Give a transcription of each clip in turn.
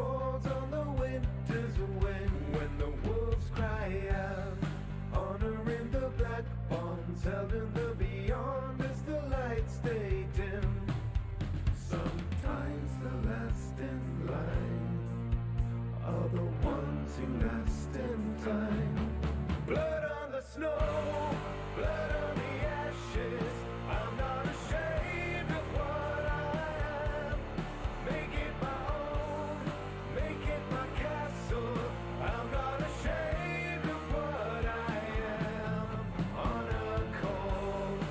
falls on the winter's wind. When the wolves cry out, honoring the black bonds held in the beyond as the lights stay dim. Sometimes the last in line are the ones who last in time. Blood on the snow, blood on the ashes. I'm not ashamed of what I am. Make it my own, make it my castle. I'm not ashamed of what I am. Honor calls,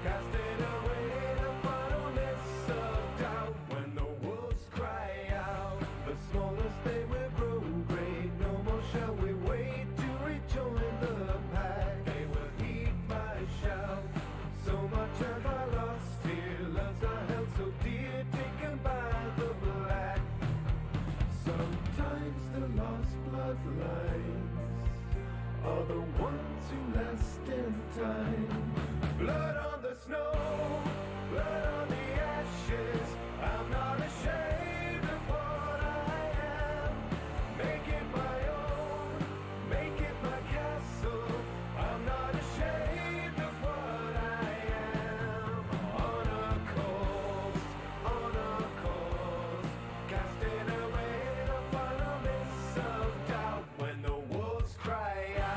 casting away the final mist of doubt. When the wolves cry out, the smallest they will grow great. No more shall we wait to rejoin the pack. They will heed my shout. So much have I lost here. Loves I held so dear, taken by the black. Sometimes the lost bloodlines are the ones who last in time. Blood on the snow, blood on the ashes. I'm not ashamed of what I am. Make it my own, make it my castle. I'm not ashamed of what I am. Honor calls, casting away the final mist of doubt. When the wolves cry out.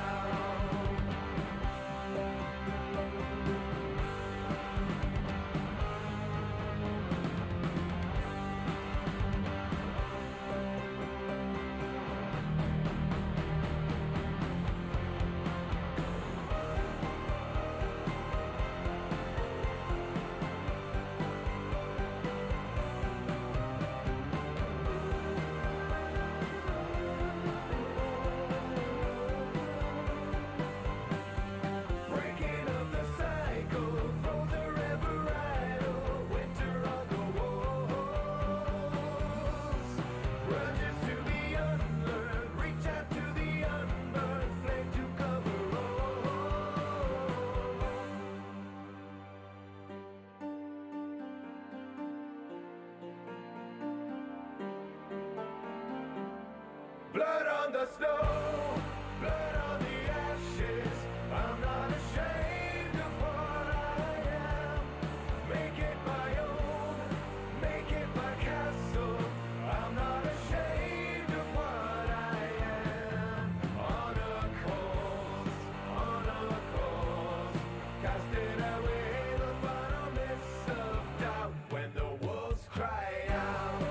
Breaking up the cycle, throws are ever idle. Winter on the walls. Grudges to be unlearned, reach out to the unburned flame to cover all. Blood on the snow, blood on the ashes. I'm not ashamed of what I am. Make it my own, make it my castle. I'm not ashamed of what I am. Honor calls, casting away the final mist of doubt. When the wolves cry out.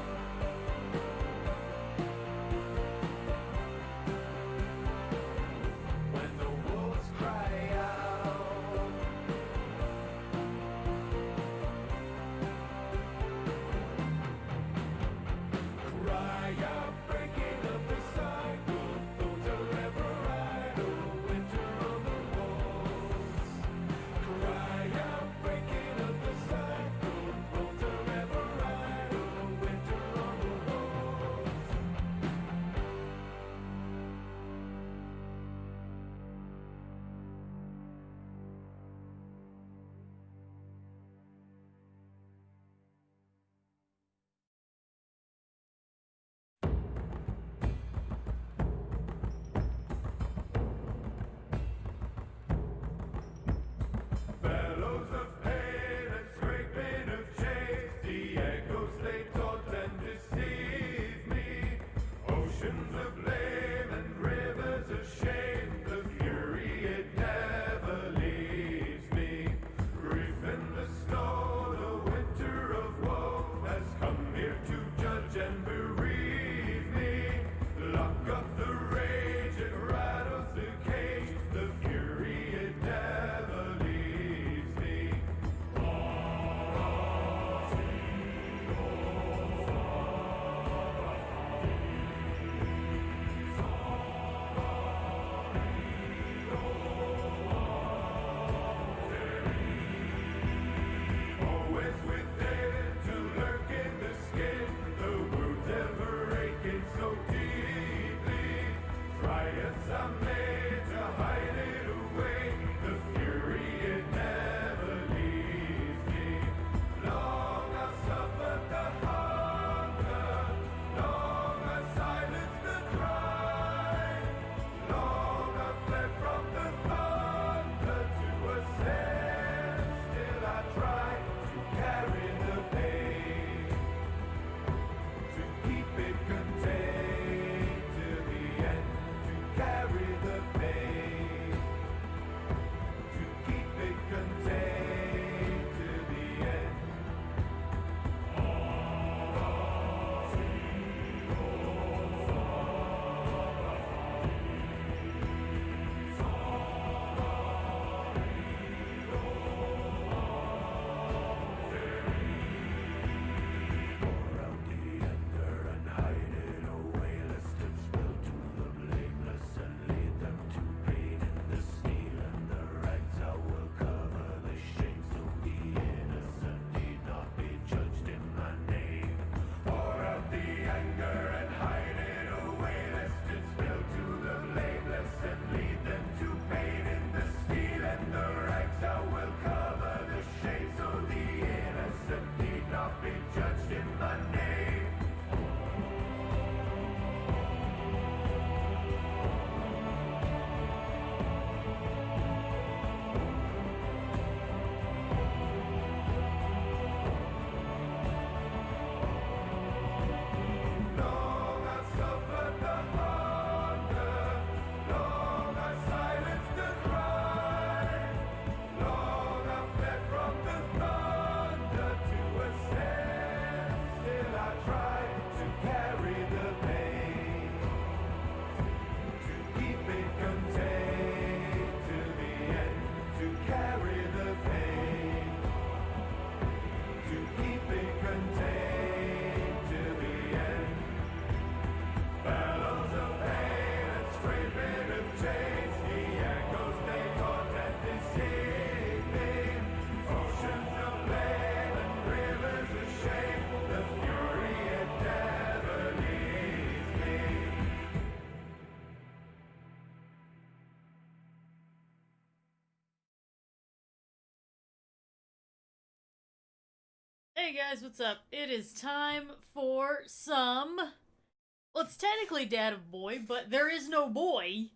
Hey guys, what's up? It is time for some. Well, it's technically Dad of Boy, but there is no boy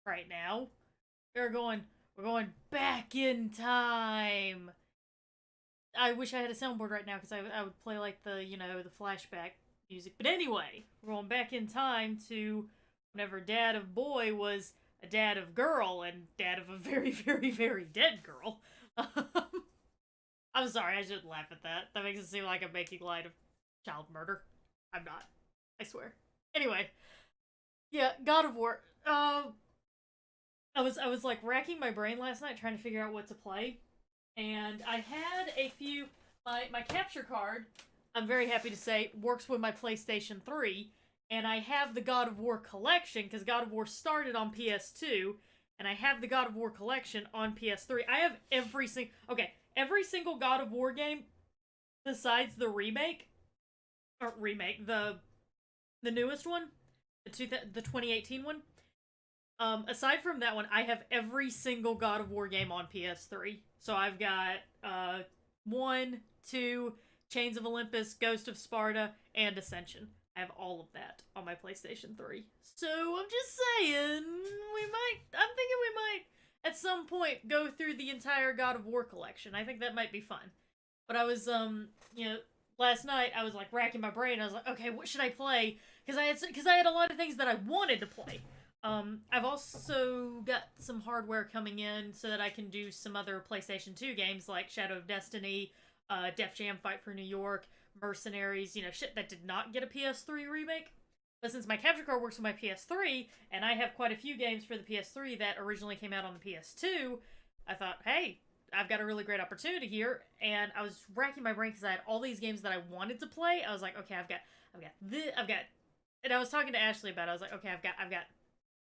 right now. We're going. We're going back in time. I wish I had a soundboard right now because I would play like the flashback music. But anyway, we're going back in time to whenever Dad of Boy was a dad of girl and dad of a very, very, very dead girl. I'm sorry, I shouldn't laugh at that. That makes it seem like I'm making light of child murder. I'm not. I swear. Anyway, yeah, God of War. I was like racking my brain last night trying to figure out what to play, and I had a few. My capture card, I'm very happy to say, works with my PlayStation 3, and I have the God of War collection because God of War started on PS2, and I have the God of War collection on PS3. I have every single God of War game besides the the newest one, the 2018 one. Aside from that one, I have every single God of War game on PS3. So I've got 1, 2, Chains of Olympus, Ghost of Sparta, and Ascension. I have all of that on my PlayStation 3. So I'm just saying, I'm thinking we might at some point go through the entire God of War collection. I think that might be fun. But I was last night I was like racking my brain. I was like, okay, what should I play? Because I had a lot of things that I wanted to play. I've also got some hardware coming in so that I can do some other PlayStation 2 games like Shadow of Destiny, Def Jam Fight for New York, Mercenaries, shit that did not get a PS3 remake. But since my capture card works with my PS3, and I have quite a few games for the PS3 that originally came out on the PS2, I thought, hey, I've got a really great opportunity here. And I was racking my brain because I had all these games that I wanted to play. I was like, okay, and I was talking to Ashley about it. I was like, okay, I've got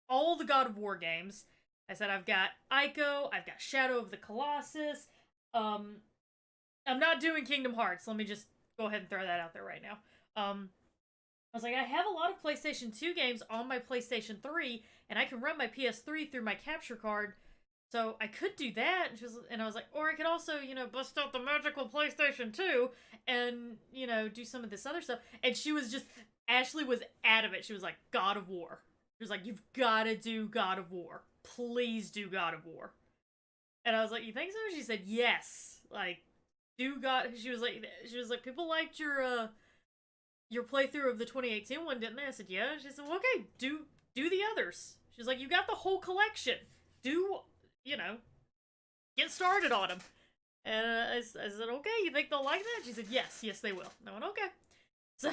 all the God of War games. I said I've got Ico, I've got Shadow of the Colossus. I'm not doing Kingdom Hearts. Let me just go ahead and throw that out there right now. I was like, I have a lot of PlayStation 2 games on my PlayStation 3, and I can run my PS3 through my capture card, so I could do that. And I was like, or I could also, bust out the magical PlayStation 2 and, do some of this other stuff. And Ashley was adamant. She was like, God of War. She was like, you've got to do God of War. Please do God of War. And I was like, you think so? She said, yes. Like, do God. She was like, people liked your playthrough of the 2018 one, didn't they? I said, yeah. She said, well, okay, do the others. She's like, you got the whole collection. Get started on them. And I said, okay, you think they'll like that? She said, yes, they will. I went, okay. So,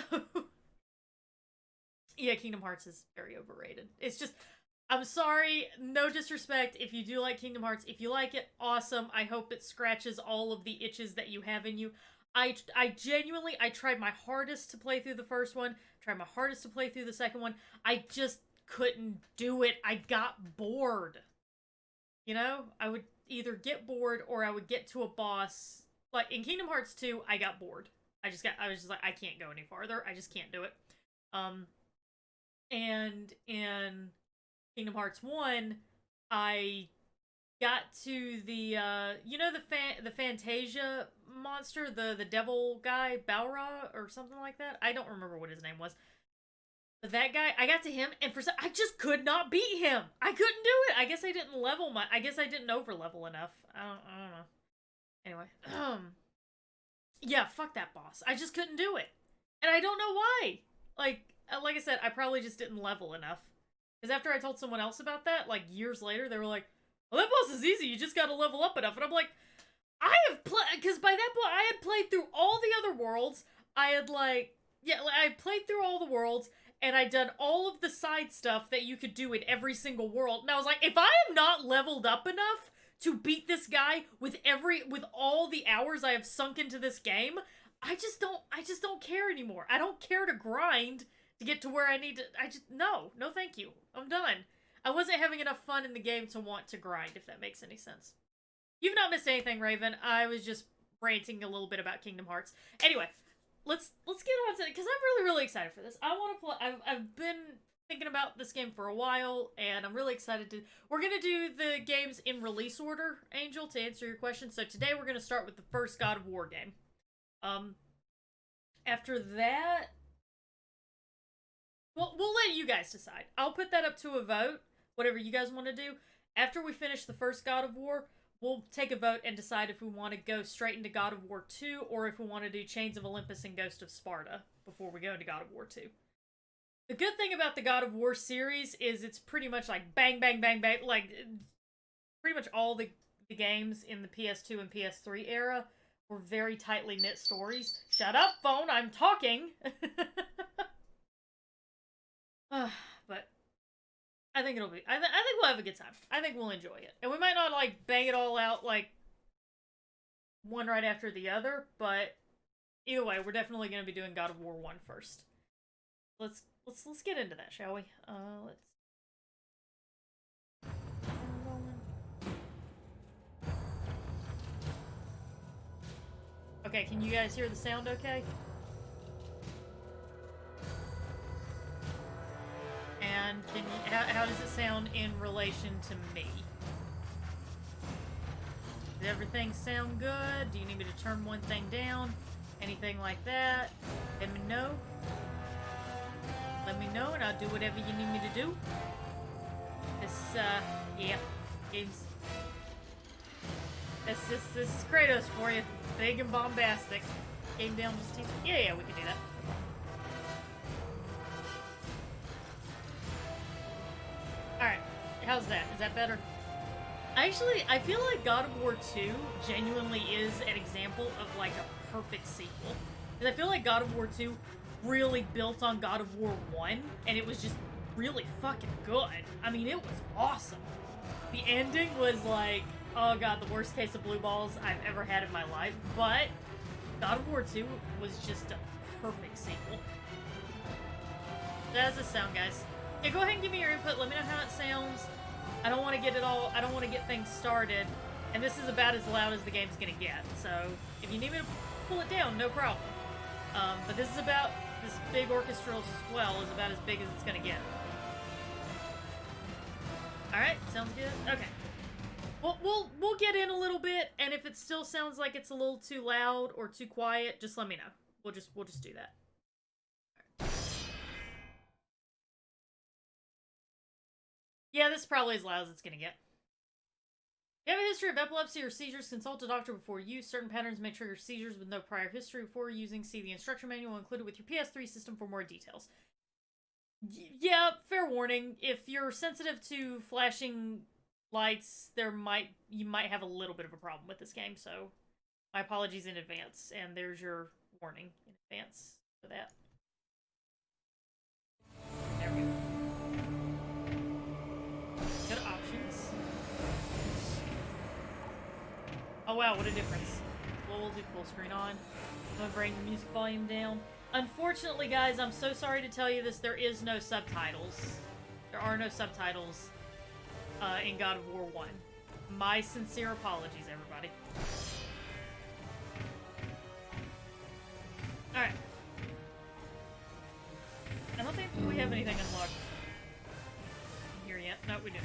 yeah, Kingdom Hearts is very overrated. It's just, I'm sorry, no disrespect if you do like Kingdom Hearts. If you like it, awesome. I hope it scratches all of the itches that you have in you. I genuinely, I tried my hardest to play through the first one, tried my hardest to play through the second one. I just couldn't do it. I got bored. I would either get bored or I would get to a boss. Like in Kingdom Hearts 2, I got bored. I was just like, I can't go any farther. I just can't do it. And in Kingdom Hearts 1, I got to the the Fantasia monster, the devil guy, Balra or something like that. I don't remember what his name was. But that guy, I got to him, and I just could not beat him. I couldn't do it. I guess I didn't over level enough. I don't know. Anyway, yeah, fuck that boss. I just couldn't do it, and I don't know why. Like I said, I probably just didn't level enough. Because after I told someone else about that, like years later, they were like, well, that boss is easy. You just gotta level up enough. And I'm like, I have played, because by that point, I had played through all the other worlds. I played through all the worlds, and I'd done all of the side stuff that you could do in every single world. And I was like, if I am not leveled up enough to beat this guy with all the hours I have sunk into this game, I just don't care anymore. I don't care to grind to get to where I need to. No, thank you. I'm done. I wasn't having enough fun in the game to want to grind, if that makes any sense. You've not missed anything, Raven. I was just ranting a little bit about Kingdom Hearts. Anyway, let's get on to it, because I'm really excited for this. I want to play. I've been thinking about this game for a while, and I'm really excited to. We're gonna do the games in release order, Angel, to answer your question. So today we're gonna start with the first God of War game. Um, after that, we'll let you guys decide. I'll put that up to a vote, whatever you guys want to do. After we finish the first God of War, we'll take a vote and decide if we want to go straight into God of War 2 or if we want to do Chains of Olympus and Ghost of Sparta before we go into God of War 2. The good thing about the God of War series is it's pretty much like bang, bang, bang, bang. Like, pretty much all the games in the PS2 and PS3 era were very tightly knit stories. Shut up, phone, I'm talking! But I think it'll be... I think we'll have a good time. I think we'll enjoy it. And we might not, like, bang it all out, like, one right after the other, but either way, we're definitely going to be doing God of War 1 first. Let's get into that, shall we? Let's... Okay, can you guys hear the sound okay? And can you, how does it sound in relation to me? Does everything sound good? Do you need me to turn one thing down? Anything like that? Let me know. Let me know and I'll do whatever you need me to do. Yeah, games. This is Kratos for you. Big and bombastic. Game down just teach. Yeah, we can do that. Alright, how's that? Is that better? Actually, I feel like God of War 2 genuinely is an example of like a perfect sequel. Because I feel like God of War 2 really built on God of War 1, and it was just really fucking good. I mean, it was awesome. The ending was like, oh god, the worst case of blue balls I've ever had in my life, but God of War 2 was just a perfect sequel. That's the sound, guys. Yeah, go ahead and give me your input. Let me know how it sounds. I don't want to get things started, and this is about as loud as the game's gonna get, so if you need me to pull it down, no problem. But this big orchestral swell is about as big as it's gonna get. Alright, sounds good? Okay. We'll get in a little bit, and if it still sounds like it's a little too loud or too quiet, just let me know. We'll just do that. Right. Yeah, this is probably as loud as it's gonna get. If you have a history of epilepsy or seizures, consult a doctor before use. Certain patterns may trigger seizures with no prior history before using. See the instruction manual included with your PS3 system for more details. Yeah, fair warning. If you're sensitive to flashing lights, you might have a little bit of a problem with this game, so my apologies in advance, and there's your warning in advance for that. There we go. Good options. Oh wow, what a difference. Well, we'll do full screen on. I'm gonna bring the music volume down. Unfortunately, guys, I'm so sorry to tell you this, there is no subtitles. There are no subtitles in God of War 1. My sincere apologies, everybody. Alright. I don't think we have anything unlocked here yet. No, we do not.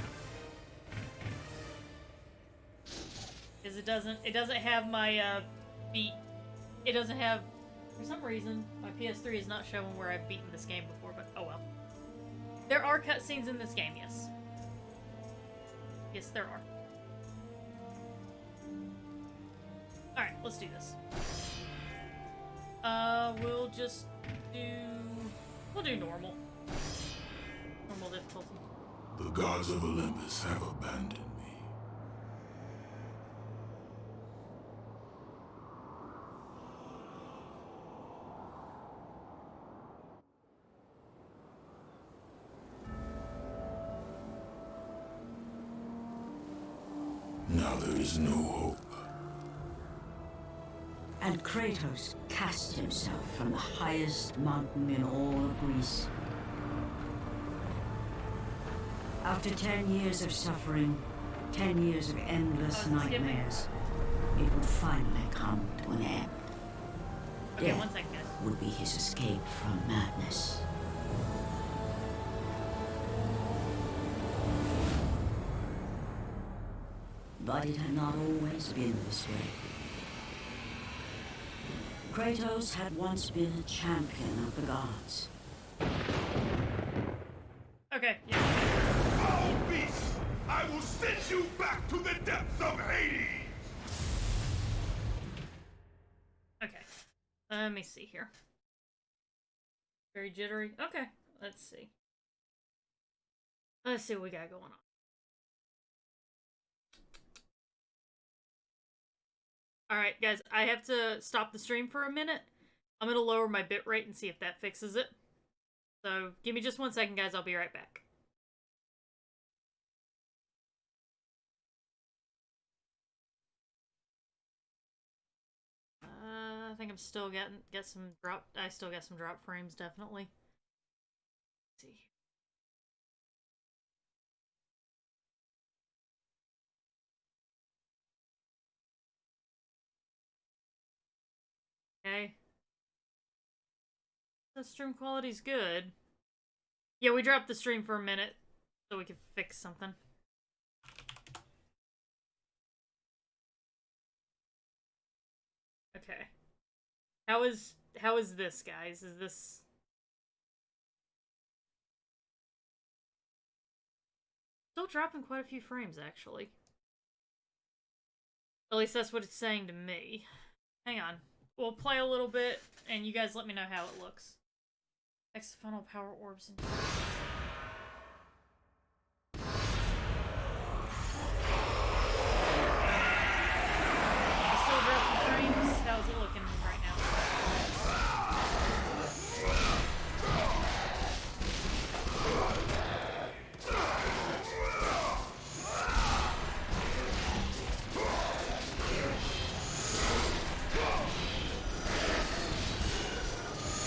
Because it doesn't have my beat. It doesn't have, for some reason, my PS3 is not showing where I've beaten this game before, but oh well. There are cutscenes in this game, yes. Yes, there are. Alright, let's do this. We'll just do... We'll do normal. Normal difficulty. The gods of Olympus have abandoned me. Now there is no hope. And Kratos cast himself from the highest mountain in all of Greece. After 10 years of suffering, 10 years of endless nightmares, it would finally come to an end. Okay, Death 1 second, guys. would be his escape from madness. But it had not always been this way. Kratos had once been a champion of the gods. Okay, yeah. Foul beast! I will send you back to the depths of Hades! Okay. Let me see here. Very jittery. Okay, let's see. Let's see what we got going on. Alright, guys, I have to stop the stream for a minute. I'm gonna lower my bitrate and see if that fixes it. So, give me just 1 second, guys. I'll be right back. I think I'm still get some drop. I still got some drop frames, definitely. Let's see. Okay. The stream quality's good. Yeah, we dropped the stream for a minute so we could fix something. Okay. How is this, guys? Is this still dropping quite a few frames, actually? At least that's what it's saying to me. Hang on. We'll play a little bit, and you guys let me know how it looks. Hexagonal power orbs and... Still dropping frames? How's it looking right now?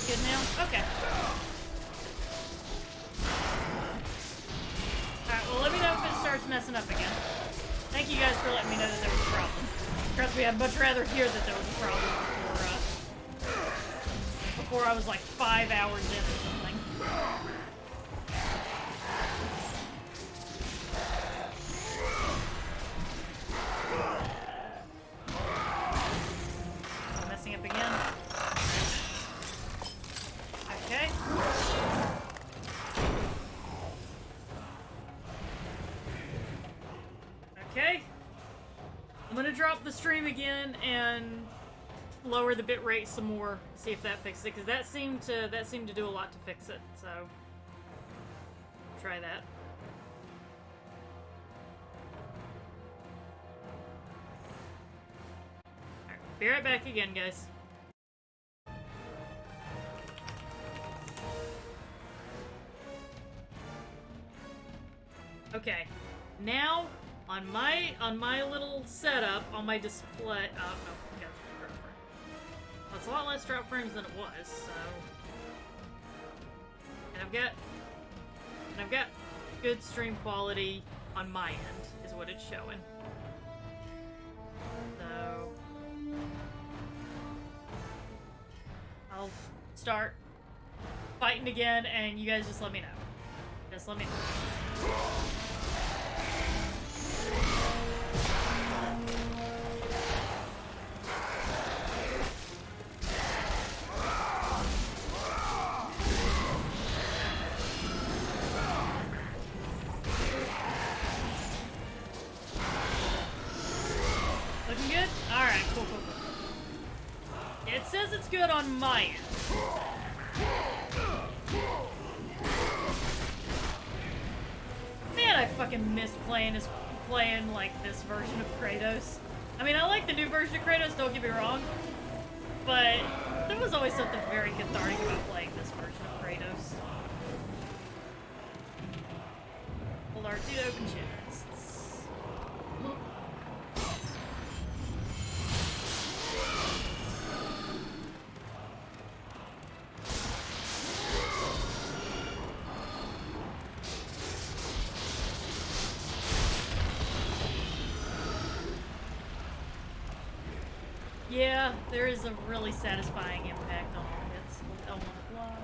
Good now? Okay. Alright, well let me know if it starts messing up again. Thank you guys for letting me know that there was a problem. Trust me, I'd much rather hear that there was a problem before I was like 5 hours in or something. Messing up again. Okay. Okay. I'm gonna drop the stream again and lower the bitrate some more, see if that fixes it, because that seemed to do a lot to fix it, so try that. Alright, be right back again, guys. Okay, now on my little setup on my display. Oh no, okay, well, it's a lot less drop frames than it was. So, and I've got good stream quality on my end, is what it's showing. So I'll start fighting again, and you guys just let me know. Just let me know. Looking good? Alright, cool. It says it's good on my end. Man, I fucking missed playing like this version of Kratos. I mean, I like the new version of Kratos, don't get me wrong, but there was always something very cathartic about playing this version of Kratos. Hold R2 to open chests. Yeah, there is a really satisfying impact on all hits with L1 block.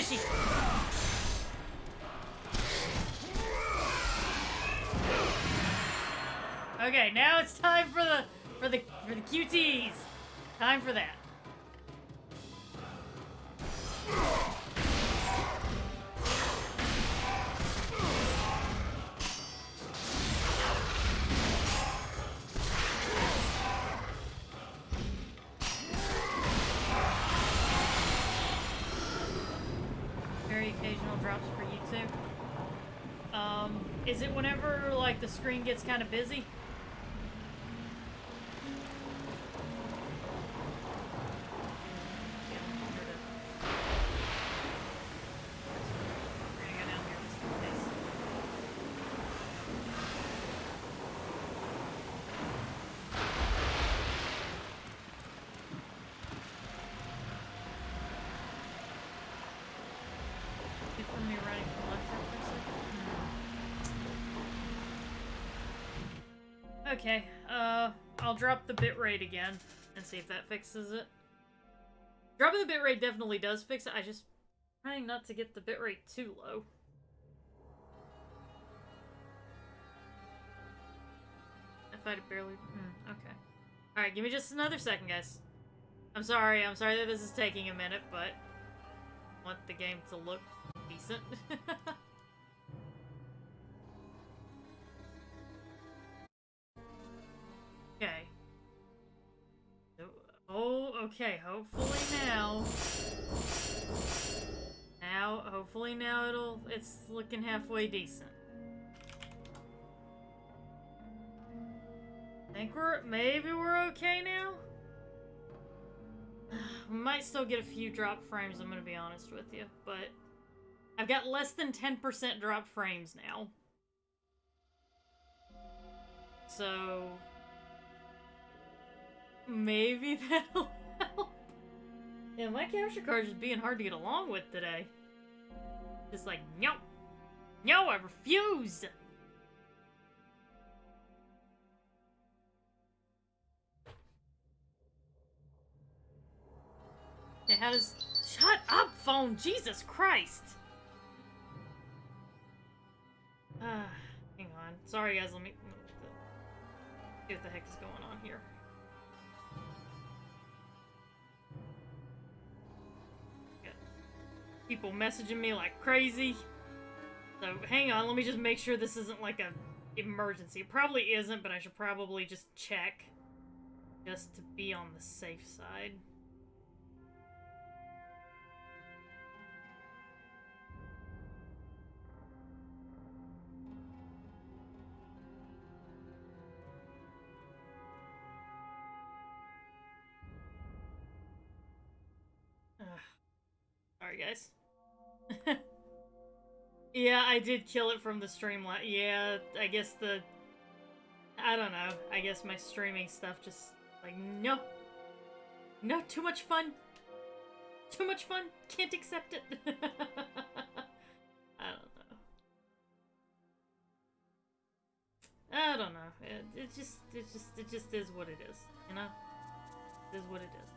squishy. Okay, now it's time for the QTs. Time for that. Very occasional drops for you too. Is it whenever like the screen gets kind of busy? Okay, I'll drop the bitrate again and see if that fixes it. Dropping the bitrate definitely does fix it. I just trying not to get the bitrate too low. If I barely... okay. Alright, give me just another second, guys. I'm sorry that this is taking a minute, but I want the game to look decent. Okay. Oh, okay. Hopefully now. Hopefully now it's looking halfway decent. Think maybe we're okay now? We might still get a few drop frames, I'm gonna be honest with you, but I've got less than 10% drop frames now. So maybe that'll help. Yeah, my capture card is being hard to get along with today. Just like, no! No, I refuse! Okay, how does... Shut up, phone! Jesus Christ! Hang on. Sorry, guys, let me... see what the heck is going on here. Got people messaging me like crazy. So, hang on, let me just make sure this isn't like a emergency. It probably isn't, but I should probably just check. Just to be on the safe side. Sorry, guys. Yeah, I did kill it from the stream. Yeah, I guess I don't know. I guess my streaming stuff just... like, no. No, too much fun. Too much fun. Can't accept it. I don't know. I don't know. It just is what it is. You know? It is what it is.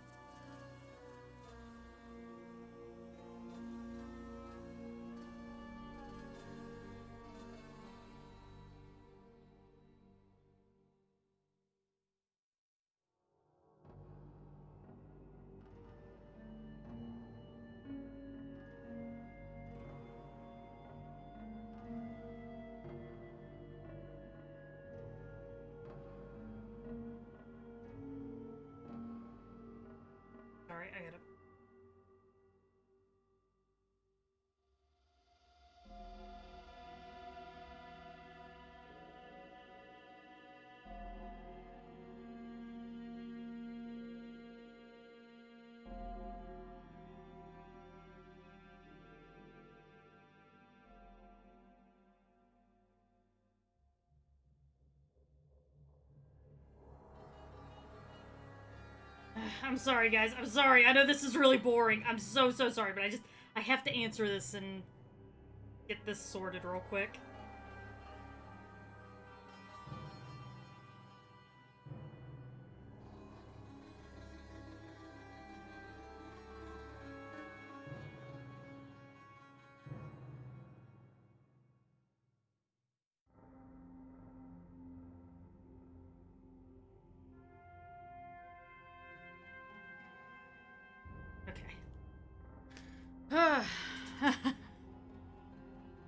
Sorry, I gotta... I'm sorry, guys. I'm sorry. I know this is really boring. I'm so sorry, but I have to answer this and get this sorted real quick.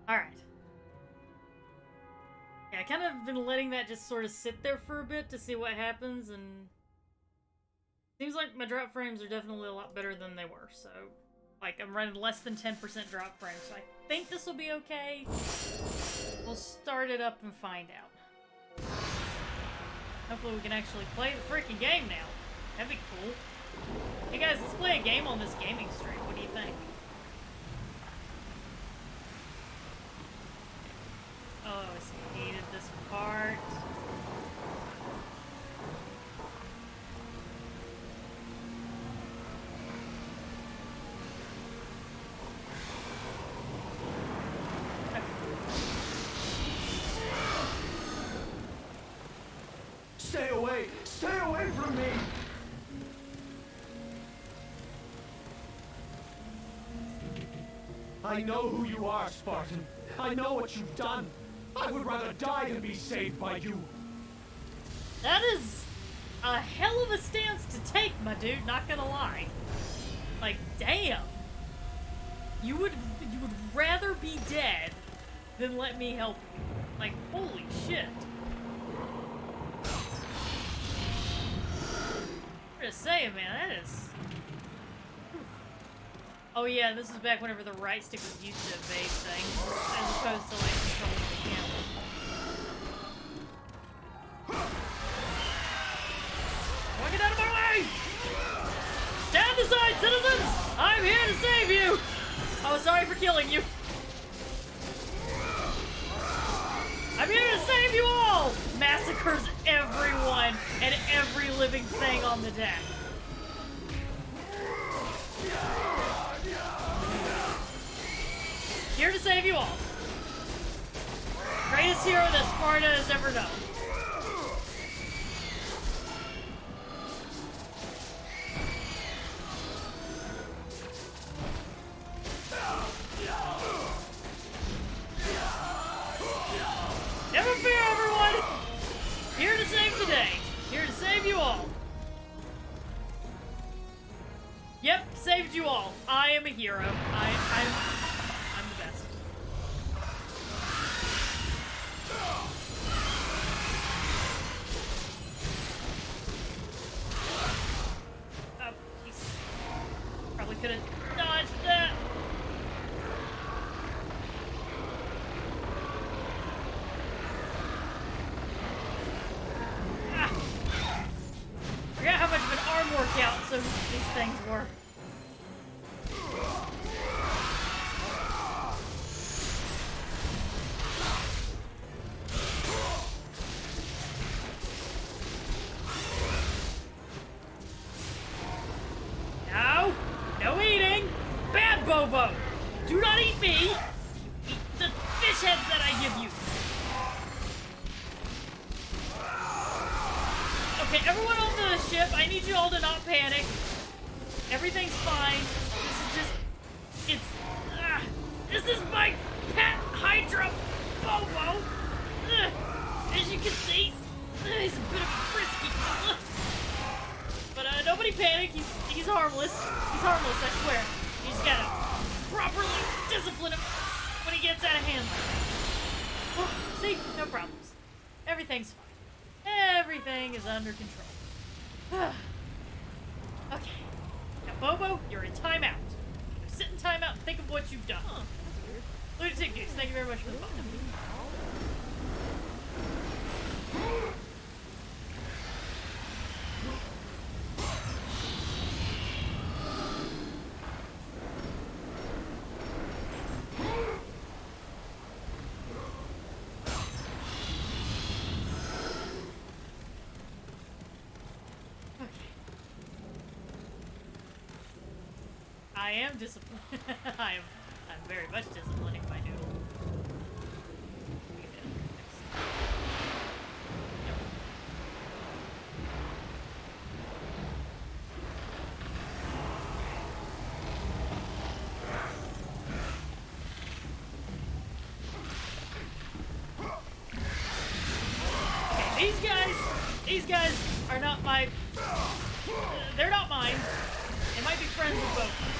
Alright. Yeah, I kind of been letting that just sort of sit there for a bit to see what happens, and seems like my drop frames are definitely a lot better than they were, so like I'm running less than 10% drop frames, so I think this will be okay. We'll start it up and find out. Hopefully we can actually play the freaking game now. That'd be cool. Hey guys, let's play a game on this gaming stream. What do you think? Oh, I hated this part. Stay away! Stay away from me! I know who you are, Spartan. I know what you've done. I would rather die than be saved by you. That is a hell of a stance to take, my dude, not gonna lie. Like, damn. You would rather be dead than let me help you. Like, holy shit. I'm just saying, man, that is... Oh yeah, this is back whenever the right stick was used to evade things, as opposed to, like, controlling the camera. Get out of my way! Stand aside, citizens! I'm here to save you! Oh, sorry for killing you. I'm here to save you all! Massacres everyone and every living thing on the deck. Here to save you all. Greatest hero that Sparta has ever known. Never fear, everyone! Here to save the day. Here to save you all. Yep, saved you all. I am a hero. I'm the best. Oh, jeez. Probably could have dodged that. I forgot how much of an arm workout some of these things were. No eating! Bad Bobo! Do not eat me! Eat the fish heads that I give you! Okay, everyone on the ship, I need you all to not panic. Everything's fine. This is just... This is my pet Hydra Bobo! As you can see, he's a bit of a frisky fella. But nobody panic, he's harmless. He's harmless, I swear. You just gotta properly discipline him when he gets out of hand. Oh, see? No problems. Everything's fine. Everything is under control. Okay. Now, Bobo, you're in timeout. Sit in timeout and think of what you've done. Lunatic Goose, thank you very much for the fun. I am disciplined. I'm very much disciplining my noodle. Okay, these guys are not my... they're not mine. They might be friends with both.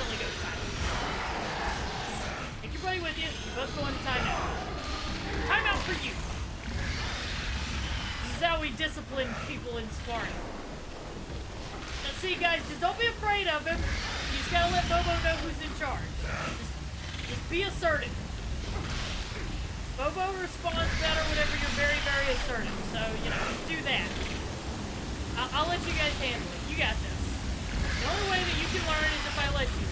instantly go to timeout. Take your buddy with you. You both go into timeout. Timeout for you. This is how we discipline people in sparring. Now, see, guys, just don't be afraid of him. You just gotta let Bobo know who's in charge. Just be assertive. Bobo responds better whenever you're very, very assertive. So, you know, just do that. I'll let you guys handle it. You got this. The only way that you can learn is if I let you.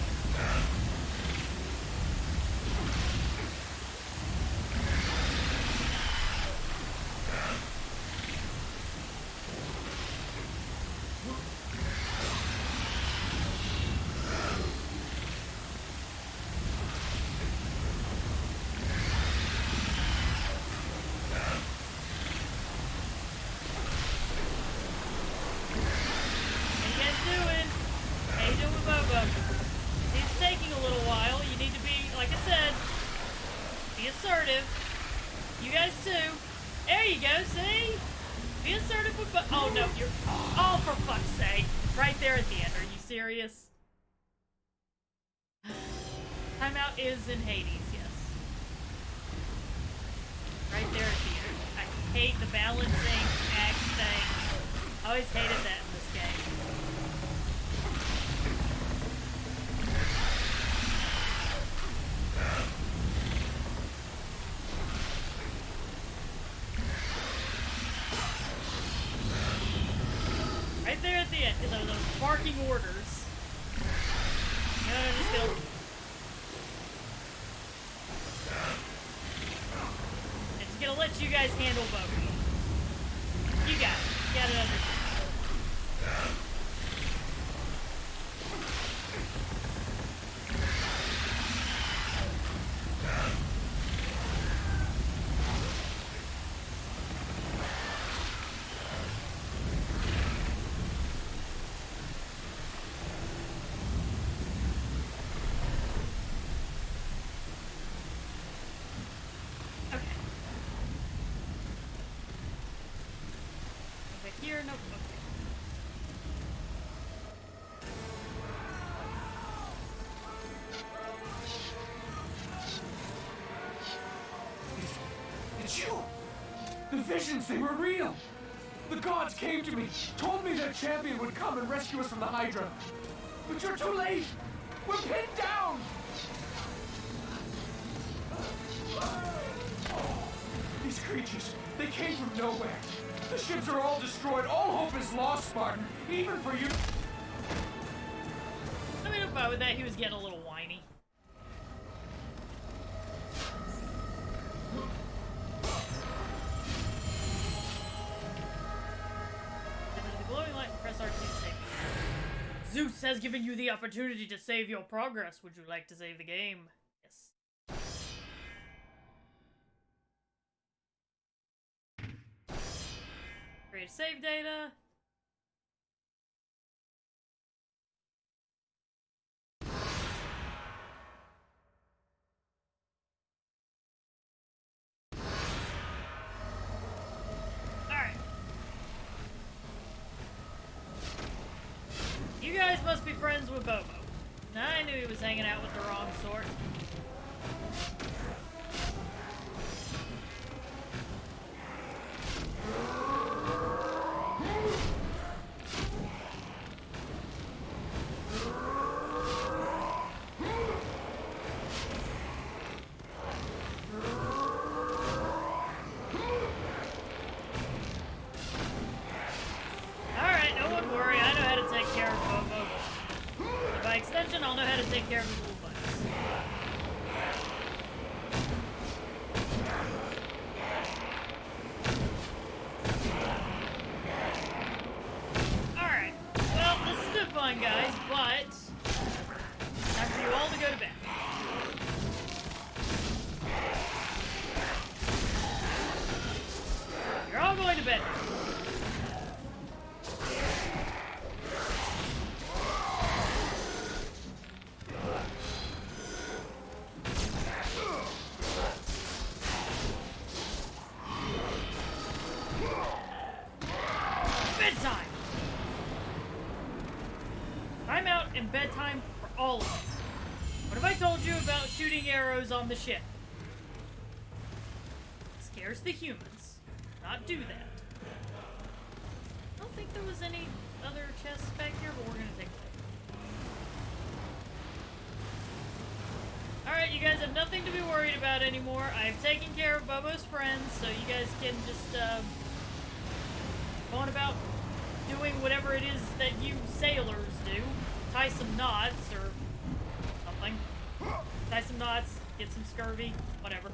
Assertive. You guys too. There you go, see? Be assertive with oh no, you're oh for fuck's sake. Right there at the end. Are you serious? Timeout is in Hades, yes. Right there at the end. I hate the balancing act thing. I always hated that in this game. Right there at the end, because I was barking orders. And I'm just gonna... I'm just gonna let you guys handle both. You got it. You got it under control. Here, nope, okay. It's you! The visions, they were real! The gods came to me, told me that champion would come and rescue us from the Hydra. But you're too late! We're pinned down! These creatures, they came from nowhere. The ships are all destroyed. All hope is lost, Spartan. Even for you. I mean, I'm fine with that. He was getting a little whiny. The glowing light and press R2 to save you. Zeus has given you the opportunity to save your progress. Would you like to save the game? Yes. Create save data. Alright. You guys must be friends with Bobo. Now, I knew he was hanging out with the wrong sort. By extension, I'll know how to take care of his little butts. Alright. Well, this has been fun, guys, but time for you all to go to bed. You're all going to bed now. Bedtime! Time out and bedtime for all of us. What have I told you about shooting arrows on the ship? It scares the humans. Not do that. I don't think there was any other chests back here, but we're gonna take a look. Alright, you guys have nothing to be worried about anymore. I've taken care of Bobo's friends, so you guys can just, go on about doing whatever it is that you sailors do. Tie some knots, or something. Tie some knots, get some scurvy, whatever.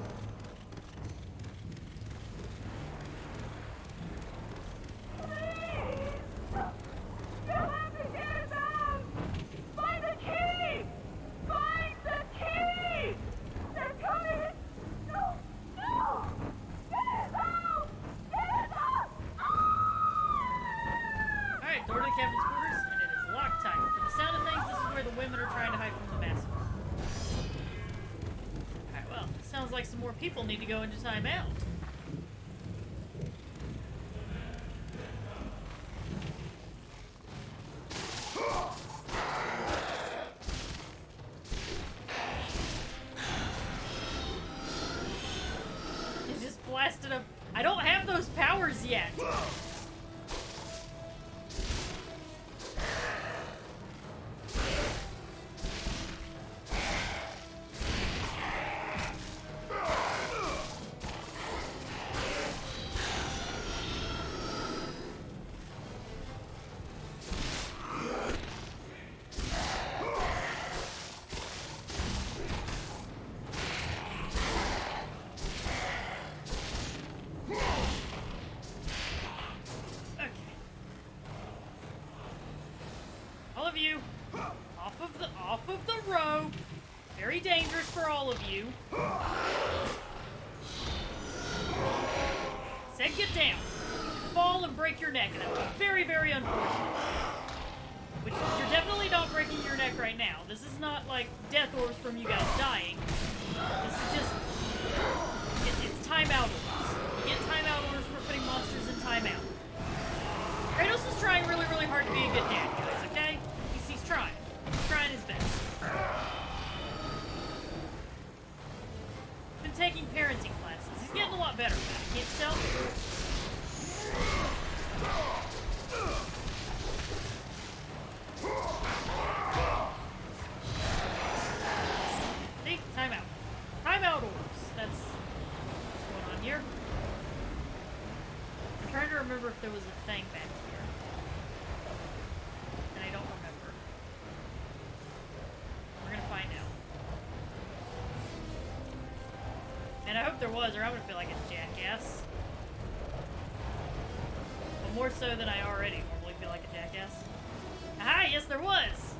Door to the captain's quarters, and it is locked tight. From the sound of things, this is where the women are trying to hide from the massacre. Alright, well, sounds like some more people need to go into timeout. It just blasted up. I don't have those powers yet. You off of the rope. Very dangerous for all of you. Said get down. Fall and break your neck, and that would be very, very unfortunate. Which you're definitely not breaking your neck right now. This is not like death orbs from you guys dying. This is just it's timeout orders. You get timeout orders for putting monsters in timeout. Kratos is trying really, really hard to be a good dad, guys, okay? He's trying. He's trying his best. Been taking parenting classes. He's getting a lot better at that. Can't you tell? See? Timeout. Timeout orders. That's what's going on here. I'm trying to remember if there was a thing back here. And I don't remember. We're gonna find out. And I hope there was, or I'm gonna feel like a jackass. But more so than I already normally feel like a jackass. Aha! Yes, there was!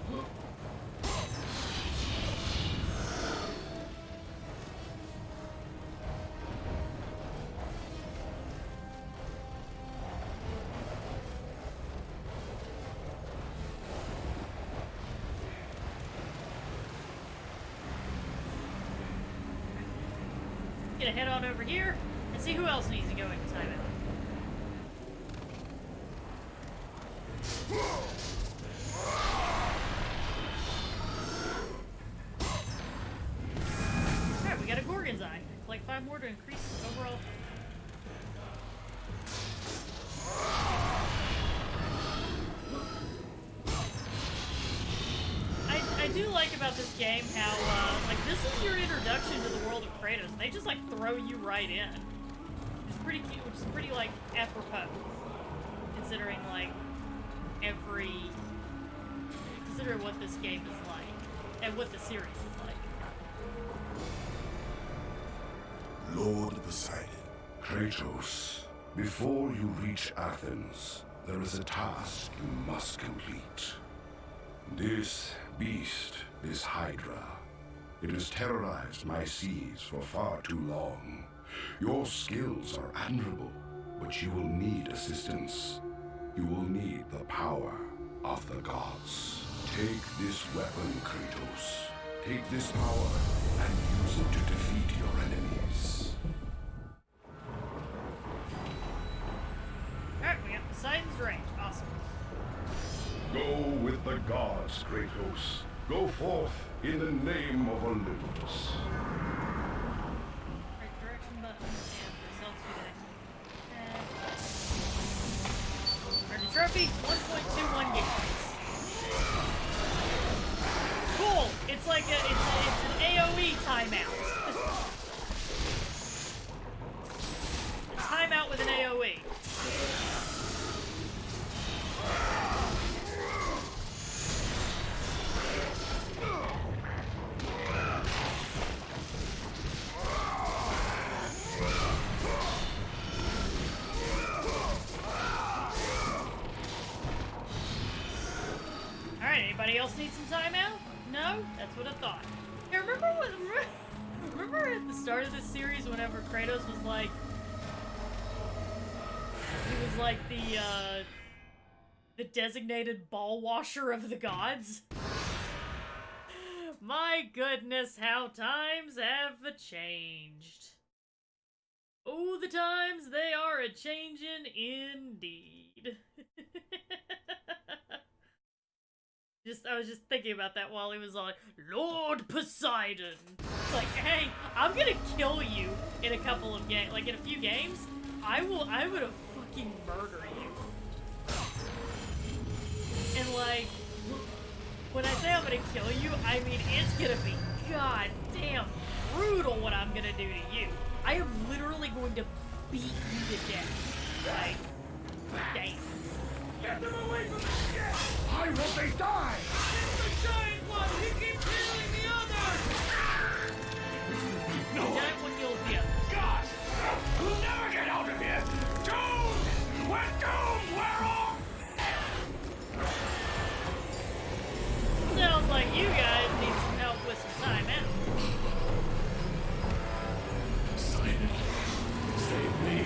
Gonna head on over here and see who else needs to go into timeout. Alright, we got a Gorgon's Eye. Collect 5 more to increase overall. I do like about this game how, like, this is your introduction to the world of Kratos. They just, like, throw you right in. It's pretty cute, which is pretty, like, apropos. Considering, like, consider what this game is like. And what the series is like. Lord Poseidon. Kratos, before you reach Athens, there is a task you must complete. This beast, this Hydra, it has terrorized my seas for far too long. Your skills are admirable, but you will need assistance. You will need the power of the gods. Take this weapon, Kratos. Take this power and use it to defeat your enemies. Alright, we got Poseidon's range. Awesome. Go with the gods, Kratos. Go forth in the name of Olympus. Right direction button and results today. Earned a trophy, 1.21 gigabytes. Cool! It's like it's an AoE timeout. A timeout with an AoE. Alright, anybody else need some time out? No? That's what I thought. Yeah, remember at the start of this series whenever Kratos was like... He was like the designated ball washer of the gods? My goodness, how times have changed. Oh, the times they are a-changin' indeed. I was just thinking about that while he was on Lord Poseidon. It's like, hey, I'm gonna kill you in a couple of games, like in a few games. I'm gonna fucking murder you. And like, when I say I'm gonna kill you, I mean it's gonna be goddamn brutal what I'm gonna do to you. I am literally going to beat you to death. Like, damn. Get them away from the ship! Why won't they die? It's the giant one! He keeps killing the others! The giant one kills the other. God! We'll never get out of here! Doomed! We're doomed! We're off! Sounds like you guys need some help with some time out. Silent, save me.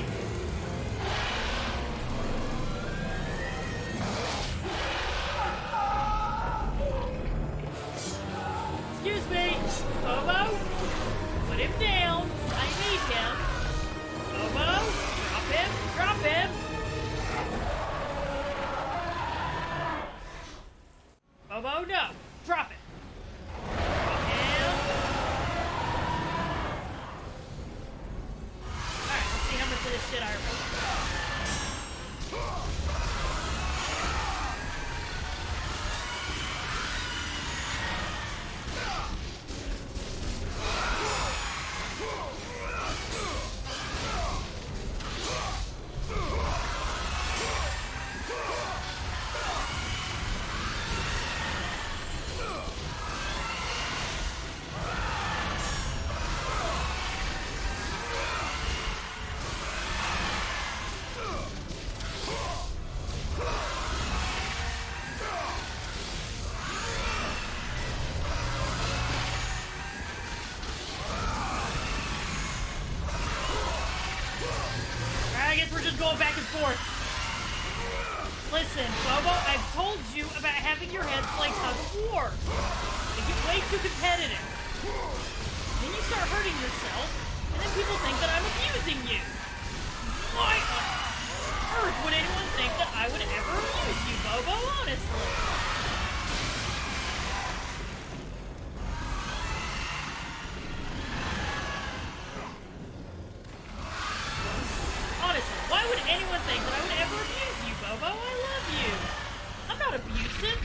Excuse me, Bobo? Put him down. I need him. Bobo, drop him. Drop him. Bobo, no. Drop it. Drop him. Alright, let's see how much of this shit I remember. I guess we're just going back and forth. Listen, Bobo, I've told you about having your heads play tug of war. They get way too competitive. Then you start hurting yourself, and then people think that I'm abusing you. Why on earth would anyone think that I would ever abuse you, Bobo, honestly? Honestly, why would anyone think that I would ever abuse you, Bobo? I love you. I'm not abusive.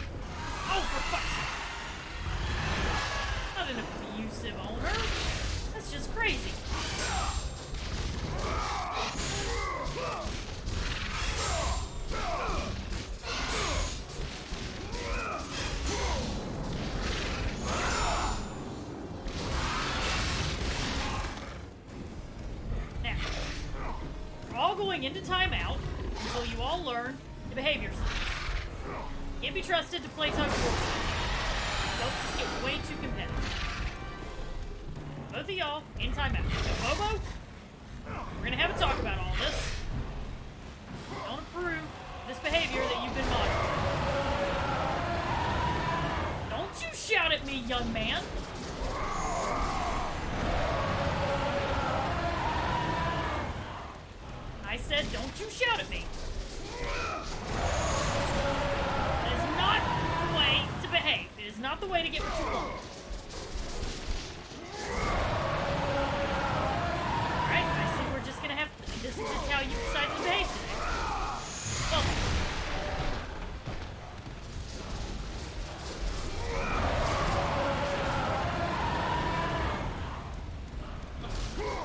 Oh, for fuck's sake. Not an abusive owner. That's just crazy. Now, we're all going into timeout until you all learn to behave yourselves. Can't be trusted to play tug of war. Don't get way too competitive. Both of y'all in timeout. So, Bobo, we're gonna have a talk about all this. Don't approve this behavior that you've been modeling. Don't you shout at me, young man. I said, don't you shout at me. That is not the way to behave. It is not the the way to get what you want. Alright, I see we're just gonna have to, this is just how you decide to behave today. Well,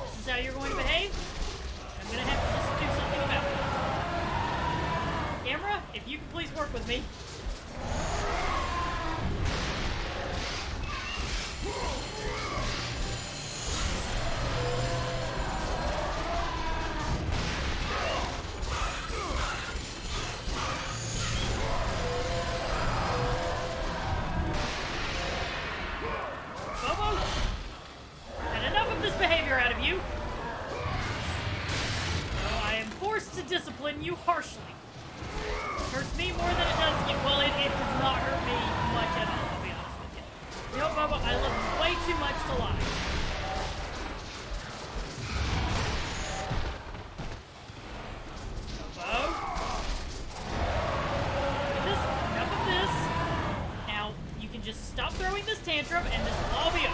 this is how you're going to behave? I'm gonna have to just do something about it. Camera, if you can please work with me. Bobo, had enough of this behavior out of you. So I am forced to discipline you harshly. It hurts me more than it does you. Well, it does not hurt me much at all, I'll be honest with you. You know, Bobo, I love you way too much to lie. Bobo. Enough of this. Now, you can just stop throwing this tantrum and this will all be over.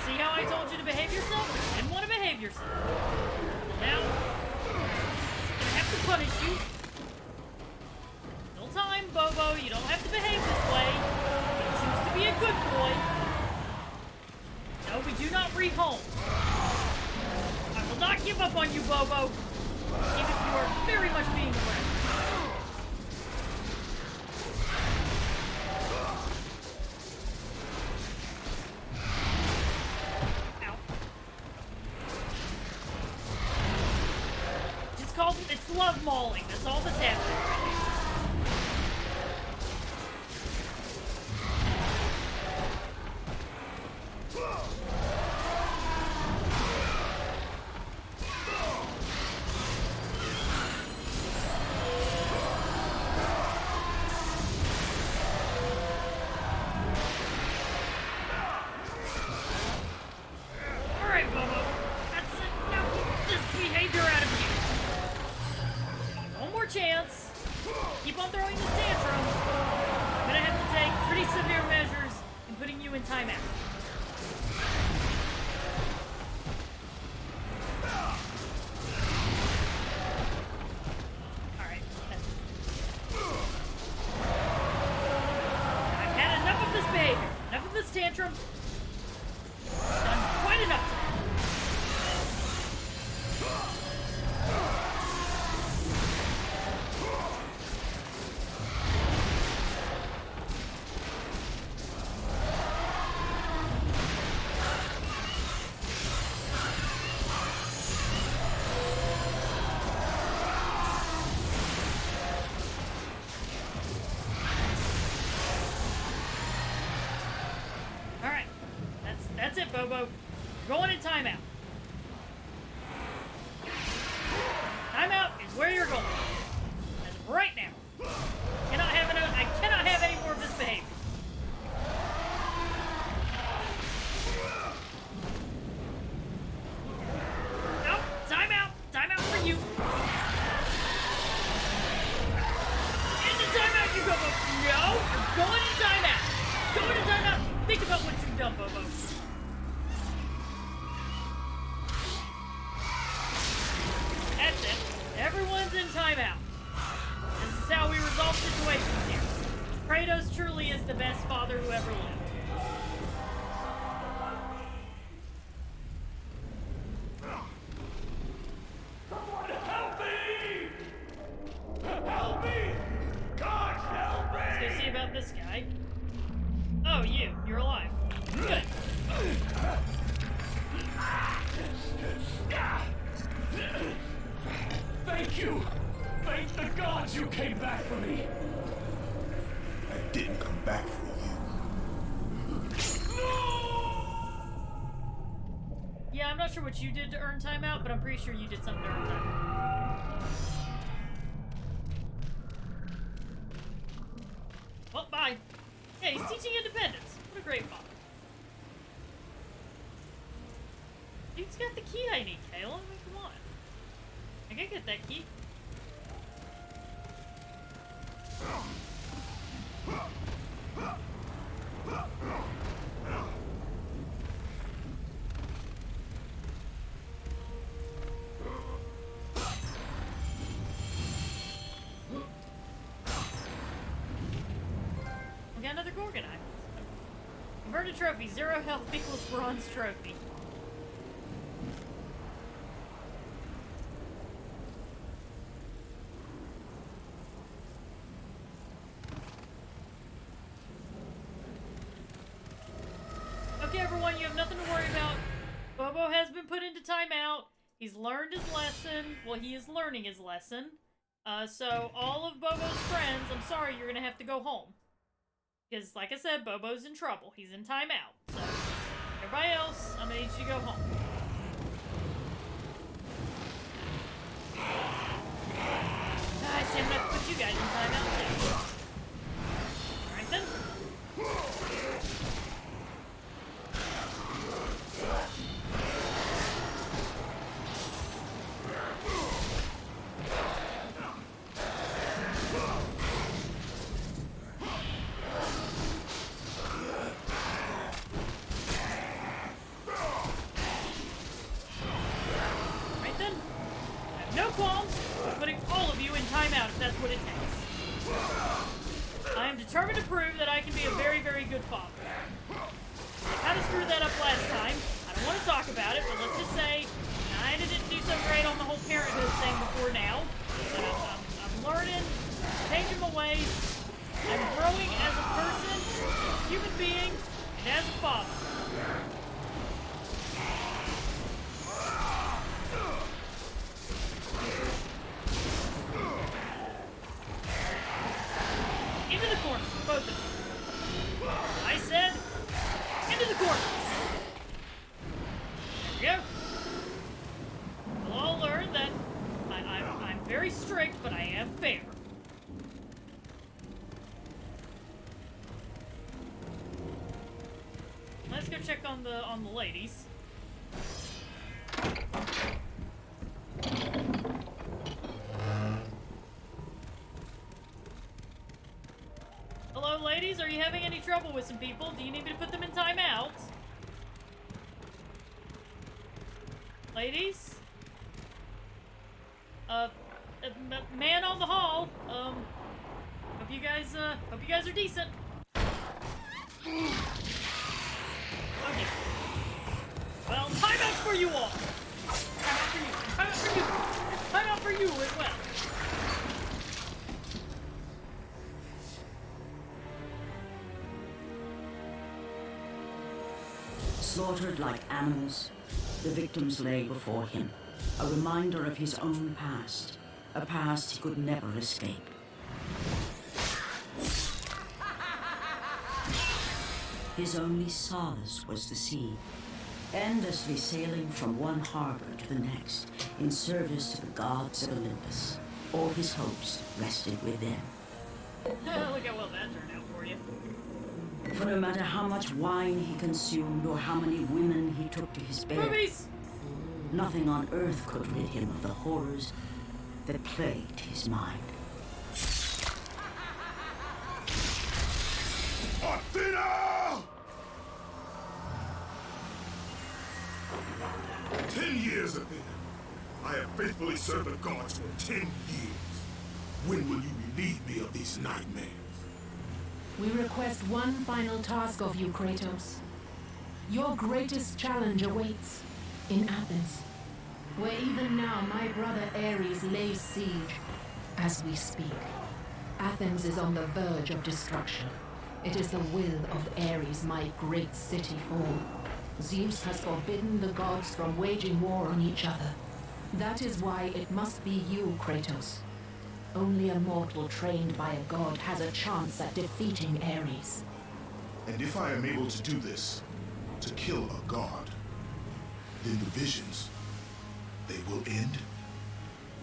See how I told you to behave yourself? You didn't want to behave yourself. Now, I'm gonna have to punish you. Still time, Bobo. You don't have to behave this way. You choose to be a good boy. No, we do not rehome. I will not give up on you, Bobo. Even if you are very much being threatened. It's love mauling. That's all that's happening right now. Alright, Bobo. That's it. Now get this behavior out of you. One more chance. Keep on throwing this tantrum. I'm gonna have to take pretty severe measures in putting you in timeout. Alright. I've had enough of this behavior. Enough of this tantrum. Done quite enough today. Alright. That's it, Bobo. Going in timeout. Timeout is where you're going. As of right now. I cannot have any more of this behavior. Nope. Timeout. Timeout for you. Into timeout you go, Bobo. No, you're going in timeout. Going in timeout. Think about what you've done, Bobo. That's it. Everyone's in timeout. This is how we resolve situations here. Kratos truly is the best father who ever lived. Someone help me! Help me! God help me! Let's go see about this guy. Oh, you're alive. Good. Thank you! Thank the gods you came back for me! didn't come back for you. Yeah, I'm not sure what you did to earn timeout, but I'm pretty sure you did something to earn timeout. Well, bye. Yeah, he's teaching independence. What a great father. Dude's got the key I need, Kayla. I mean, come on. I gotta get that key. We got another Gorgonite. Converted trophy. 0 health equals bronze trophy. Okay, everyone, you have nothing to worry about. Bobo has been put into timeout. He's learned his lesson. Well, he is learning his lesson. So all of Bobo's friends, I'm sorry, you're gonna have to go home. Because, like I said, Bobo's in trouble. He's in timeout. So, everybody else, I'm gonna need you to go home. I see, I'm gonna have to put you guys in timeout, too. Alright then. No qualms with putting all of you in timeout if that's what it takes. I am determined to prove that I can be a very, very good father. I kind of screwed that up last time. I don't want to talk about it, but let's just say I didn't do so great on the whole parenthood thing before now. But I'm learning, changing my ways. I'm growing as a person, as a human being, and as a father. Into the corner, both of you. I said, into the corner. There we go. We'll all learn that I'm very strict, but I am fair. Let's go check on the ladies. Hello, ladies. Are you having any trouble with some people? Do you need me to put them in timeout? Ladies? Man on the hall. Hope you guys are decent. Okay. Well, timeout for you all. Timeout for you. Timeout for you. Timeout for you as well. Slaughtered like animals, the victims lay before him, a reminder of his own past, a past he could never escape. His only solace was the sea, endlessly sailing from one harbor to the next in service to the gods of Olympus. All his hopes rested with them. Look how well that turned out for you. For no matter how much wine he consumed or how many women he took to his bed, Movies! nothing on earth could rid him of the horrors that plagued his mind. Athena! 10 years, Athena. I have faithfully served the gods for 10 years. When will you relieve me of these nightmares? We request one final task of you, Kratos. Your greatest challenge awaits in Athens, where even now my brother Ares lays siege as we speak. Athens is on the verge of destruction. It is the will of Ares my great city fall. Zeus has forbidden the gods from waging war on each other. That is why it must be you, Kratos. Only a mortal trained by a god has a chance at defeating Ares. And if I am able to do this, to kill a god, then the visions, they will end?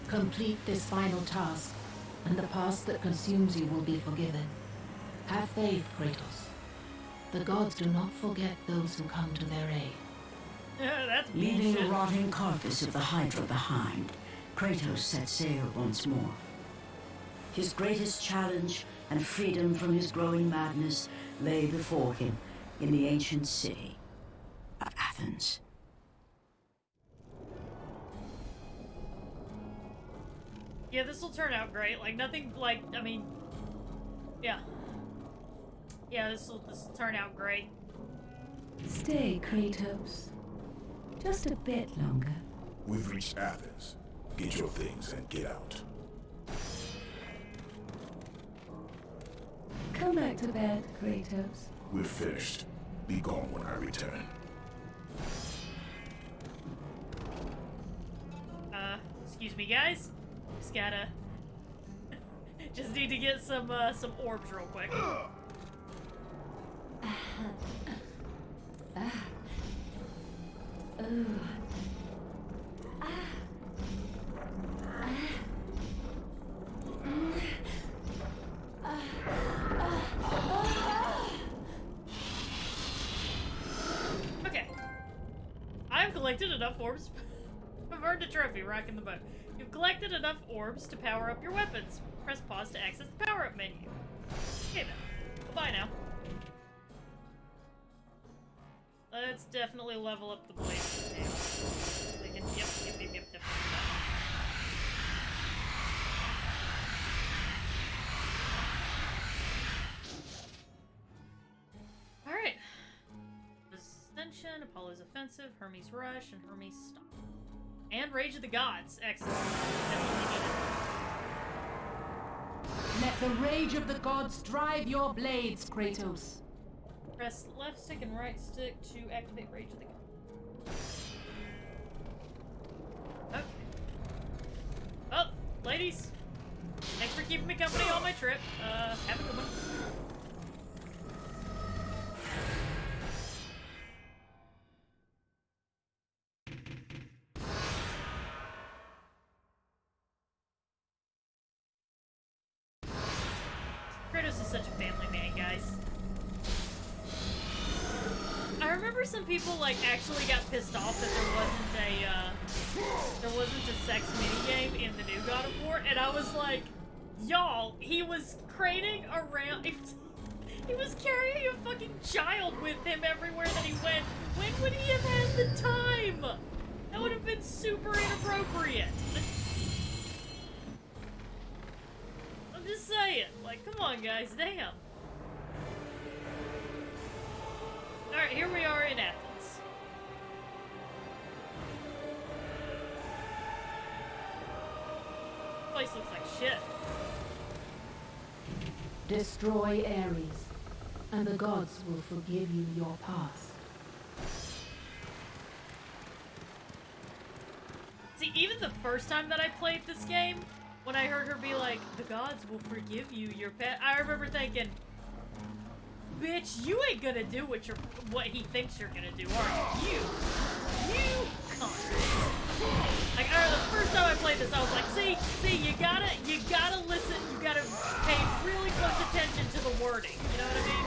Complete this final task, and the past that consumes you will be forgiven. Have faith, Kratos. The gods do not forget those who come to their aid. That's Leaving the bullshit. rotting carcass of the Hydra behind, Kratos set sail once more. His greatest challenge and freedom from his growing madness lay before him in the ancient city of Athens. Yeah, this will turn out great. Like, nothing, like, I mean, yeah. Yeah, this will turn out great. Stay, Kratos. Just a bit longer. We've reached Athens. Get your things and get out. Come back to bed, Kratos. We're finished. Be gone when I return. Excuse me, guys. Just gotta... just need to get some orbs real quick. Okay. I've collected enough orbs. I've earned a trophy, rocking the boat. You've collected enough orbs to power up your weapons. Press pause to access the power-up menu. Okay then. Bye now. Let's definitely level up the blades. Yep. Alright. Ascension, Apollo's Offensive, Hermes Rush, and Hermes Stop. And Rage of the Gods. Excellent. Let the rage of the gods drive your blades, Kratos. Press left stick and right stick to activate Rage of the Gods. Okay. Well, ladies, thanks for keeping me company on my trip. Have a good one. Kratos is such a family man, guys. I remember some people like actually got pissed off that there wasn't a sex minigame in the new God of War, and I was like, y'all, he was craning around. He was carrying a fucking child with him everywhere that he went. When would he have had the time? That would have been super inappropriate. I'm just saying, like, come on, guys, damn. Alright, here we are in Athens. Place looks like shit. Destroy Ares, and the gods will forgive you your past. See, even the first time that I played this game, when I heard her be like, the gods will forgive you your past, I remember thinking, bitch, you ain't gonna do what he thinks you're gonna do, are you? You cunt. Like, the first time I played this, I was like, see, you gotta listen, you gotta pay really close attention to the wording, you know what I mean?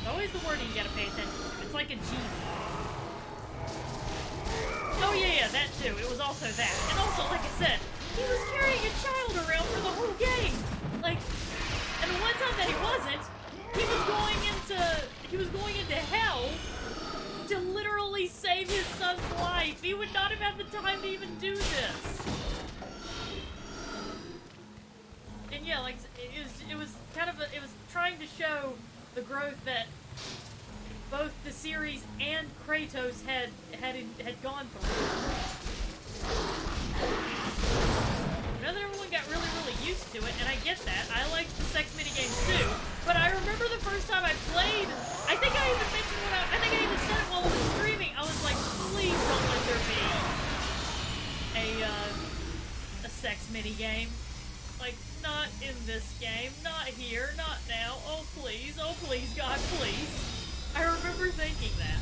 Always the wording you gotta pay attention to. It's like a genie. Oh yeah, that too. It was also that. And also, like I said, he was carrying a child around for the whole game. Like, and the one time that he wasn't, he was going into hell to literally save his son's life. He would not have had the time to even do this. And yeah, like it was trying to show the growth that both the series and Kratos had gone through. to it, and I get that. I like the sex minigames too, but I remember the first time I played, I think I even mentioned when I think I even said it while I was streaming, I was like, please don't let there be a sex minigame. Like, not in this game, not here, not now. Oh please, God, please. I remember thinking that.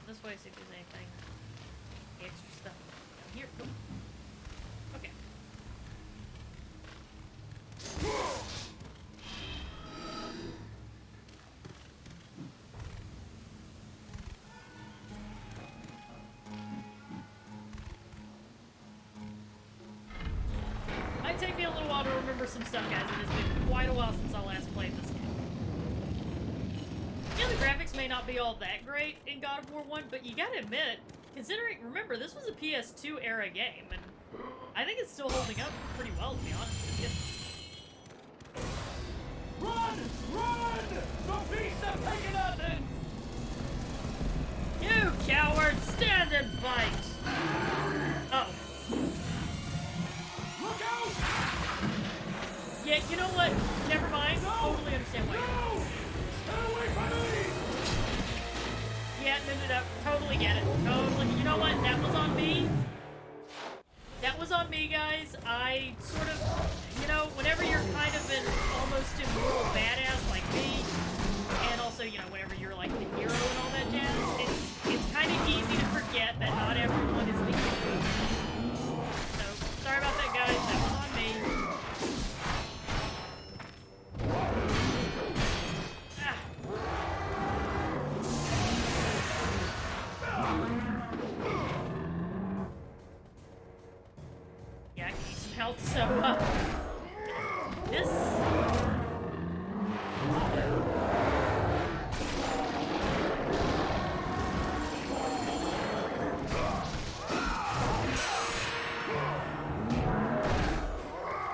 This way, see if there's anything extra stuff down here. Oh. Okay. Might take me a little while to remember some stuff, guys. It has been quite a while since I last played this game. Yeah, the graphics may not be all that great in God of War 1, but you gotta admit, considering, remember, this was a PS2 era game, and I think it's still holding up pretty well, to be honest with you. Run! Run! The beasts have taken Athens! You coward, stand and fight! Oh. Look out! Yeah, you know what? Never mind. No! Totally understand why. No! Get away from me! Yeah, no. Totally get it. Totally. You know what? That was on me. That was on me, guys. I sort of, you know, whenever you're kind of an almost immoral badass like me, and also, you know, whenever you're like the hero and all that jazz, it's kind of easy to forget that not everyone is the hero. So, sorry about that, guys. That was on me. Yeah, I can use some health, so, this...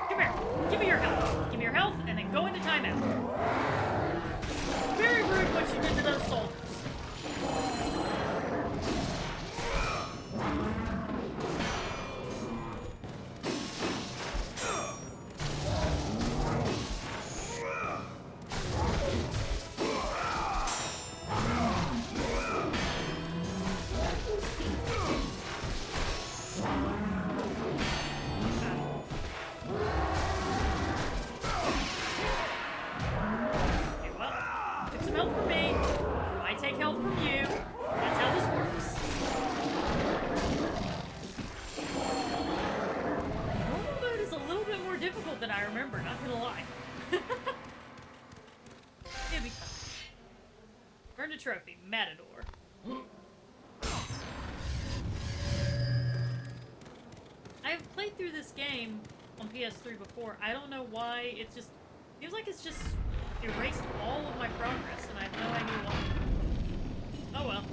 Come here. Give me your health. Give me your health, and then go into timeout. Very rude what you did to those soldiers. Okay, well, took some help from me. I take help from you. That's how this works. Normal mode is a little bit more difficult than I remember, not gonna lie. It'll be fine. Earned a trophy, Matador. I have played through this game on PS3 before. I don't know why. It just feels like it's just erased all of my progress, and I have no idea why. Oh well.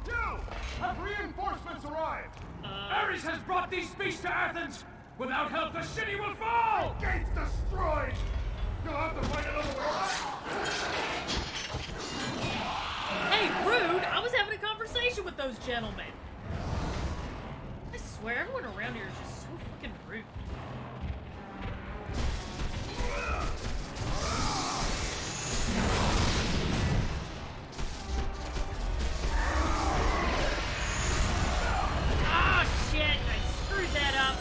You! Have reinforcements arrived? Ares has brought these beasts to Athens! Without help, the city will fall! Gates destroyed! You'll have to find another way. Hey, rude! I was having a conversation with those gentlemen. I swear, everyone around here is just so fucking rude. Ah, shit! I screwed that up.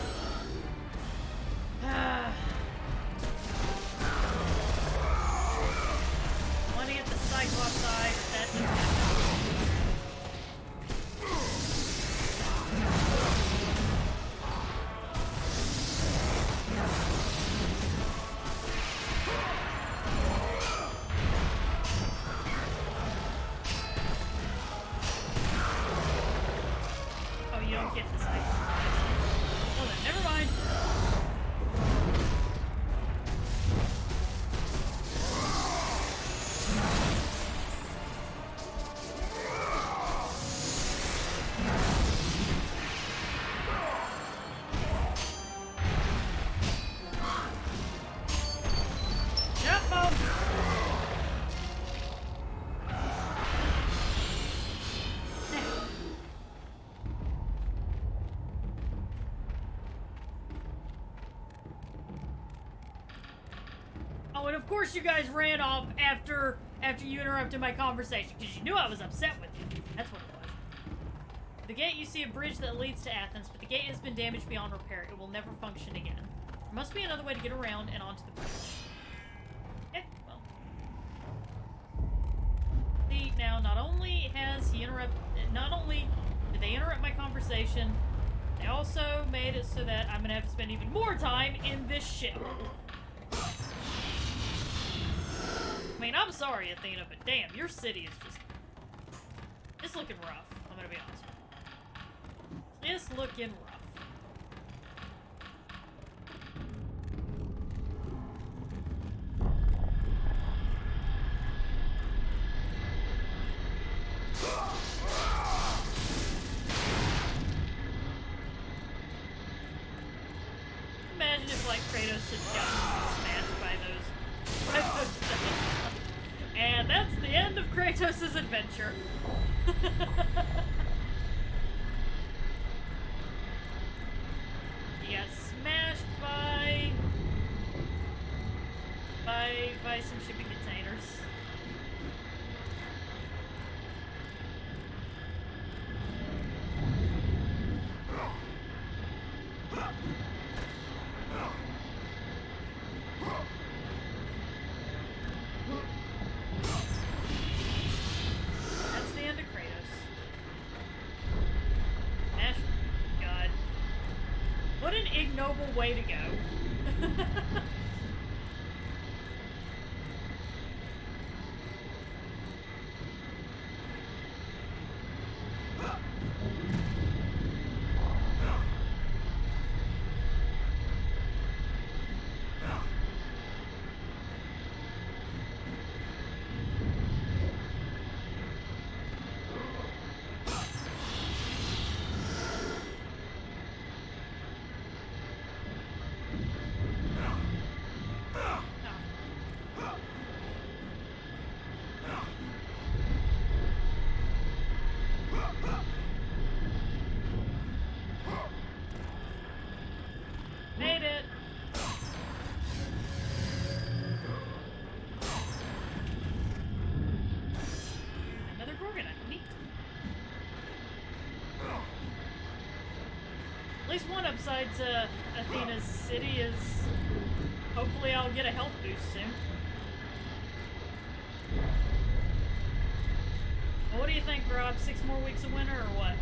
Want to get the Cyclops side, but that didn't happen. Oh, you don't get the Cyclops. Well then, never mind. course you guys ran off after you interrupted my conversation, because you knew I was upset with you. That's what it was. At the gate, you see a bridge that leads to Athens, but the gate has been damaged beyond repair. It will never function again. There must be another way to get around and onto the bridge. Okay, well. See, now, not only did they interrupt my conversation, they also made it so that I'm gonna have to spend even more time in this ship. I mean, I'm sorry, Athena, but damn, your city is it's looking rough. I'm gonna be honest with you. It's looking rough. Imagine if, like, Kratos had gotten smashed by those things. And that's the end of Kratos' adventure. He got smashed by some shipping containers. That's the end of Kratos. Smash. God. What an ignoble way to go. Made it. Another Gorgon, neat. At least one upside to Athena's city is hopefully I'll get a health boost soon. Well, what do you think, Rob? 6 more weeks of winter or what?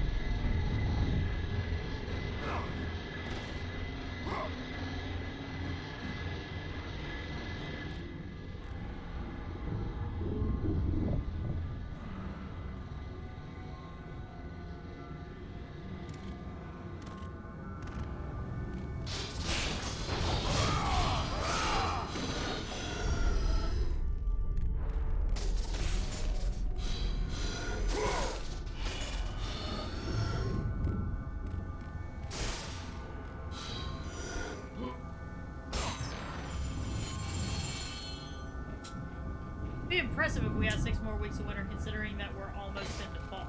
It'd be impressive if we had 6 more weeks of winter, considering that we're almost into fall.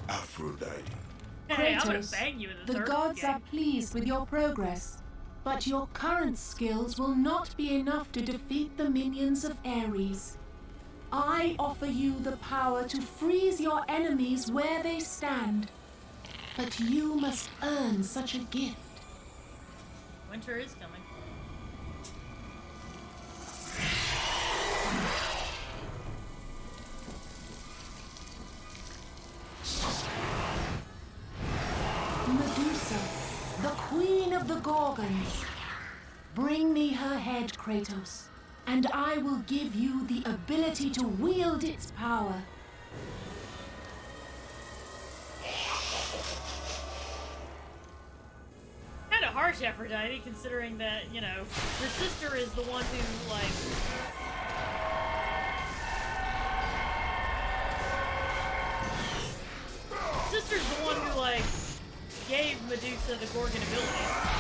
Aphrodite. Hey, I'm gonna Kratos, bang you in the the third gods game. are pleased with your progress, but your current skills will not be enough to defeat the minions of Ares. I offer you the power to freeze your enemies where they stand, but you must earn such a gift. Winter is coming. Medusa, the queen of the Gorgons. Bring me her head, Kratos, and I will give you the ability to wield its power. Kind of harsh, Aphrodite, considering that, you know, your sister is the one who, like... Sister's the one who, like, gave Medusa the Gorgon abilities.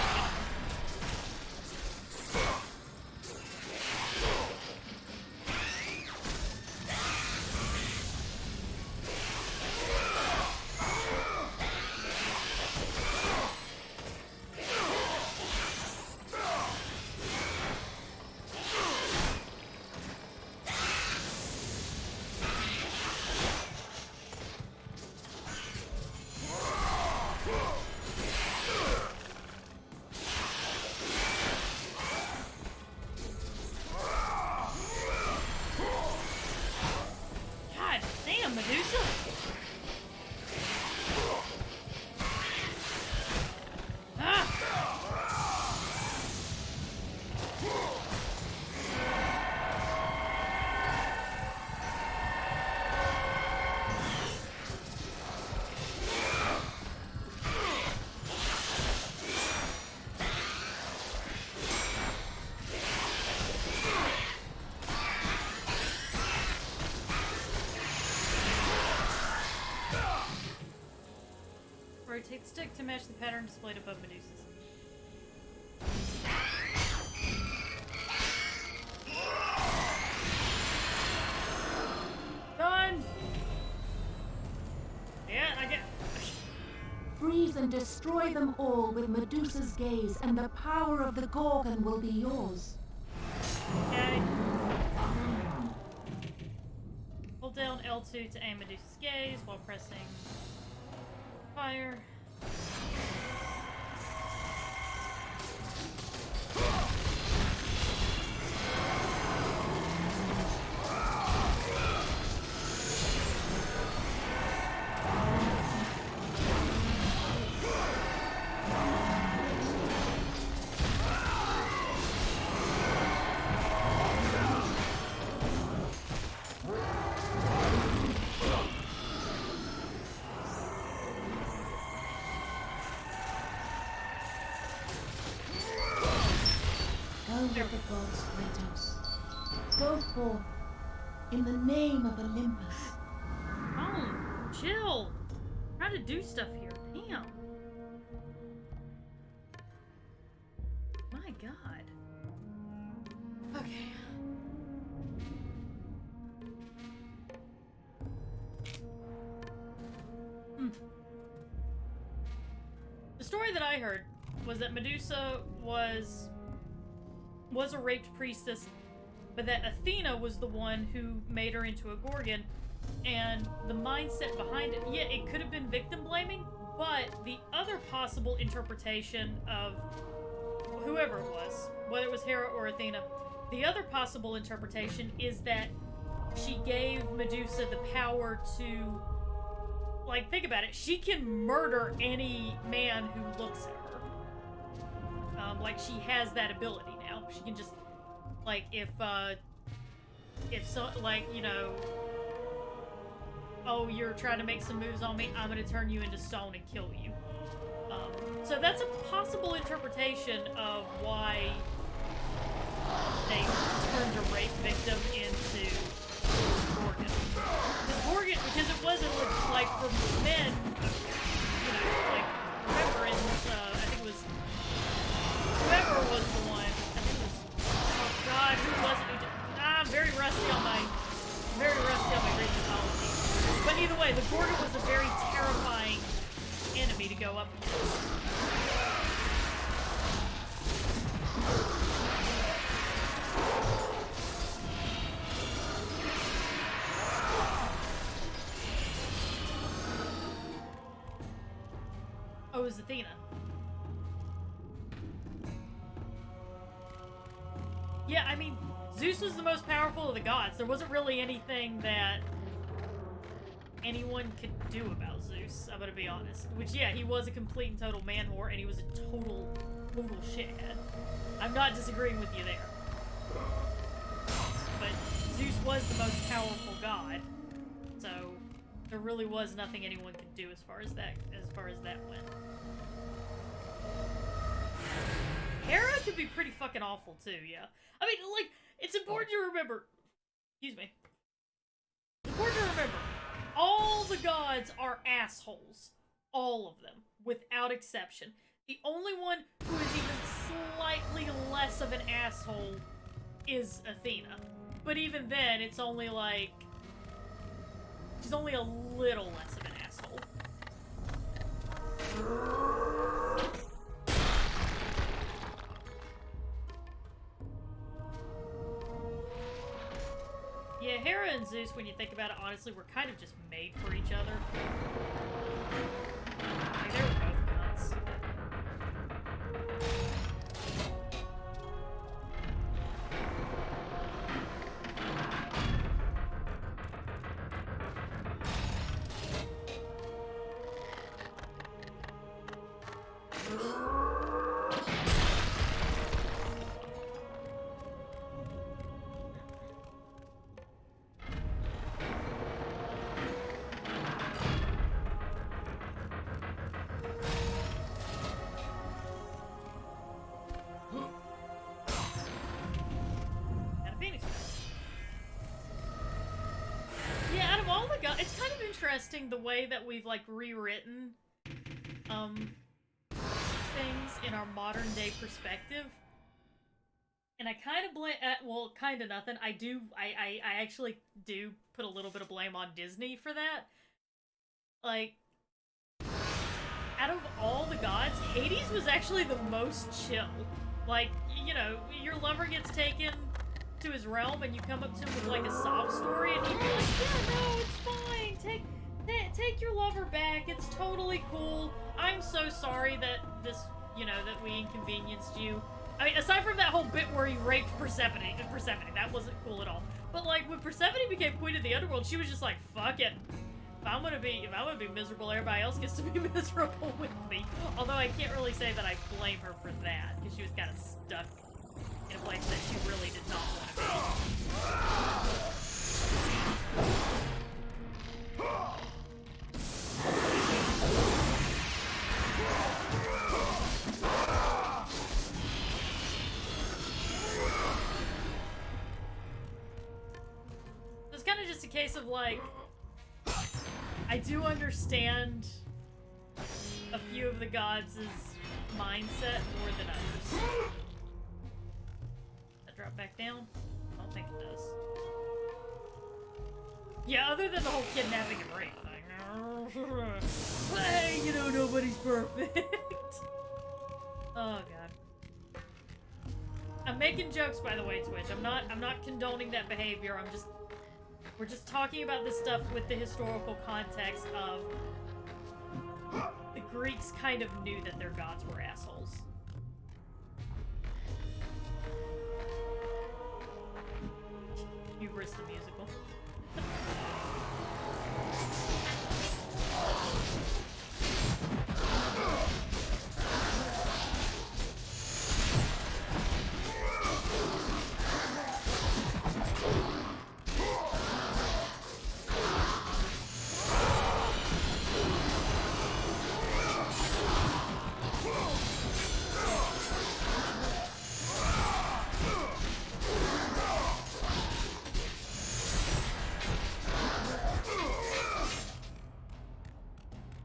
stick to match the pattern displayed above Medusa's. Done! Yeah, I get... Freeze and destroy them all with Medusa's gaze, and the power of the Gorgon will be yours. Okay. Hold down L2 to aim Medusa's gaze while pressing fire. Go with the gods, Kratos. Go forth in the name of Olympus. Oh, chill. Try to do stuff here. Damn. My god. Okay. The story that I heard was that Medusa was a raped priestess, but that Athena was the one who made her into a Gorgon, and the mindset behind it, yeah, it could have been victim blaming, but the other possible interpretation of whoever it was, whether it was Hera or Athena, the other possible interpretation is that she gave Medusa the power to, like, think about it, she can murder any man who looks at her. Like, she has that ability now. She can just, like, if so, like, you know, oh, you're trying to make some moves on me, I'm gonna turn you into stone and kill you. So that's a possible interpretation of why they turned a rape victim into Gorgon. Because it wasn't like for men, you know, like, remember in I think it was whoever was the one, I think it was, oh god, who was it? I'm very rusty on my Greek mythology. But either way, the Gorgon was a very terrifying enemy to go up against. Oh, it was Athena. Yeah, I mean, Zeus was the most powerful of the gods. There wasn't really anything that anyone could do about Zeus, I'm gonna be honest. Which, yeah, he was a complete and total man whore, and he was a total shithead. I'm not disagreeing with you there. But Zeus was the most powerful god, so there really was nothing anyone could do as far as that went. Hera could be pretty fucking awful too, yeah. I mean, like, it's important to remember. Excuse me. It's important to remember. All the gods are assholes. All of them. Without exception. The only one who is even slightly less of an asshole is Athena. But even then, it's only like... she's only a little less of an asshole. Yeah, Hera and Zeus, when you think about it, honestly, were kind of just made for each other. Like, they were both nuts. It's kind of interesting the way that we've, like, rewritten things in our modern day perspective. And I kind of blame, well, kind of nothing. I actually do put a little bit of blame on Disney for that. Like, out of all the gods, Hades was actually the most chill. Like, you know, your lover gets taken to his realm and you come up to him with like a sob story and he'd be like, yeah, no, it's fine. Take your lover back. It's totally cool. I'm so sorry that this, you know, that we inconvenienced you. I mean, aside from that whole bit where he raped Persephone, that wasn't cool at all. But like, when Persephone became queen of the underworld, she was just like, fuck it. If I'm gonna be miserable, everybody else gets to be miserable with me. Although I can't really say that I blame her for that, because she was kind of stuck in a place that she really did not want to be. It's kind of just a case of like, I do understand a few of the gods' mindset more than others. That drop back down? I don't think it does. Yeah, other than the whole kidnapping and rape thing. Hey, you know, nobody's perfect. Oh god. I'm making jokes, by the way, Twitch. I'm not condoning that behavior. We're just talking about this stuff with the historical context of the Greeks kind of knew that their gods were assholes. Hubris the musical.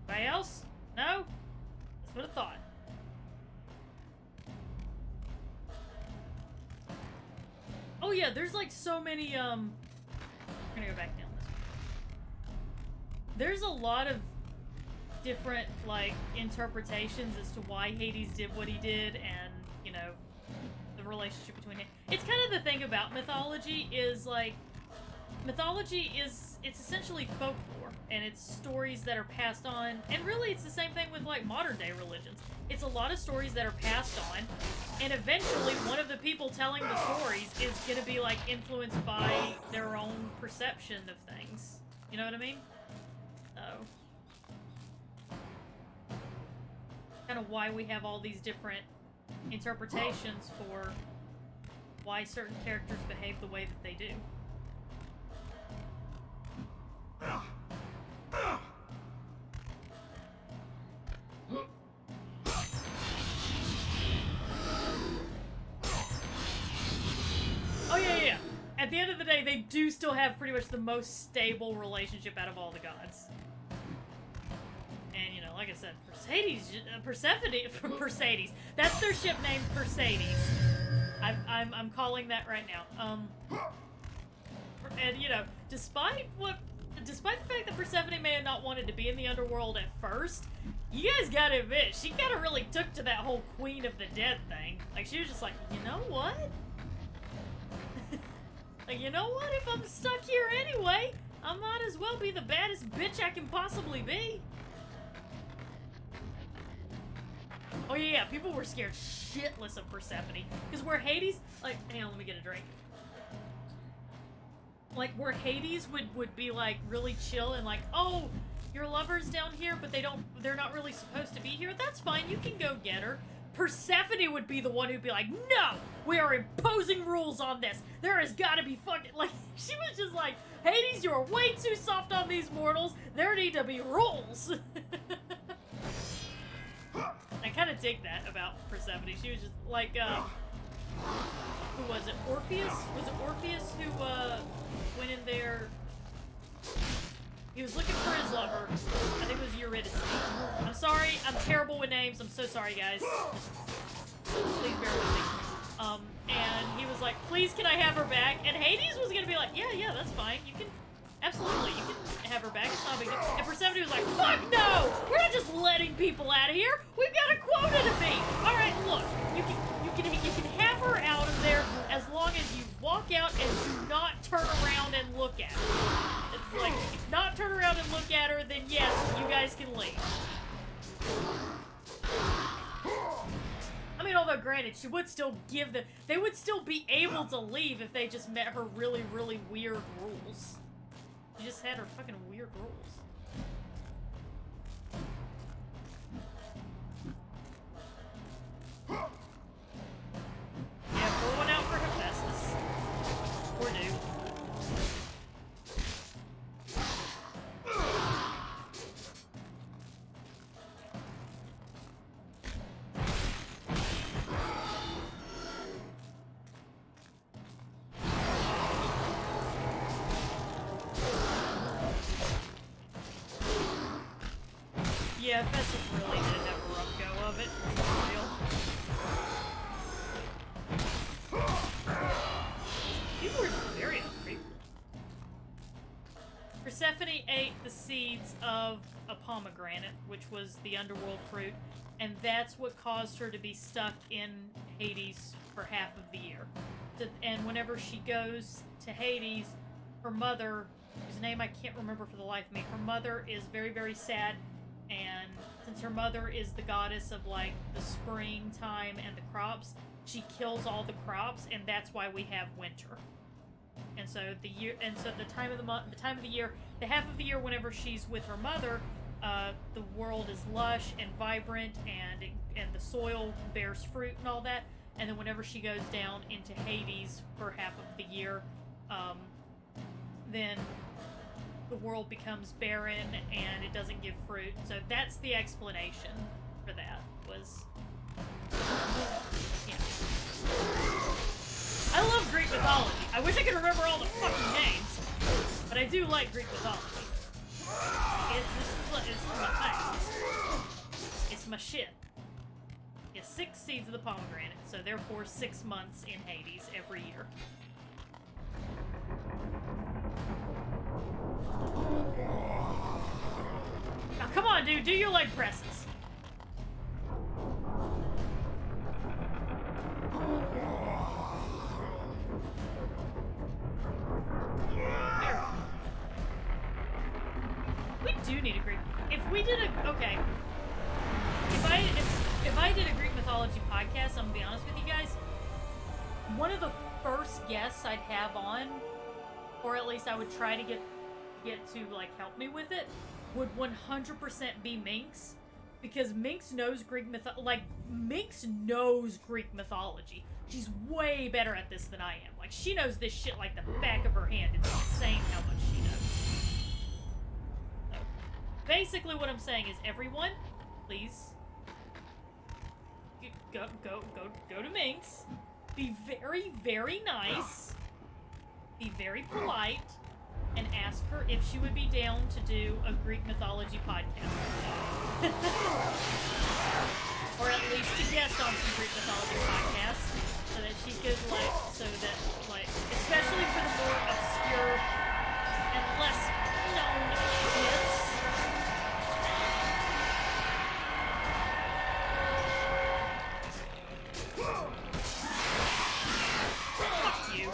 Anybody else? No? That's what I thought. Oh yeah, there's like so many, we're gonna go back down this way. There's a lot of different, like, interpretations as to why Hades did what he did and, you know, the relationship between it. It's kind of the thing about mythology is, like, mythology is, it's essentially folklore, and it's stories that are passed on, and really it's the same thing with, like, modern day religions. It's a lot of stories that are passed on, and eventually one of the people telling the stories is gonna be, like, influenced by their own perception of things. You know what I mean? So, kind of why we have all these different interpretations for why certain characters behave the way that they do. Oh yeah. At the end of the day, they do still have pretty much the most stable relationship out of all the gods. And, you know, like I said, Persephone, that's their ship name, Persephone. I'm calling that right now. And, you know, despite the fact that Persephone may have not wanted to be in the underworld at first, you guys gotta admit, she kinda really took to that whole Queen of the Dead thing. Like, she was just like, you know what? Like, you know what? If I'm stuck here anyway, I might as well be the baddest bitch I can possibly be. Oh yeah, people were scared shitless of Persephone. Because where Hades, like, hang on, let me get a drink. Like, where Hades would be, like, really chill and like, oh, your lover's down here, but they're not really supposed to be here. That's fine, you can go get her. Persephone would be the one who'd be like, no, we are imposing rules on this. There has got to be fucking, like, she was just like, Hades, you're way too soft on these mortals. There need to be rules. I kind of dig that about Persephone. She was just like, who was it? Orpheus? Was it Orpheus who, went in there He was looking for his lover. I think it was Eurydice. I'm sorry. I'm terrible with names. I'm so sorry, guys. Please bear with me. And he was like, please, can I have her back? And Hades was gonna be like, yeah, that's fine. You can, absolutely, you can have her back. It's not a big deal. And Persephone was like, fuck no! We're not just letting people out of here. We've got a quota to meet. All right, look, you can have her out of there as long as you walk out and do not turn around and look at her. It's like, if you not turn around and look at her, then yes, you guys can leave. I mean, although granted, she would still give the... They would still be able to leave if they just met her really, really weird rules. She just had her fucking weird rules. Yeah, pour one out for Hephaestus. Or dude. Yeah, Festus really did have a rough go of it. For real. People were very ungrateful. Persephone ate the seeds of a pomegranate, which was the underworld fruit, and that's what caused her to be stuck in Hades for half of the year. And whenever she goes to Hades, her mother, whose name I can't remember for the life of me, her mother is very, very sad. And since her mother is the goddess of like the springtime and the crops, she kills all the crops, and that's why we have winter. And so the time of the year, the half of the year whenever she's with her mother, the world is lush and vibrant, and the soil bears fruit and all that. And then whenever she goes down into Hades for half of the year, then the world becomes barren and it doesn't give fruit. So that's the explanation for that. Was, yeah. I love Greek mythology. I wish I could remember all the fucking names, but I do like Greek mythology. It's my thing. It's my shit. It's 6 seeds of the pomegranate, so therefore 6 months in Hades every year. Now come on, dude, do your leg presses. There. We do need a Greek. If we did a okay. If I did a Greek mythology podcast, I'm gonna be honest with you guys. One of the first guests I'd have on, or at least I would try to get to like help me with it, would 100% be Minx, because Minx knows Greek Minx knows Greek mythology. She's way better at this than I am. Like, she knows this shit like the back of her hand. It's insane how much she knows. So, basically what I'm saying is, everyone, please go to Minx. Be very, very nice. Be very polite. And ask her if she would be down to do a Greek mythology podcast. Or at least to guest on some Greek mythology podcasts. So that she could, especially for the more obscure and less known myths. Fuck you.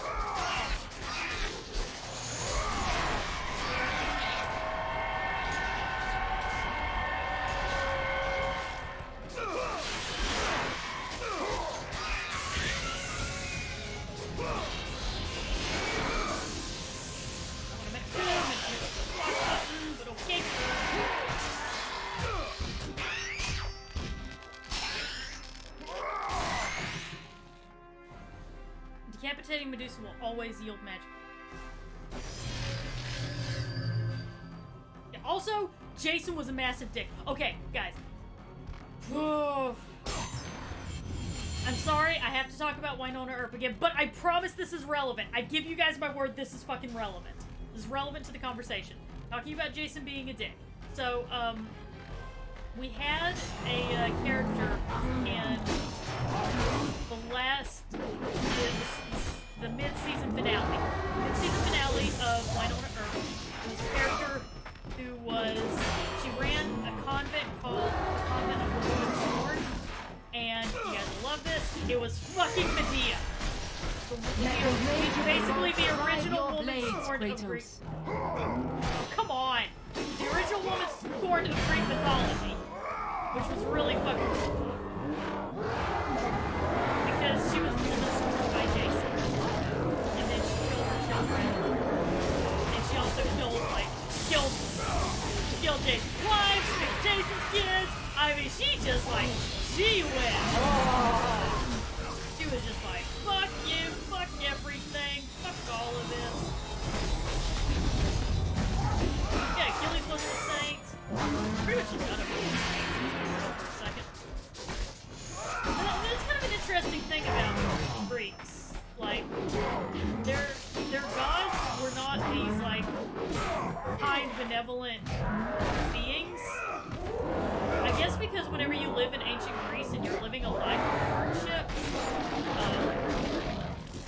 Decapitating Medusa will always yield magic. Yeah, also, Jason was a massive dick. Okay, guys. I'm sorry, I have to talk about Winona Earp again, but I promise this is relevant. I give you guys my word, this is fucking relevant. This is relevant to the conversation. talking about Jason being a dick. So, we had a character in the last, the mid-season finale. Mid-season finale of Winona Earp. It was a character who was, she ran a convent called the Convent of the Woman's Sword. And you guys will love this. It was fucking Medea. Basically the original woman scorned of Greek. Oh, come on! The original woman scorned of Greek mythology, which was really fucking cool. Because she was scorned by Jason, and then she killed her children, and she also killed Jason's wife, she killed Jason's kids. I mean, she went. She was just like, fuck you, fuck everything, fuck all of this. Yeah, Achilles wasn't a saint. Pretty much none of them were saints for a second. That's kind of an interesting thing about Greeks. Like, their gods were not these, like, kind, benevolent beings. I guess because whenever you live in ancient Greece and you're living a life of hardship,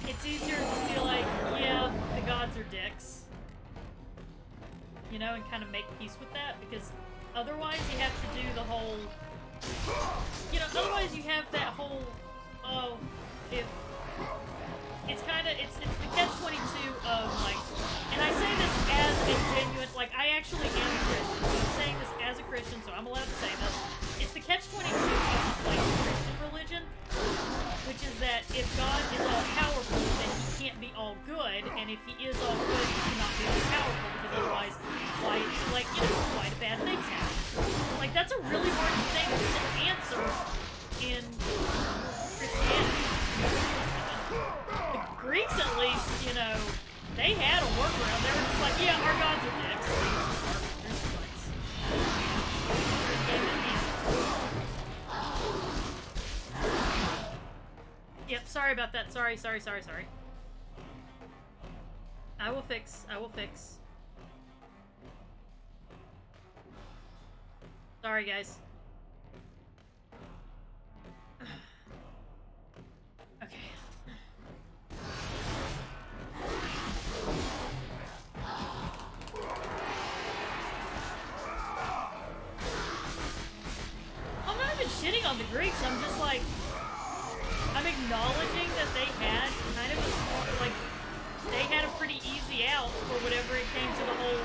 it's easier to be like, yeah, the gods are dicks. You know, and kind of make peace with that, because otherwise you have to do the whole, you know, otherwise you have that whole, oh, if, it's kind of, it's the catch-22 of, like, and I say this as a genuine, like, I actually am a Christian, so I'm saying this as a Christian, so I'm allowed to say this. It's the catch-22 of, like, Christian religion, which is that if God is all-powerful, then he can't be all good, and if he is all good, he cannot be all-powerful, because otherwise, why, like, you know, why do bad things happen? Like, that's a really hard thing to answer in Christianity. The Greeks, at least, you know, they had a workaround. They were just like, yeah, our gods are dicks. Yep, sorry about that. Sorry. I will fix. Sorry, guys. Okay. I'm not even shitting on the Greeks, I'm just like, I'm acknowledging that they had kind of a small, like, they had a pretty easy out for whatever it came to the whole,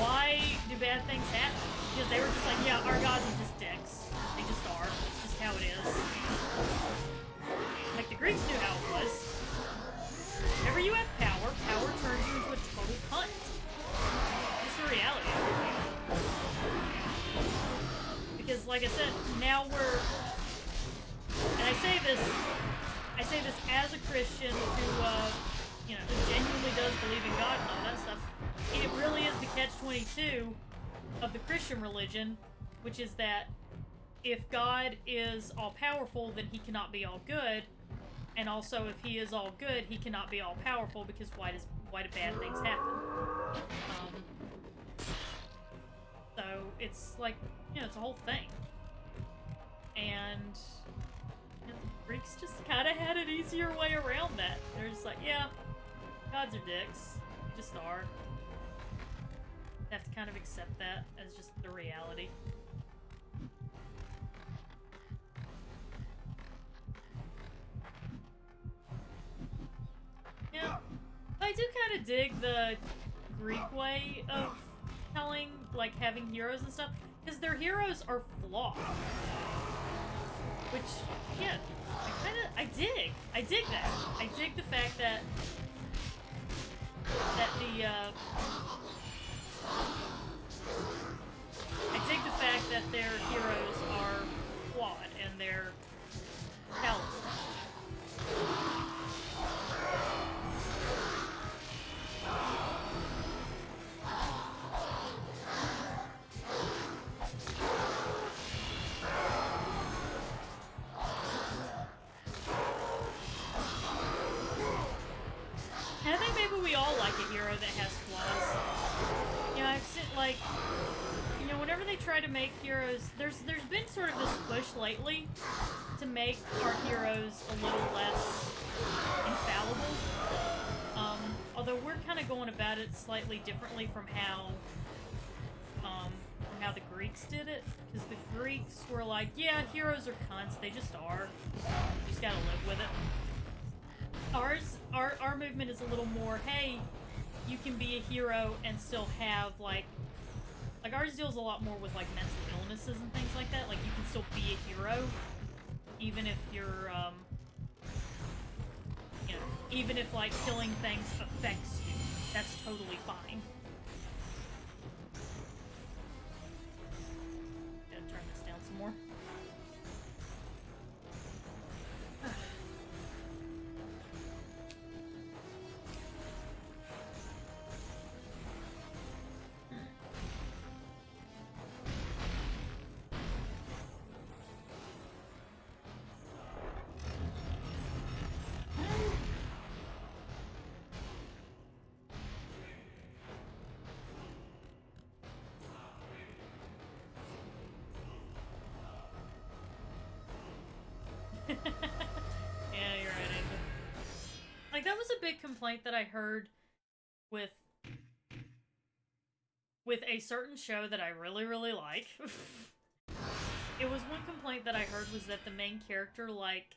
why do bad things happen? Because they were just like, yeah, our gods are just dicks. They just are. It's just how it is. Like, the Greeks knew how it was. Whenever you have power, power turns you into a total cunt. It's the reality of it. Because, like I said, now we're... And I say this as a Christian who, you know, who genuinely does believe in God and all that stuff. It really is the catch-22 of the Christian religion, which is that if God is all-powerful, then he cannot be all good. And also, if he is all good, he cannot be all powerful, because why do bad things happen? So it's like, you know, it's a whole thing. And you know, the Greeks just kind of had an easier way around that. They're just like, yeah, gods are dicks. They just are. You have to kind of accept that as just the reality. Yeah, I do kind of dig the Greek way of telling, like, having heroes and stuff, because their heroes are flawed. Which, yeah, I dig that. I dig the fact that I dig the fact that their heroes are flawed and they're talented. And I think maybe we all like a hero that has flaws. You Yeah, I've seen, like, you know, whenever they try to make heroes, there's been sort of this push lately to make our heroes a little less infallible. Although we're kind of going about it slightly differently from how the Greeks did it, because the Greeks were like, yeah, heroes are cunts, they just are. You just gotta live with it. Our movement is a little more, hey, you can be a hero and still have, like ours deals a lot more with, like, mental illnesses and things like that. Like, you can still be a hero, even if you're, you know, even if, like, killing things affects you. That's totally fine. Gotta turn this down some more. Yeah, you're right, Angel. Like, that was a big complaint that I heard with a certain show that I really, really like. It was one complaint that I heard was that the main character, like,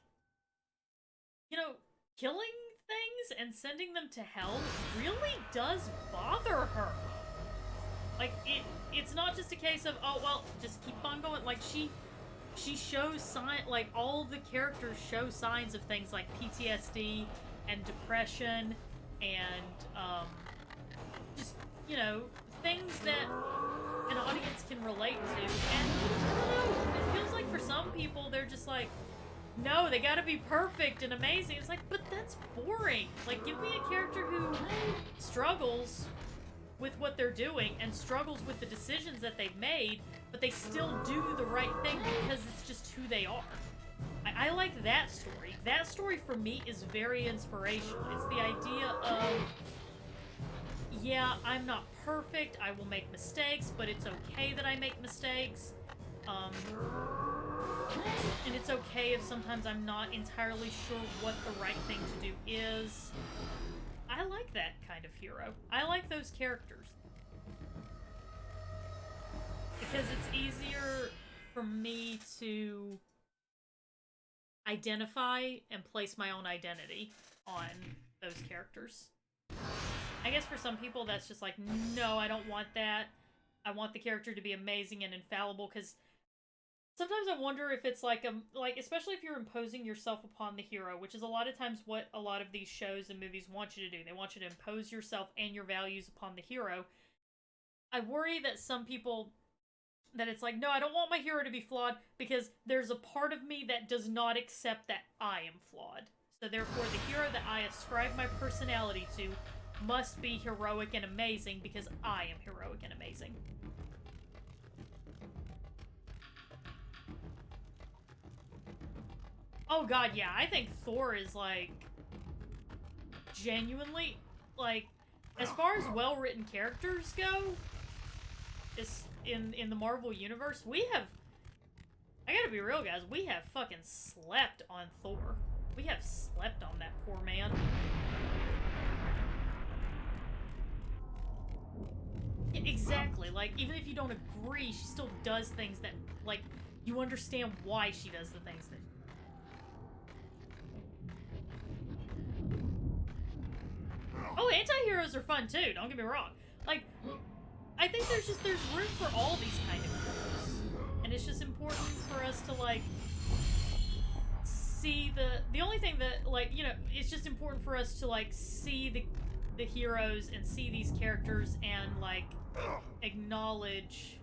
you know, killing things and sending them to hell really does bother her. Like, it's not just a case of, oh, well, just keep on going. Like, she shows like, all of the characters show signs of things like PTSD and depression and, just, you know, things that an audience can relate to. And, I don't know, it feels like for some people, they're just like, no, they gotta be perfect and amazing. It's like, but that's boring. Like, give me a character who struggles with what they're doing and struggles with the decisions that they've made, but they still do the right thing because it's just who they are. I like that story. That story for me is very inspirational. It's the idea of, yeah, I'm not perfect, I will make mistakes, but it's okay that I make mistakes. And it's okay if sometimes I'm not entirely sure what the right thing to do is. I like that kind of hero. I like those characters. Because it's easier for me to identify and place my own identity on those characters. I guess for some people that's just like, no, I don't want that. I want the character to be amazing and infallible, because sometimes I wonder if it's like, especially if you're imposing yourself upon the hero, which is a lot of times what a lot of these shows and movies want you to do. They want you to impose yourself and your values upon the hero. I worry that some people, that it's like, no, I don't want my hero to be flawed, because there's a part of me that does not accept that I am flawed. So therefore, the hero that I ascribe my personality to must be heroic and amazing because I am heroic and amazing. Oh god, yeah, I think Thor is, like, genuinely, like, as far as well-written characters go, in the Marvel Universe, we have, I gotta be real, guys, we have fucking slept on Thor. We have slept on that poor man. Exactly, like, even if you don't agree, she still does things that, like, you understand why she does the things that... Oh, anti-heroes are fun too, don't get me wrong. Like, I think there's room for all these kind of heroes. And it's just important for us to, like, see the only thing that, like, you know, it's just important for us to, like, see the heroes and see these characters and, like, acknowledge,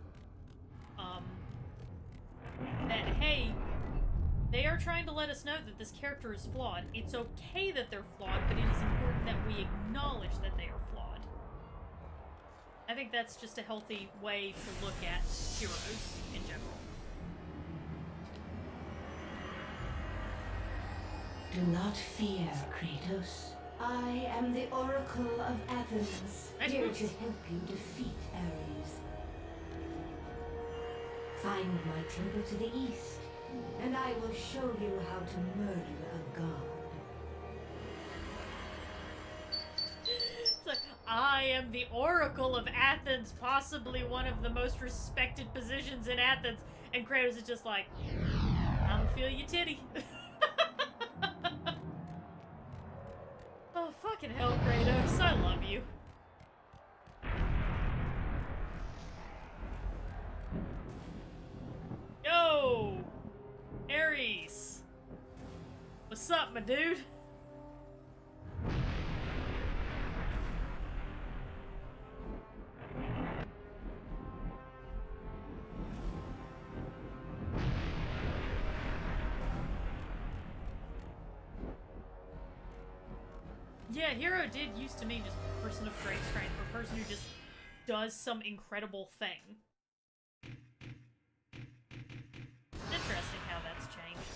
that, hey, they are trying to let us know that this character is flawed. It's okay that they're flawed, but it is important that we acknowledge that they are flawed. I think that's just a healthy way to look at heroes in general. Do not fear, Kratos. I am the Oracle of Athens, Nice here boots. to help you defeat Ares. Find my temple to the east, and I will show you how to murder a god. It's like, I am the Oracle of Athens, possibly one of the most respected positions in Athens. And Kratos is just like, I'ma feel your titty. Oh, fucking hell, Kratos. I love you. Yo! Ares! What's up, my dude? Yeah, hero did used to mean just a person of great strength, a person who just does some incredible thing. Interesting how that's changed.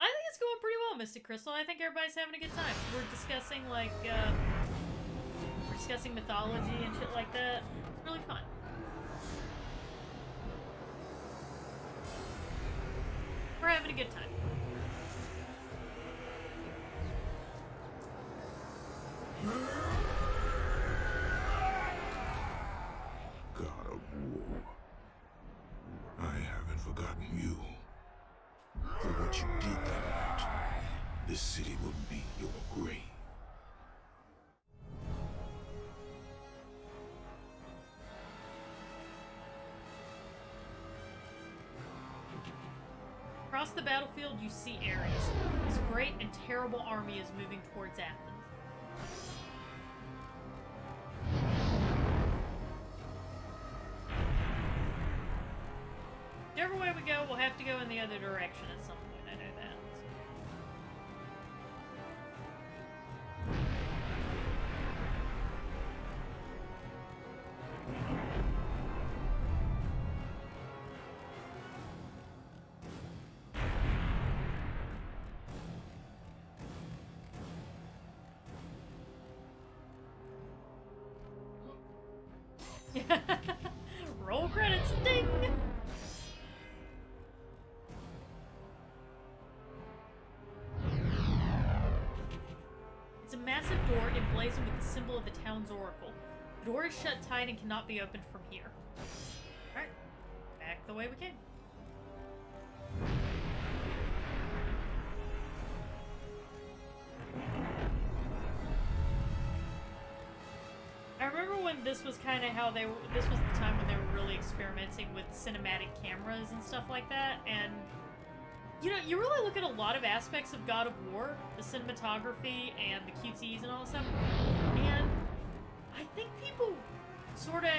I think it's going pretty well, Mystic Crystal. I think everybody's having a good time. We're discussing, like, we're discussing mythology and shit like that. It's really fun. We're having a good time. God of War. I haven't forgotten you. For what you did that night, this city will be your grave. Across the battlefield, you see Ares. His great and terrible army is moving towards Athens. Whichever way we go, we'll have to go in the other direction at some point. I know that. Roll credits, ding! It's a massive door emblazoned with the symbol of the town's oracle. The door is shut tight and cannot be opened from here. Alright, back the way we came. I remember when this was kind of how they were, this was the time when they were really experimenting with cinematic cameras and stuff like that, and you know, you really look at a lot of aspects of God of War, the cinematography and the QTs and all that stuff, and I think people sort of,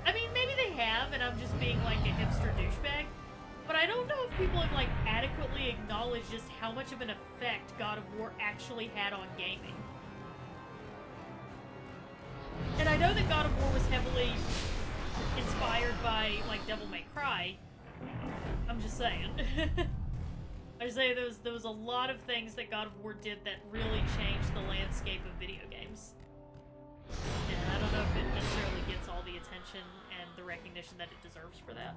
I mean, maybe they have, and I'm just being like a hipster douchebag, but I don't know if people have like adequately acknowledged just how much of an effect God of War actually had on gaming. And I know that God of War was heavily inspired by, like, Devil May Cry. I'm just saying. I just say there was a lot of things that God of War did that really changed the landscape of video games. And I don't know if it necessarily gets all the attention and the recognition that it deserves for that.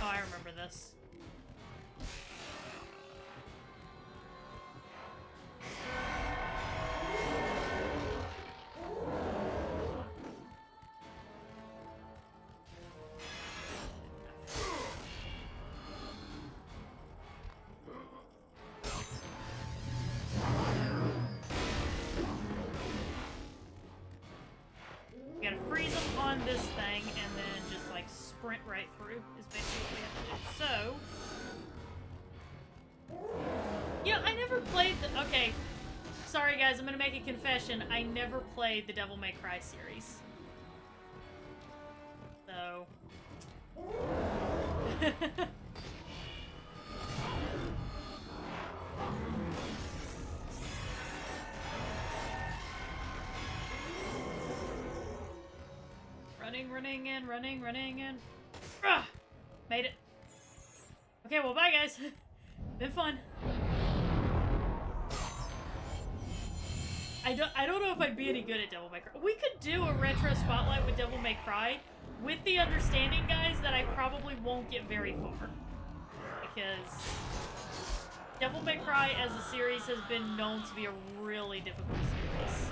Oh, I remember this. You gotta freeze them on this thing and then just like sprint right through is basically what we have to do. So, you know, I never played the, okay, sorry guys, I'm gonna make a confession. I never played the Devil May Cry series. So. Running in. Ugh, made it. Okay, well, bye, guys. Been fun. I don't know if I'd be any good at Devil May Cry. We could do a retro spotlight with Devil May Cry, with the understanding, guys, that I probably won't get very far. Because Devil May Cry as a series has been known to be a really difficult series.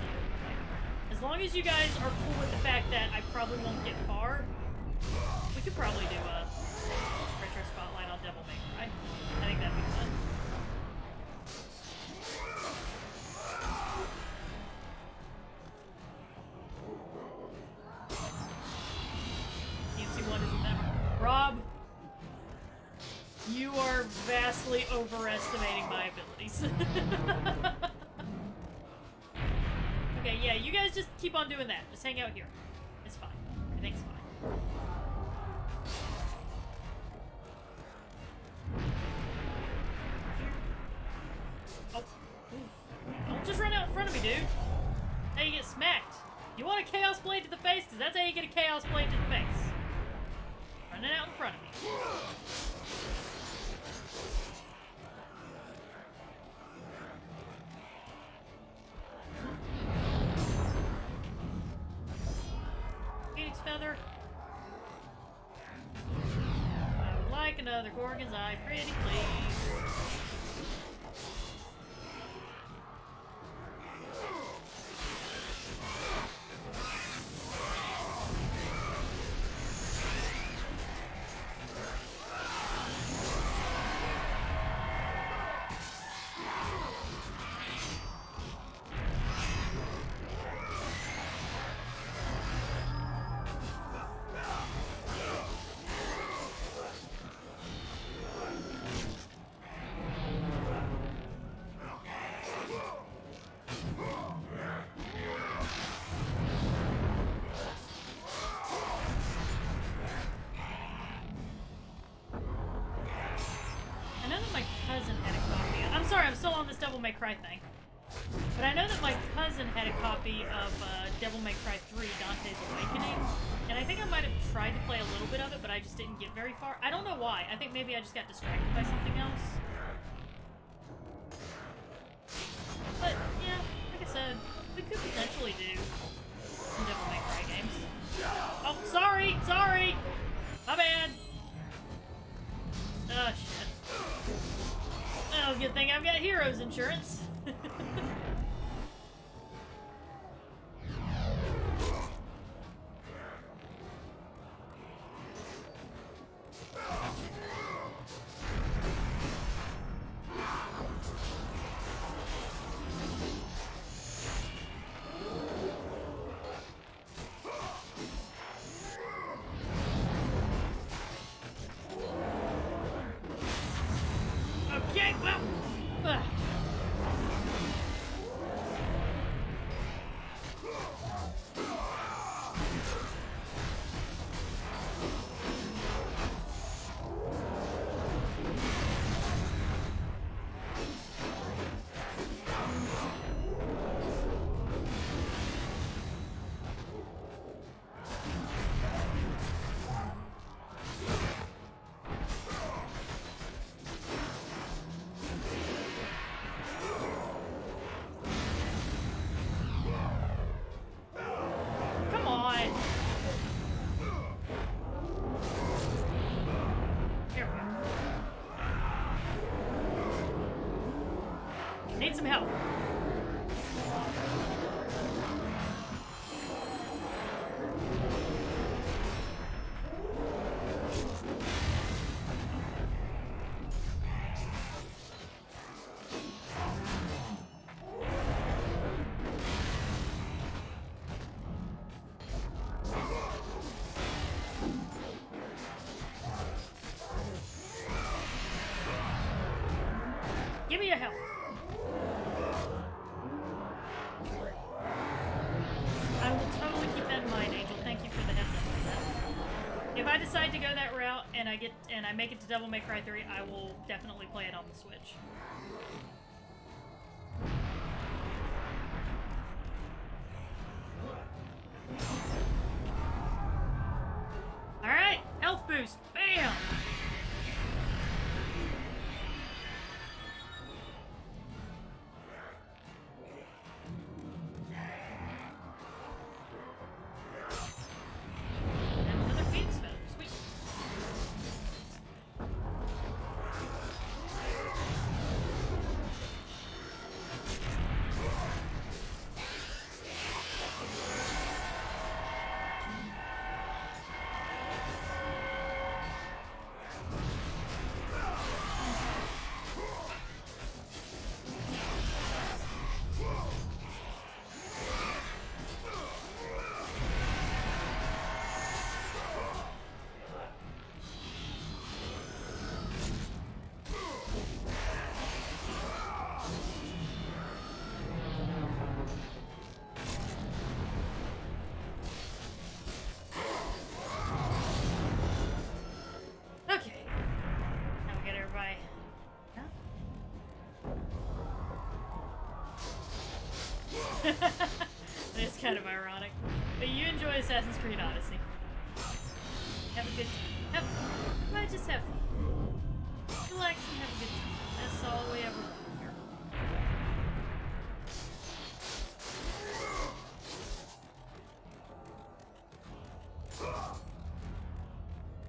As long as you guys are cool with the fact that I probably won't get far, we could probably do a retro spotlight on Devil May Cry. I think that'd be fun. DMC1 isn't that hard. Rob, you are vastly overestimating my abilities. Okay, yeah, you guys just keep on doing that. Just hang out here. It's fine. Everything's fine. Oh. Don't just run out in front of me, dude. That's how you get smacked. You want a Chaos Blade to the face? Because that's how you get a Chaos Blade to the face. Running out in front of me. Phoenix Feather. I would like another Gorgon's Eye, pretty please. Devil May Cry thing. But I know that my cousin had a copy of Devil May Cry 3, Dante's Awakening, and I think I might have tried to play a little bit of it, but I just didn't get very far. I don't know why. I think maybe I just got distracted by something else. But, yeah, like I said, we could potentially do some Devil May Cry games. Oh, sorry! Sorry! My bad! Oh, shit. Oh, good thing I've got Heroes Insurance. Okay, well... Need some help. Give me your help. I will totally keep that in mind, Angel. Thank you for the heads up on that. If I decide to go that route and I make it to Devil May Cry 3, I will definitely play it on the Switch. Alright, health boost. Bam! And another Phoenix Feather. Sweet. Okay. Now we get everybody. It's kind of ironic. But you enjoy Assassin's Creed Odyssey. Have a good time. Have fun. Might just have fun. Relax and have a good time. That's all we ever want here.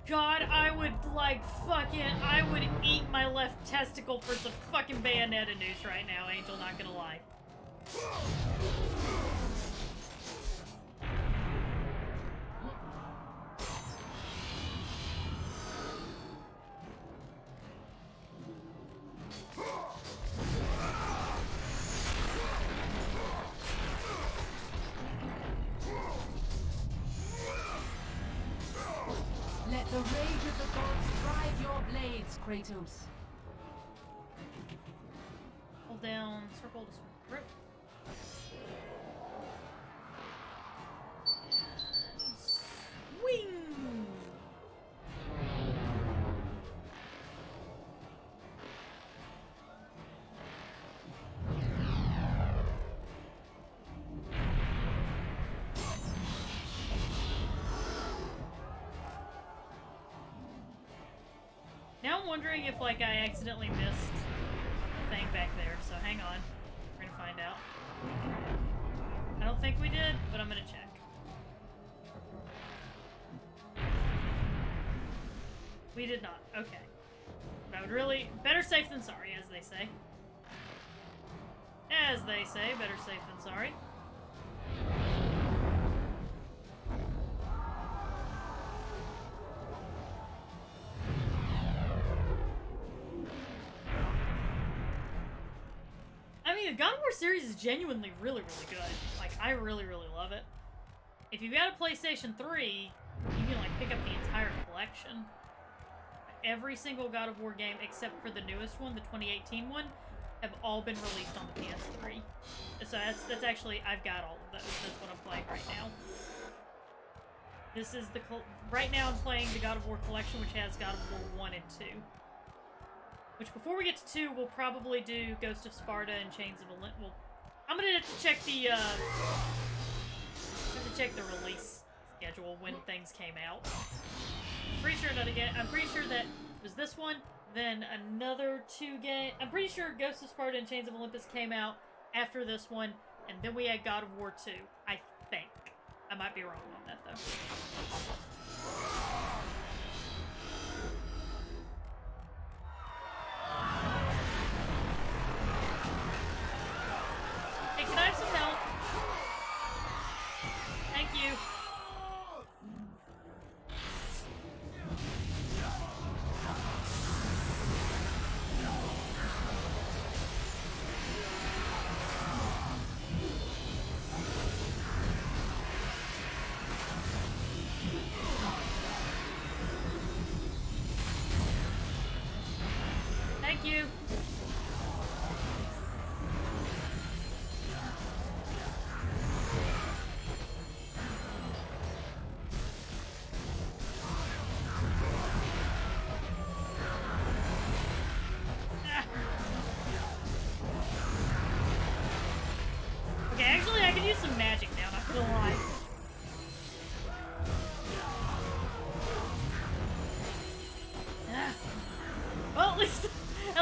God, I would I would eat my left testicle for some fucking Bayonetta news right now, Angel, not gonna lie. Let the rage of the gods drive your blades, Kratos. Hold down circle to swing. Swing! Now I'm wondering if, like, I accidentally missed a thing back there, so hang on. We're gonna find out. I don't think we did, but I'm gonna check. We did not. Okay. But I would really... Better safe than sorry, as they say. As they say, better safe than sorry. I mean, the God of War series is genuinely really, really good. Like, I really, really love it. If you've got a PlayStation 3, you can, like, pick up the entire collection. Every single God of War game, except for the newest one, the 2018 one, have all been released on the PS3. So that's actually, I've got all of those. That's what I'm playing right now. This is the, right now I'm playing the God of War collection, which has God of War 1 and 2. Which, before we get to 2, we'll probably do Ghost of Sparta and Chains of Olympus. Well, I'm gonna have to check the, release schedule when things came out. I'm pretty sure that it was this one, then another 2 game. I'm pretty sure Ghost of Sparta and Chains of Olympus came out after this one, and then we had God of War 2. I think. I might be wrong on that, though. Hey, can I have some help? Thank you. Thank you. Okay, actually, I could use some magic now, not gonna lie.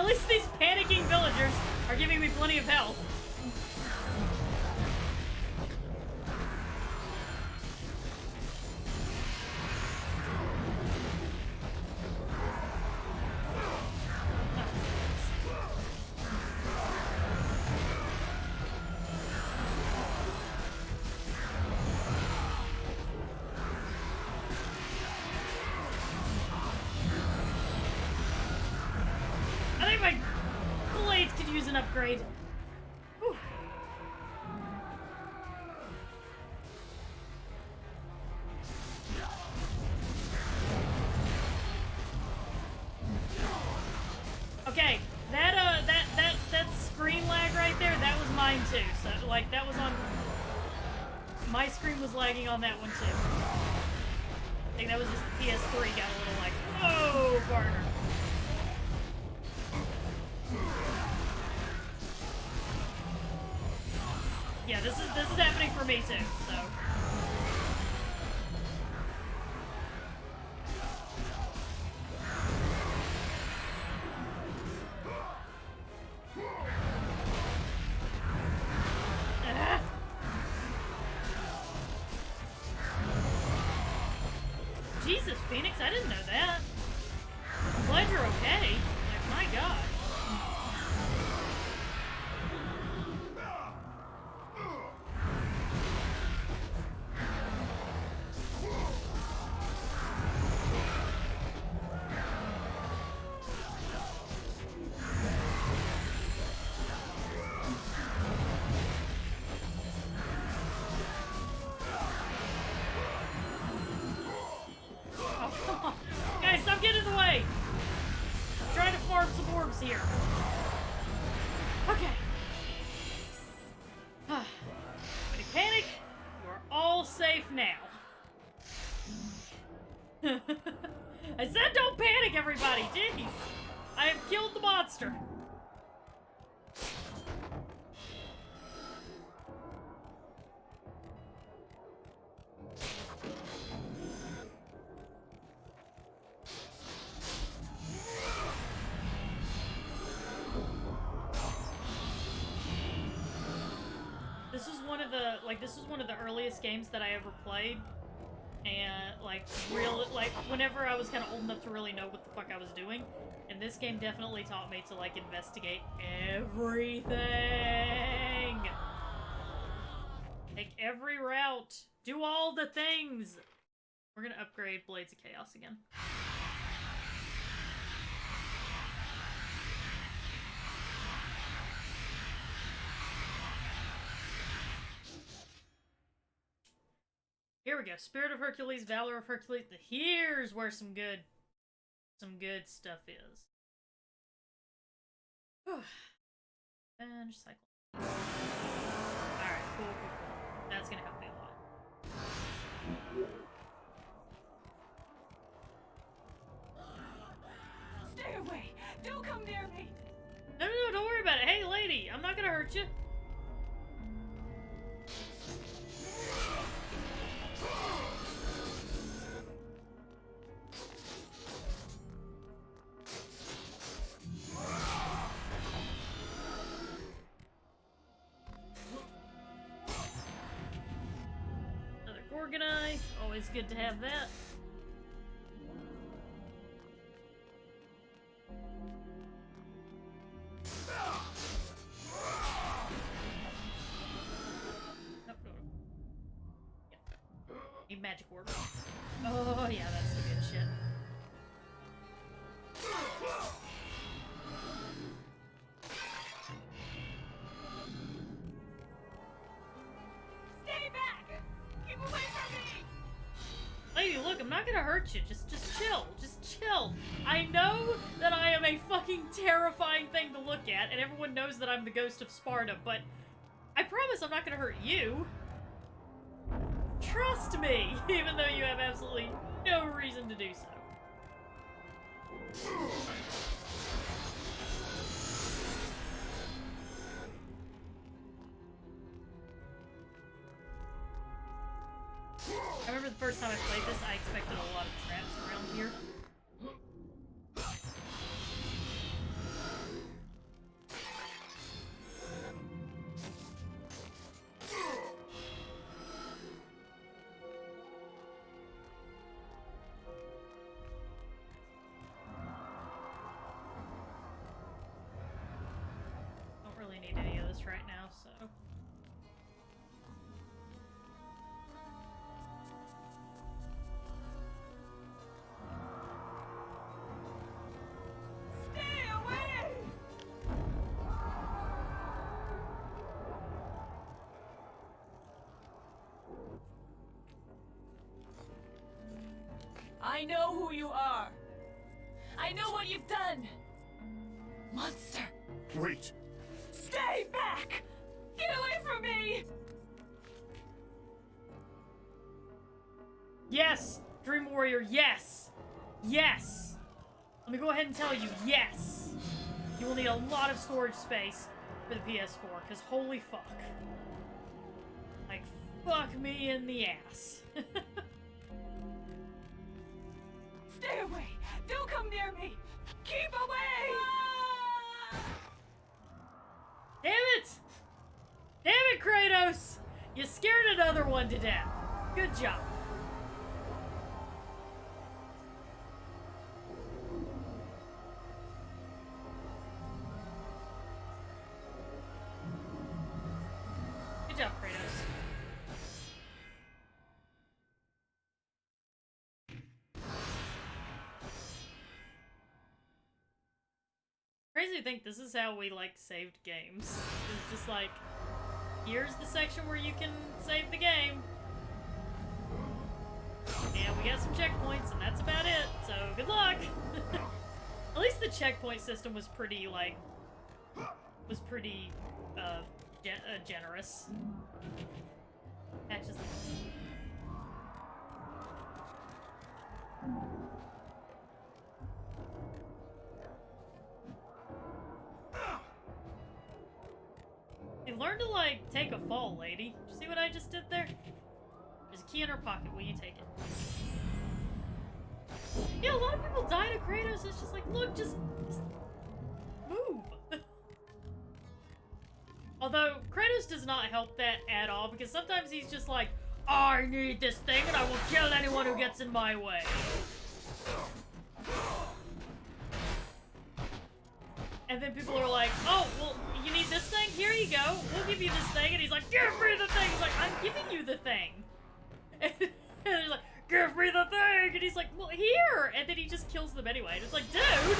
At least these panicking villagers are giving me plenty of health. I think my blades could use an upgrade. Whew. Okay, that screen lag right there, that was mine too. So like that was on my screen was lagging on that one too. I think that was just the PS3 got a little like, whoa, partner. Yeah, this is happening for me too, so. Ah. Jesus, Phoenix, I didn't know that. I'm glad you're okay. Like, my gosh. Oh, come on. Guys, stop getting in the way! I'm trying to farm some orbs here. Okay. When you panic, you are all safe now. I said don't panic, everybody! Jeez! I have killed the monster! This was one of the earliest games that I ever played, and whenever I was kind of old enough to really know what the fuck I was doing, and this game definitely taught me to like investigate everything, take every route, do all the things. We're gonna upgrade Blades of Chaos again. Here we go. Spirit of Hercules, Valor of Hercules. Here's where some good stuff is. Bench cycle. Alright, cool. That's gonna help me a lot. Stay away! Don't come near me! No, don't worry about it. Hey, lady, I'm not gonna hurt you. Another Gorgonite. Always good to have that. Need magic orb. Oh yeah, that's the good shit. Stay back! Keep away from me! Lady, look, I'm not gonna hurt you. Just chill. Just chill. I know that I am a fucking terrifying thing to look at, and everyone knows that I'm the ghost of Sparta, but I promise I'm not gonna hurt you. Trust me, even though you have absolutely no reason to do so. I remember the first time I played this, I expected a lot of traps around here. Kratos right now, so. Stay away! I know who you are. I know what you've done. Monster. Wait! Stay back! Get away from me! Yes! Dream Warrior, yes! Yes! Let me go ahead and tell you, yes! You will need a lot of storage space for the PS4, because holy fuck. Like, fuck me in the ass. Stay away! Don't come near me! Keep away! Damn it! Damn it, Kratos! You scared another one to death. Good job. Good job, Kratos. Crazy to think this is how we, like, saved games. It's just like, here's the section where you can save the game. And we got some checkpoints, and that's about it, so good luck! At least the checkpoint system was pretty, like, generous. That just... You learn to, like, take a fall, lady. Did you see what I just did there? There's a key in her pocket. Will you take it? Yeah, a lot of people die to Kratos. It's just like, look, just move. Although, Kratos does not help that at all, because sometimes he's just like, I need this thing, and I will kill anyone who gets in my way. And then people are like, oh, well, you need this thing? Here you go. We'll give you this thing. And he's like, give me the thing. He's like, I'm giving you the thing. And they're like, give me the thing. And he's like, well, here. And then he just kills them anyway. And it's like, dude.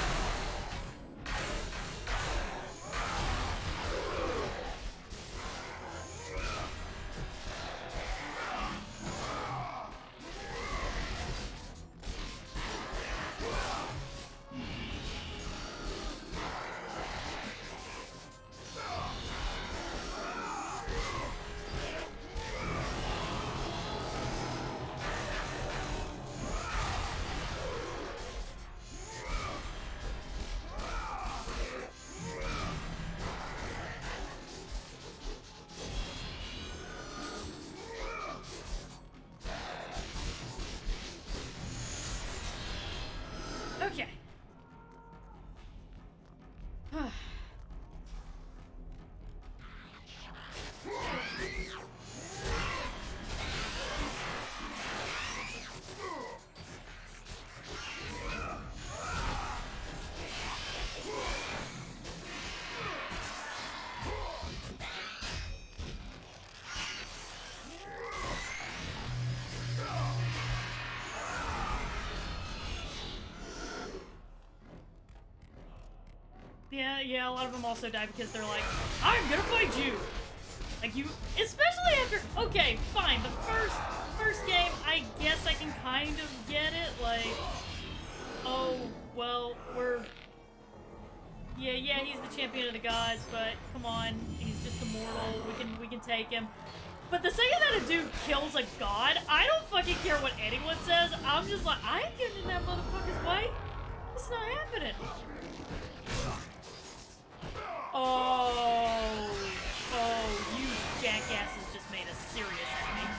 Okay. Yeah, a lot of them also die because they're like, I'm gonna fight you! Like, you, especially after, okay, fine, the first game, I guess I can kind of get it, like, oh, well, yeah, he's the champion of the gods, but come on, he's just immortal, we can take him. But the second that a dude kills a god, I don't fucking care what anyone says, I'm just like, I ain't getting in that motherfucker's way. It's not happening. Oh, you jackasses just made a serious enemy.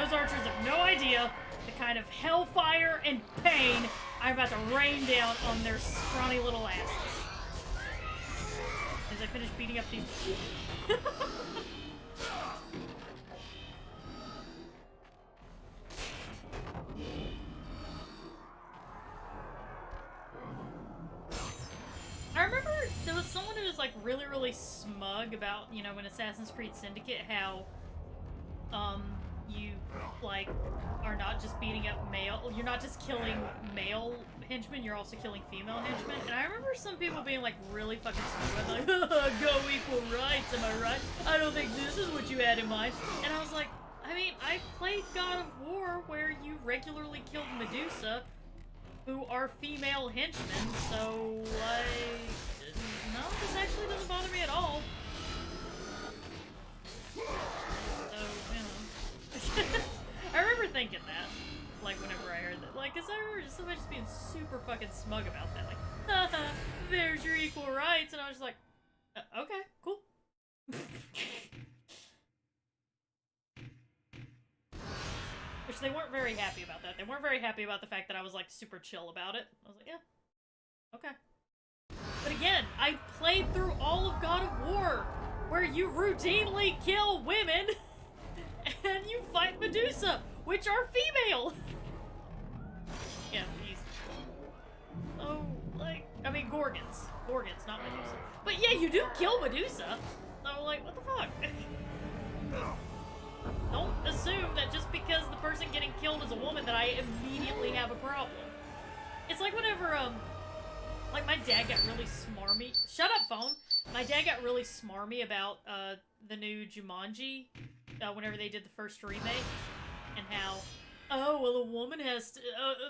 those archers have no idea the kind of hellfire and pain I'm about to rain down on their scrawny little asses. As I finish beating up these... I remember there was someone who was like really smug about, you know, in Assassin's Creed Syndicate, how you like are not just beating up male, you're not just killing male henchmen, you're also killing female henchmen. And I remember some people being like really fucking smug, like, go equal rights, am I right? I don't think this is what you had in mind. And I was like, I mean, I played God of War where you regularly killed Medusa, who are female henchmen, so, like, no, this actually doesn't bother me at all. So, you know. I remember thinking that, like, whenever I heard that. Like, cause I remember somebody just being super fucking smug about that. Like, haha, there's your equal rights, and I was just like, okay, cool. Which they weren't very happy about that. They weren't very happy about the fact that I was, like, super chill about it. I was like, yeah, okay. But again, I played through all of God of War, where you routinely kill women, and you fight Medusa, which are female! Yeah, he's... Oh, like, I mean, Gorgons. Gorgons, not Medusa. But yeah, you do kill Medusa! So, like, what the fuck? Don't assume that just because the person getting killed is a woman that I immediately have a problem. It's like whenever, like my dad got really smarmy. Shut up, phone! My dad got really smarmy about, the new Jumanji, whenever they did the first remake, and how, oh, well, a woman has to,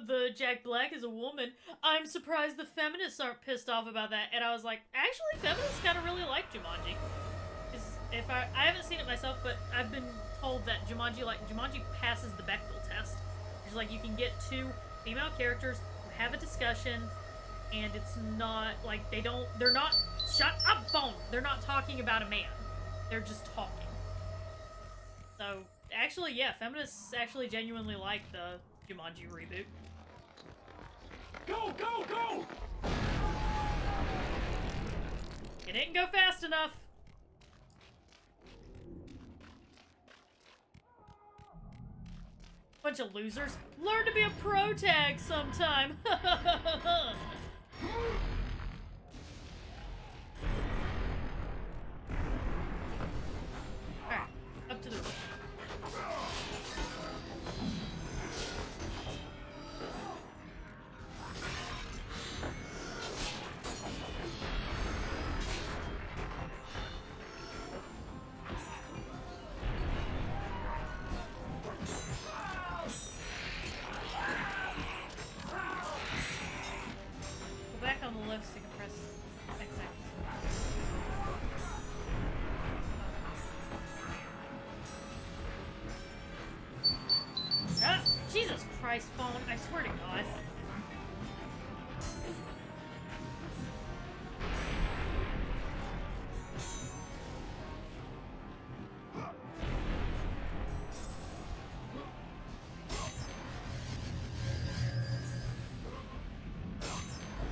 the Jack Black is a woman. I'm surprised the feminists aren't pissed off about that. And I was like, actually, feminists kind of really like Jumanji. If I haven't seen it myself, but I've been told that Jumanji passes the Bechdel test. It's like you can get two female characters who have a discussion, and it's not like they're not, shut up, phone! They're not talking about a man. They're just talking. So, actually, yeah, feminists actually genuinely like the Jumanji reboot. Go, go, go! You didn't go fast enough. Bunch of losers. Learn to be a pro tag sometime. Alright, up to the roof. Go back on the left so you can press X. Ah, Jesus Christ, phone. I swear to God.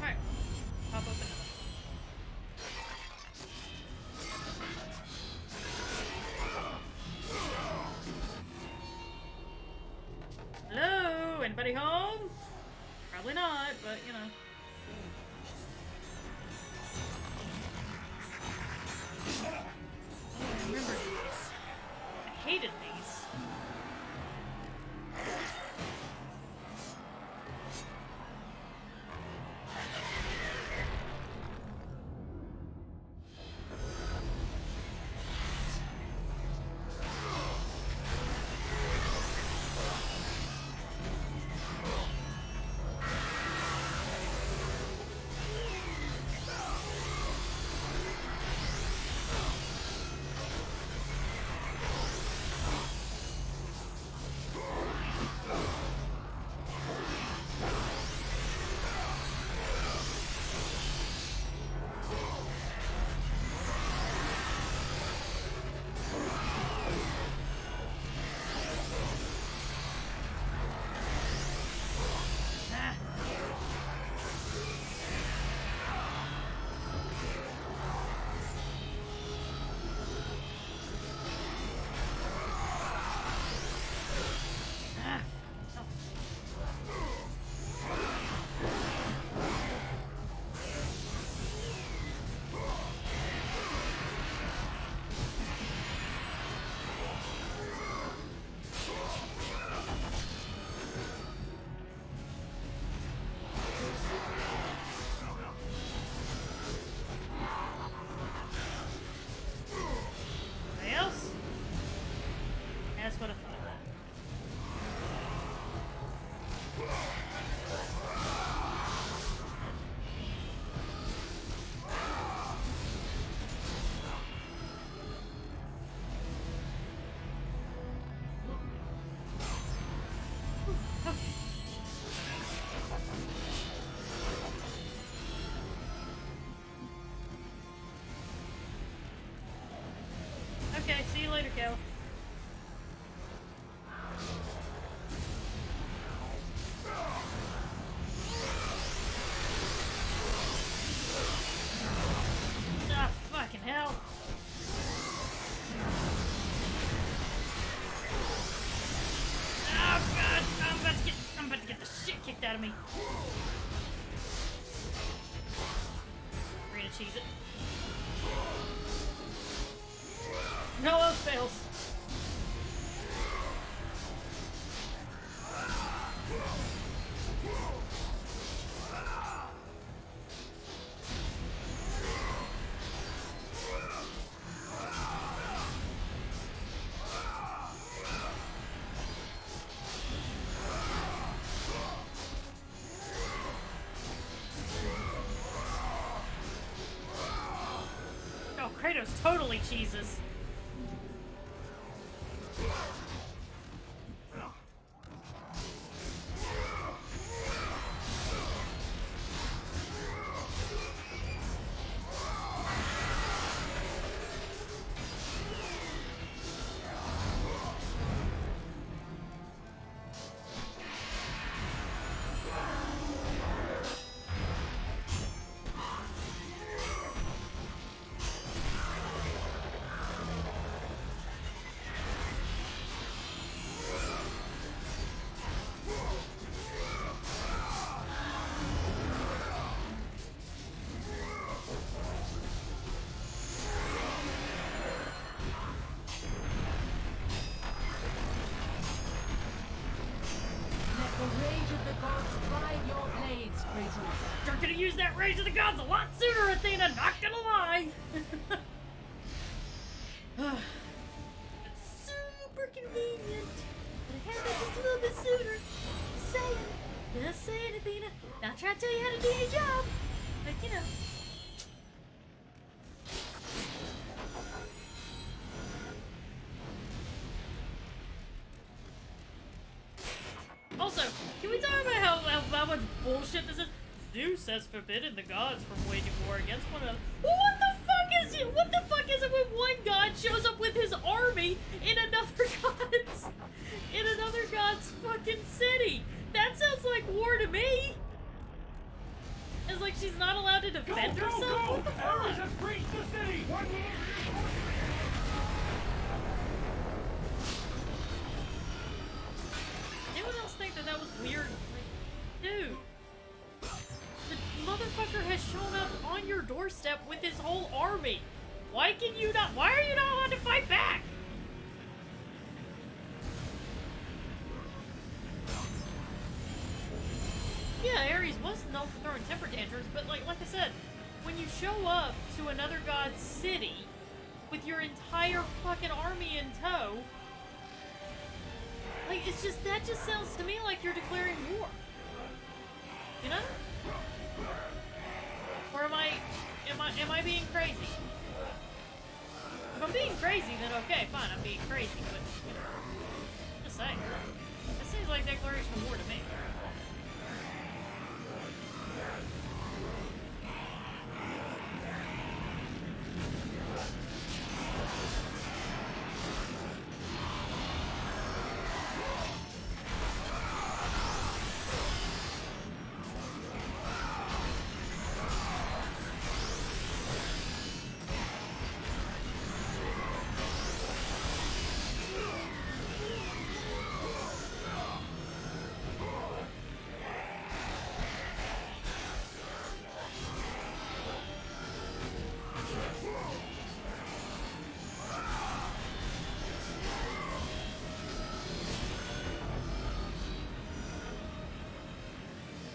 Alright. Pop open another. Hello? Anybody home? Probably not, but you know. Oh, I remember these. I hated these. cheese it. No else fails. Oh, Kratos totally cheeses. Let the rage of the gods drive your blades, Kratos. You're gonna use that Rage of the Gods a lot sooner, Athena, not gonna lie! It's super convenient. I had that just a little bit sooner. Just saying, Athena. Not trying to tell you how to do your job. But, you know. Also, can we talk about how much bullshit this is? Zeus has forbidden the gods from waging war against one another. Well, what the fuck is it? What the fuck is it when one god shows up with his army in another god's fucking city? That sounds like war to me. It's like she's not allowed to defend herself. What the fuck? Ares has breached the city! Anyone else think that was weird? Like, dude, the motherfucker has shown up on your doorstep with his whole army. Why are you not allowed to fight back? Yeah, Ares was known for throwing temper tantrums, but like I said, when you show up to another god's city with your entire fucking army in tow, like that just sounds to me like you're declaring war. You know? Or am I being crazy? If I'm being crazy, then okay, fine, I'm being crazy, but you know, just saying. That seems like declaration of war to me.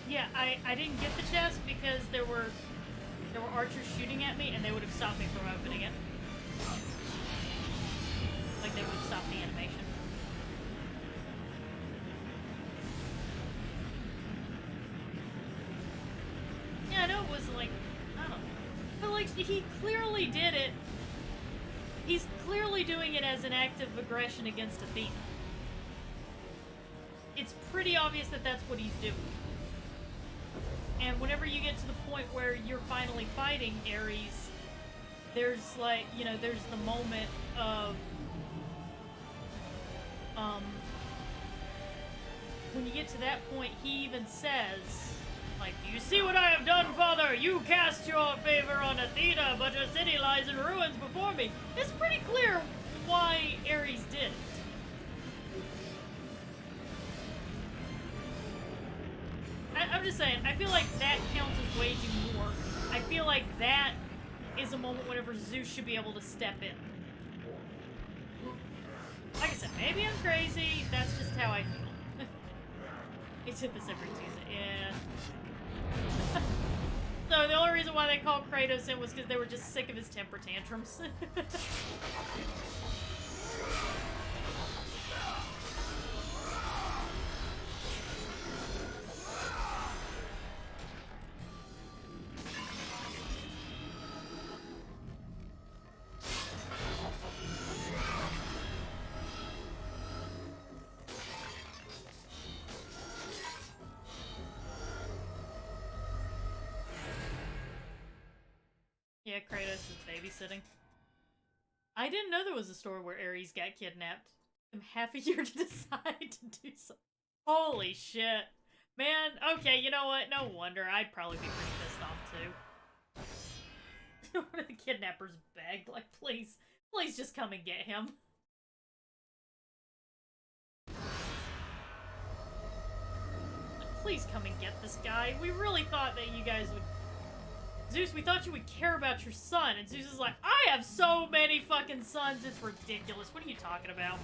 Yeah, I didn't get the chest because there were archers shooting at me and they would have stopped me from opening it. Like they would have stopped the animation. Yeah, I know it was like, I don't know. But like, he clearly did it. He's clearly doing it as an act of aggression against Athena. It's pretty obvious that that's what he's doing. And whenever you get to the point where you're finally fighting Ares, there's like, you know, there's the moment of, when you get to that point, he even says, like, do you see what I have done, Father? You cast your favor on Athena, but her city lies in ruins before me. It's pretty clear why Ares did it. I'm just saying, I feel like that counts as waging war. I feel like that is a moment whenever Zeus should be able to step in. Like I said, maybe I'm crazy, that's just how I feel. He did this every season, yeah. So the only reason why they called Kratos in was because they were just sick of his temper tantrums. Yeah, Kratos is babysitting. I didn't know there was a story where Ares got kidnapped. I'm half a year to decide to do so. Holy shit. Man, okay, you know what? No wonder. I'd probably be pretty pissed off too. One of the kidnappers begged, like, please, please just come and get him. Like, please come and get this guy. We really thought that you guys would... Zeus, we thought you would care about your son. And Zeus is like, I have so many fucking sons, it's ridiculous. What are you talking about?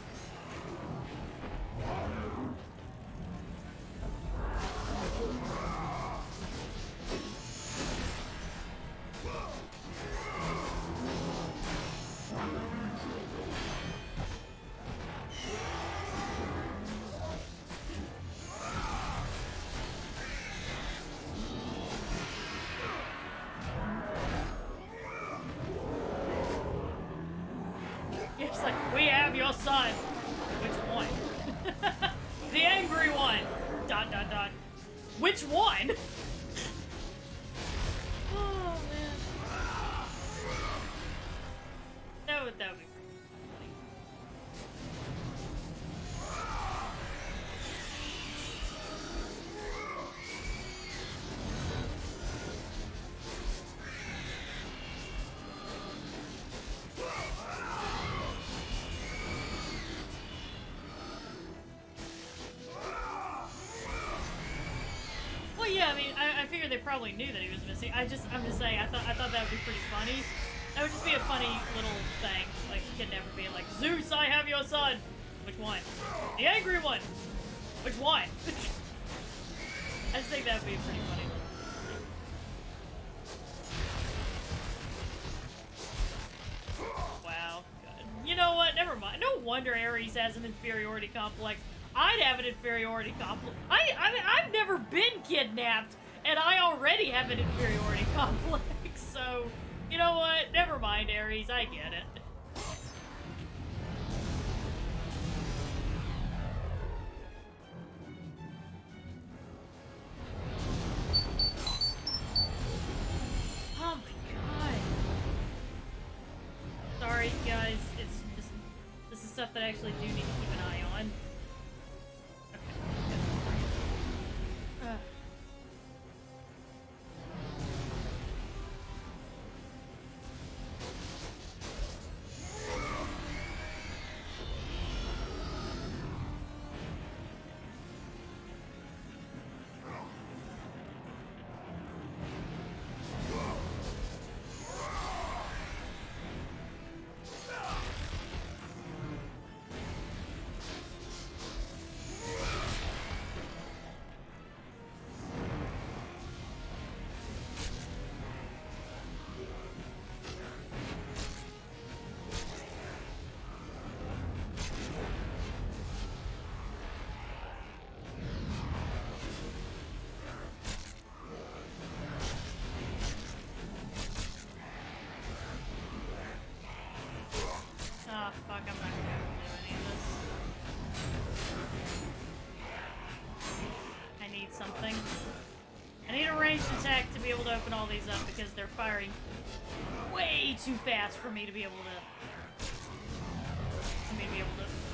It's like, we have your son. Which one? The angry one. ... Which one? Oh, man. That would be pretty funny. Well, yeah, I mean, I figured they probably knew that he was missing. I'm just saying, I thought that would be pretty funny. That would just be a funny little thing, like kidnapper being like, Zeus, I have your son. Which one? The angry one. Which one? I just think that would be a pretty funny little thing. Wow, good. You know what? Never mind. No wonder Ares has an inferiority complex. I'd have an inferiority complex. I've never been kidnapped, and I already have an inferiority complex, so, you know what? Never mind, Ares, I get it. Oh my god. Sorry, guys, it's just, this is stuff that I actually do need to keep an eye on. Oh, fuck, I'm not gonna be able to do any of this. I need something. I need a ranged attack to be able to open all these up because they're firing way too fast for me to be able to...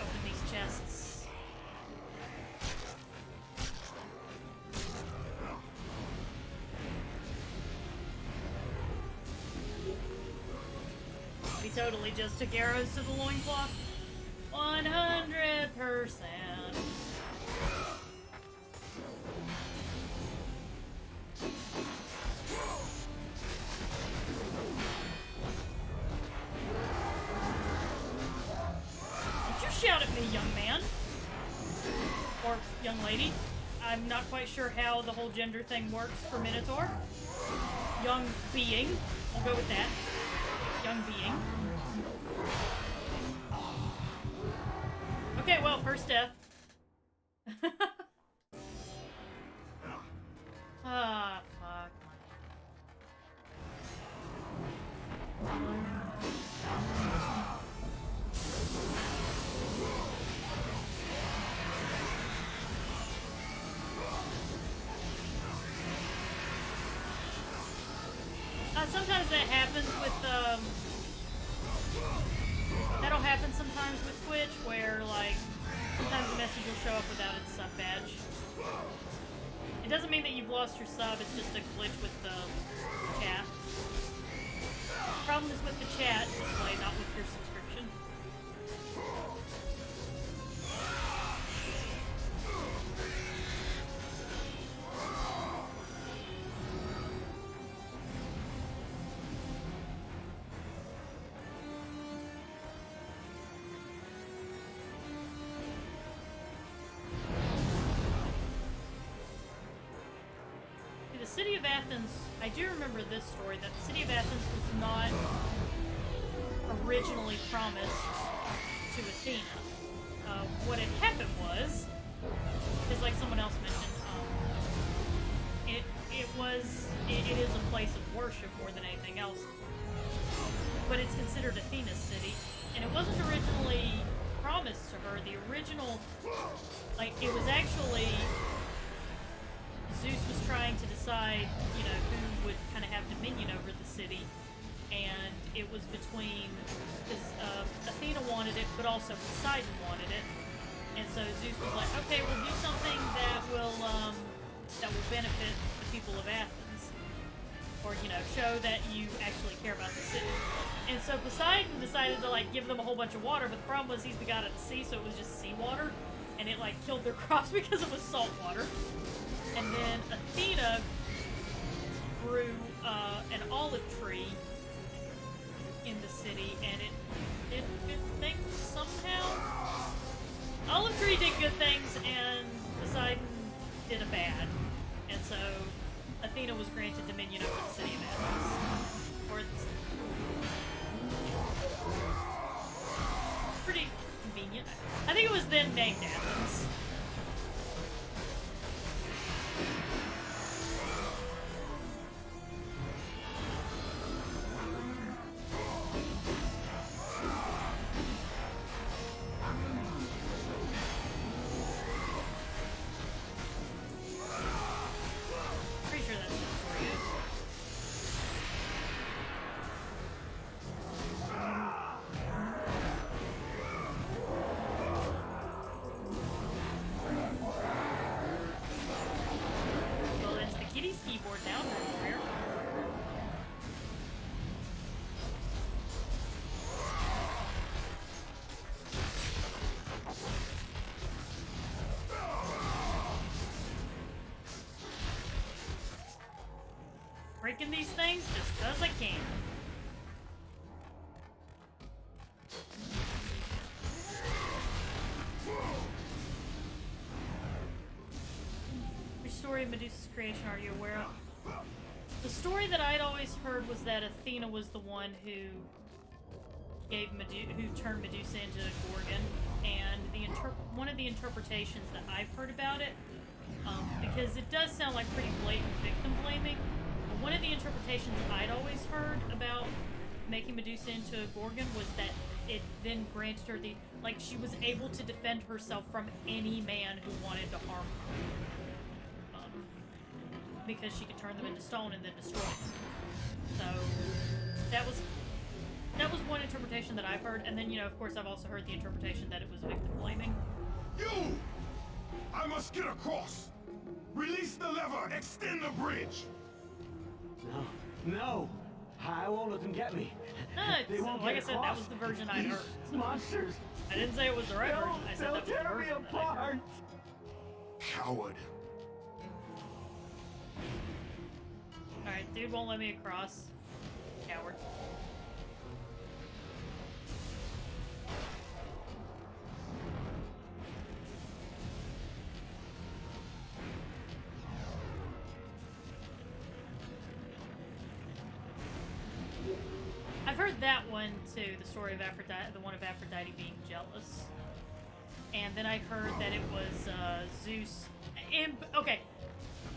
open these chests. We totally just took arrows to the loincloth. 100%. young lady. I'm not quite sure how the whole gender thing works for Minotaur. Young being. We'll go with that. Young being. Okay, well, first death. Ah, fuck. Sometimes that happens with, that'll happen sometimes with Twitch, where, like, sometimes the message will show up without its sub badge. It doesn't mean that you've lost your sub, it's just a glitch with the chat. The problem is with the chat display, not with your subscription. The city of Athens, I do remember this story, that the city of Athens was not originally promised to Athena. What had happened was, is like someone else mentioned, it is a place of worship more than anything else, but it's considered Athena's city, and it wasn't originally promised to her. The original, like, it was actually, Zeus was trying to decide, you know, who would kind of have dominion over the city, and it was between, because Athena wanted it, but also Poseidon wanted it, and so Zeus was like, okay, we'll do something that will benefit the people of Athens, or, you know, show that you actually care about the city. And so Poseidon decided to, like, give them a whole bunch of water, but the problem was he's the god of the sea, so it was just seawater, and it, like, killed their crops because it was salt water. And then Athena grew an olive tree in the city, and it did good things somehow. Olive tree did good things, and Poseidon did a bad. And so Athena was granted dominion over the city of Athens. Or it's pretty convenient. I think it was then named Athens. Pretty sure that's the story is. Well, that's the kitty's keyboard now, Warrior. Breaking these things just because I can. Which story of Medusa's creation are you aware of? The story that I'd always heard was that Athena was the one who turned Medusa into a Gorgon, and one of the interpretations that I've heard about it, because it does sound like pretty blatant victim blaming. But one of the interpretations I'd always heard about making Medusa into a Gorgon was that it then granted her she was able to defend herself from any man who wanted to harm her. Because she could turn them into stone and then destroy them. So that was one interpretation that I've heard, and then, you know, of course, I've also heard the interpretation that it was victim blaming. You! I must get across! Release the lever! Extend the bridge! No! I won't let them get me. No, They won't like I get said, that across. was the version I'd heard. These monsters! I didn't say it was the right version. I said that was the They'll tear me version that I'd heard. apart! Coward! Alright, dude won't let me across. Coward. that one too, the story of Aphrodite, the one of Aphrodite being jealous. And then I heard that it was Zeus. Okay,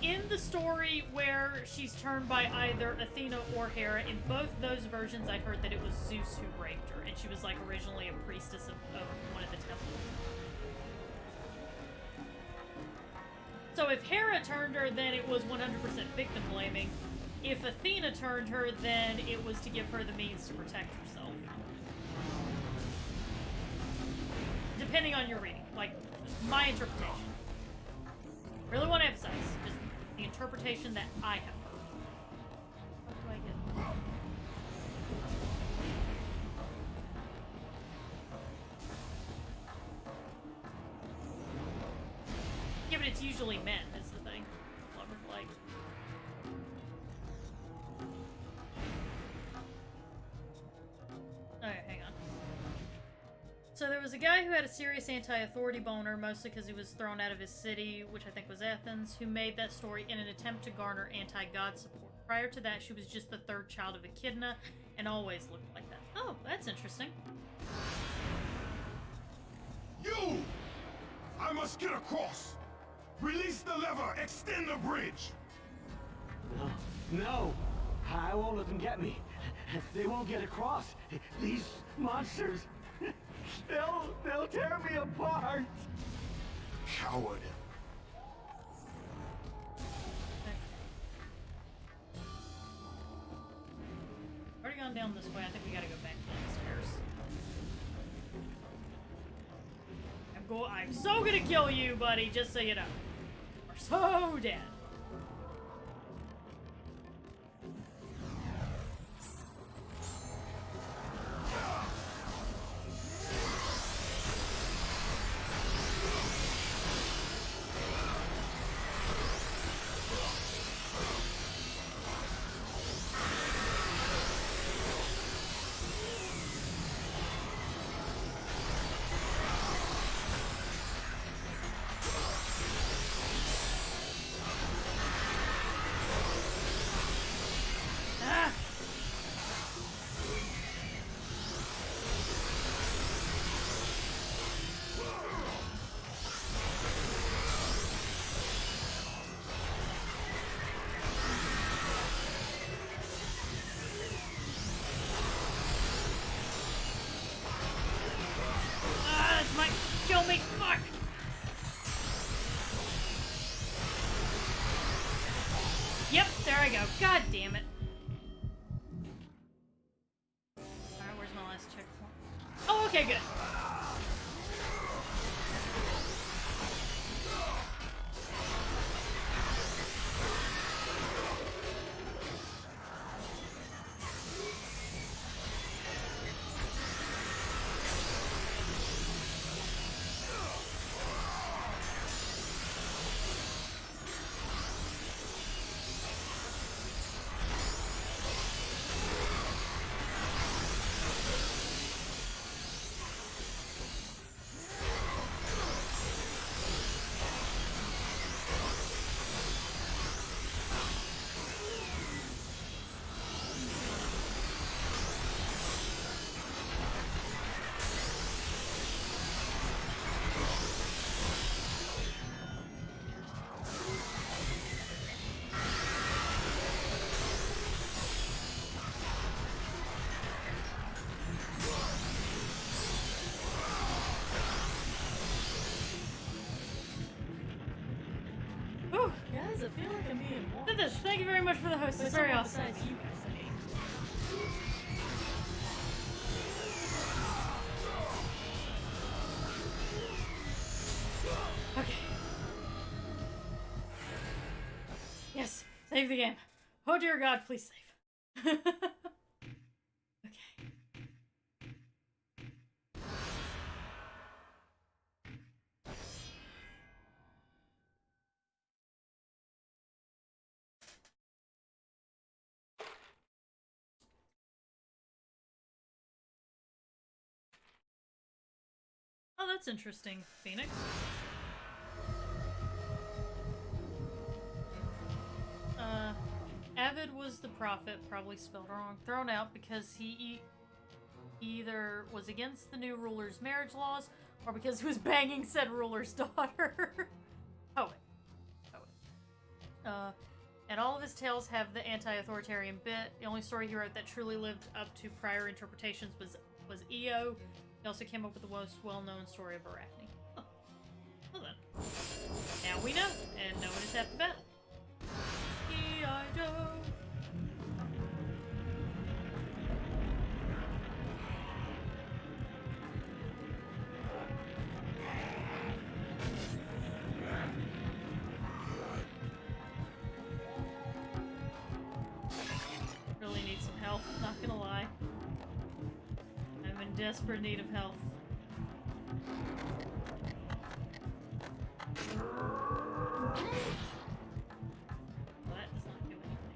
in the story where she's turned by either Athena or Hera, in both those versions, I heard that it was Zeus who raped her, and she was like originally a priestess of one of the temples. So if Hera turned her, then it was 100% victim blaming. If Athena turned her, then it was to give her the means to protect herself. Depending on your reading, like my interpretation. Really want to emphasize just the interpretation that I have heard. What do I get? Yeah, but it's usually men, is the thing. Like. Okay, hang on. So there was a guy who had a serious anti-authority boner, mostly because he was thrown out of his city, which I think was Athens, who made that story in an attempt to garner anti-god support. Prior to that, she was just the third child of Echidna, and always looked like that. Oh, that's interesting. You! I must get across! Release the lever! Extend the bridge! No! I won't let them get me. They won't get across. These monsters, they'll tear me apart. Coward. Already gone down this way. I think we gotta go back downstairs. I'm so gonna kill you, buddy, just so you know. We're so dead. Kill me, fuck! Yep, there I go. God damn it. Alright, where's my last checkpoint? Oh, okay, good. Guys, I feel like I'm being watched. Did this. Thank you very much for the host. It's very awesome. Besides you guys, I mean. Okay. Yes, save the game. Oh dear God, please save. Okay. Oh, that's interesting, Phoenix. Avid was the prophet, probably spelled wrong, thrown out because he either was against the new ruler's marriage laws, or because he was banging said ruler's daughter. Poet. And all of his tales have the anti-authoritarian bit. The only story he wrote that truly lived up to prior interpretations was Io. He also came up with the most well-known story of Arachne. Huh. Well then. Now we know, and no one is half the battle. E.I.D.O. Really need some help, not gonna lie. I'm in desperate need of health. Well, that does not do anything.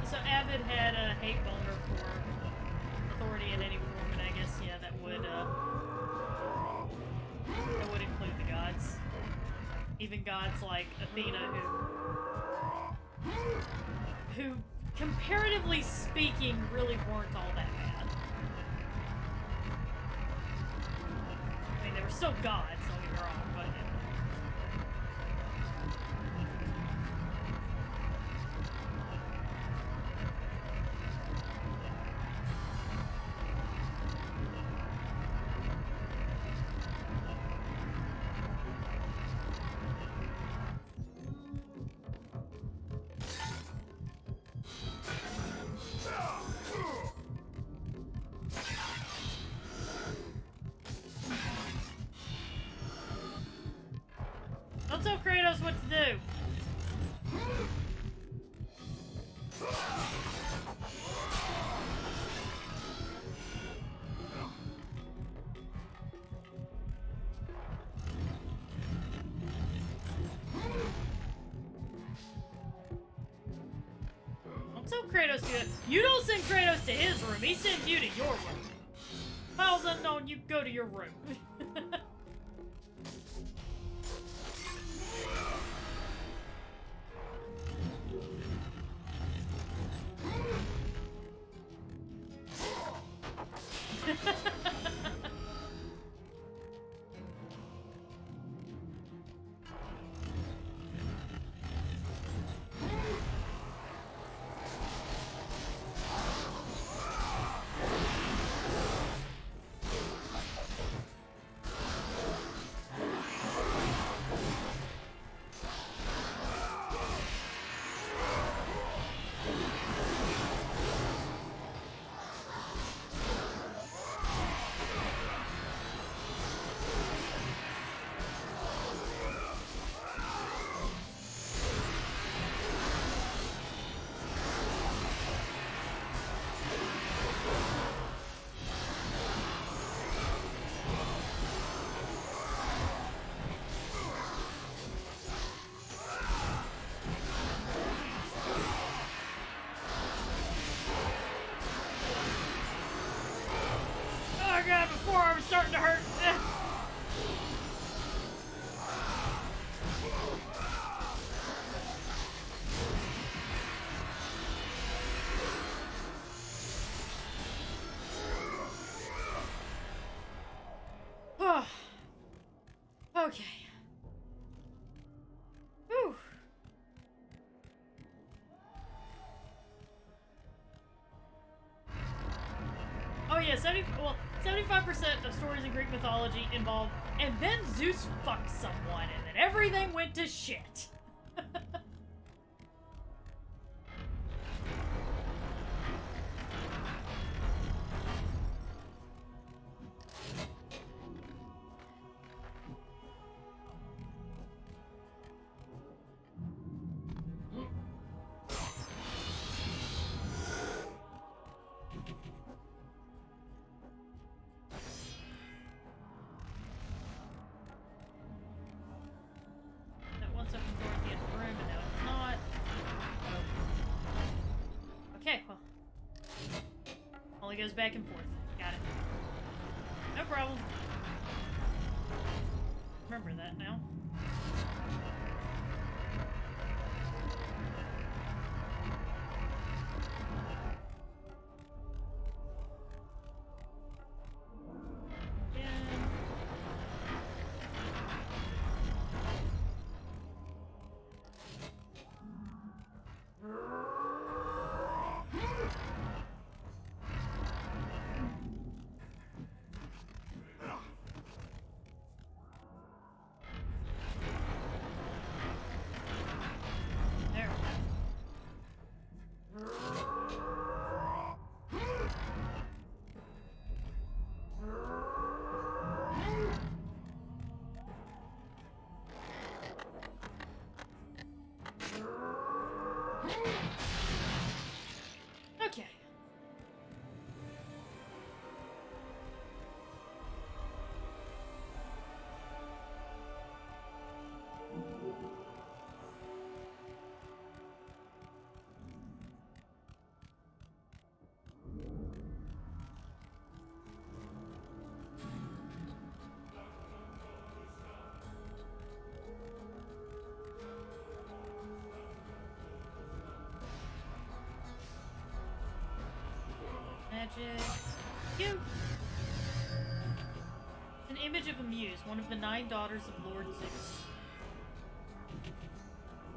So Avid had a hate boner for authority in any form, and I guess that would include the gods, even gods like Athena, who comparatively speaking, really weren't all that bad. I mean, they were still gods, don't get me wrong, but don't tell Kratos what to do. Don't tell Kratos to do it. You don't send Kratos to his room. He sends you to your room. Files unknown, you go to your room. God, my forearm's starting to hurt. Okay. Whew. Oh yeah, 75% of stories in Greek mythology involve, and then Zeus fucked someone, and then everything went to shit. it goes back and forth. Got it. No problem. Remember that now. Okay. Magic. You! An image of a muse, one of the 9 daughters of Lord Zeus.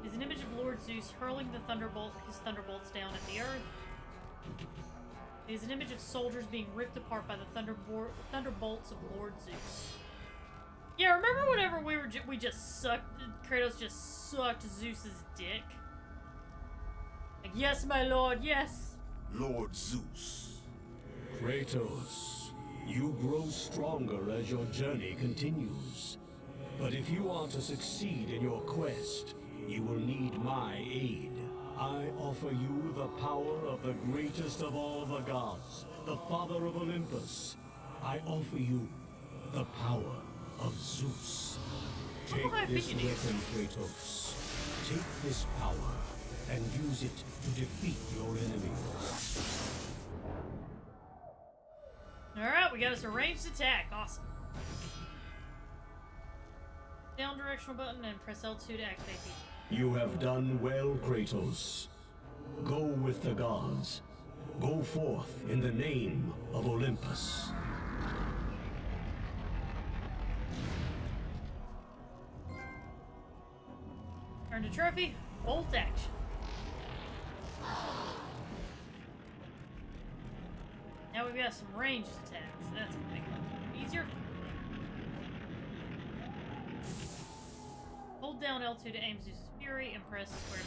It is an image of Lord Zeus hurling his thunderbolts down at the earth. It is an image of soldiers being ripped apart by the thunderbolts of Lord Zeus. Yeah, remember whenever we just sucked, Kratos just sucked Zeus's dick? Like, yes, my lord, yes! Lord Zeus. Kratos, you grow stronger as your journey continues. But if you are to succeed in your quest, you will need my aid. I offer you the power of the greatest of all the gods, the father of Olympus. I offer you the power of Zeus. Take this weapon, Kratos. Take this power and use it to defeat your enemies. Alright, we got us a ranged attack. Awesome. Down directional button and press L2 to activate the... You have done well, Kratos. Go with the gods. Go forth in the name of Olympus. Earned a trophy. Bolt action. Now we've got some ranged attacks. That's gonna make it easier. Hold down L2 to aim Zeus's Fury and press square.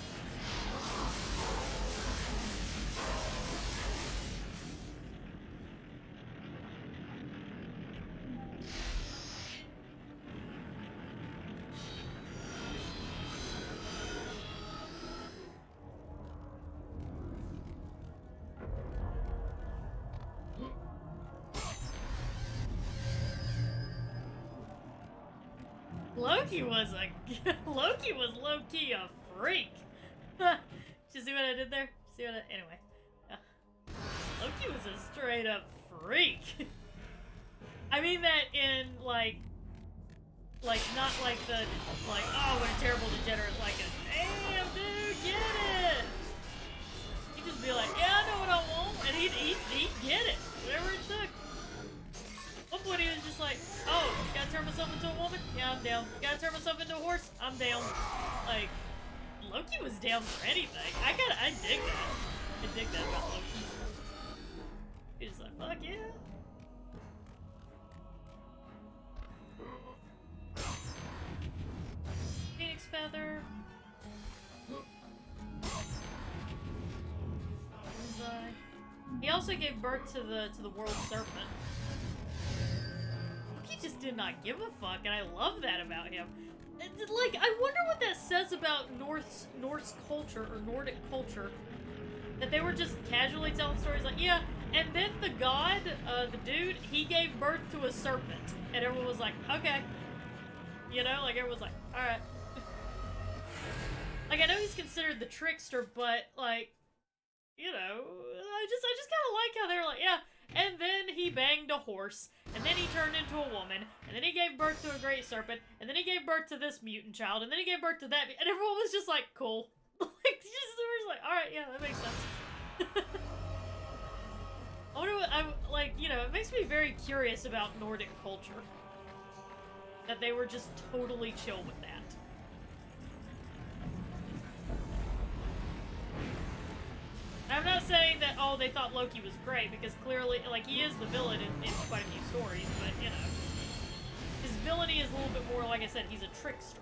Loki was low-key a freak. Did you see what I did there? See what I, anyway. Loki was a straight up freak. I mean that in like not like the oh what a terrible degenerate, like a damn dude, get it. He'd just be like, yeah, I know what I want, and he'd get it, whatever it took. One point he was just like, oh, gotta turn myself into a woman? Yeah, I'm down. Gotta turn myself into a horse? I'm down. Like, Loki was down for anything. I dig that. I dig that about Loki. He's just like, fuck yeah. Phoenix feather. He also gave birth to the world serpent. He just did not give a fuck, and I love that about him. Like, I wonder what that says about Norse culture, or Nordic culture, that they were just casually telling stories like, yeah, and then the god, the dude, he gave birth to a serpent, and everyone was like, okay. You know, like, everyone was like, alright. Like, I know he's considered the trickster, but, like, you know, I just kind of like how they're like, yeah, banged a horse, and then he turned into a woman, and then he gave birth to a great serpent, and then he gave birth to this mutant child, and then he gave birth to that, and everyone was just like, cool. Like, just, they were just like, alright, yeah, that makes sense. I wonder what, like, you know, it makes me very curious about Nordic culture. That they were just totally chill with that. I'm not saying that, oh, they thought Loki was great, because clearly, like, he is the villain in quite a few stories, but, you know. His villainy is a little bit more, like I said, he's a trickster.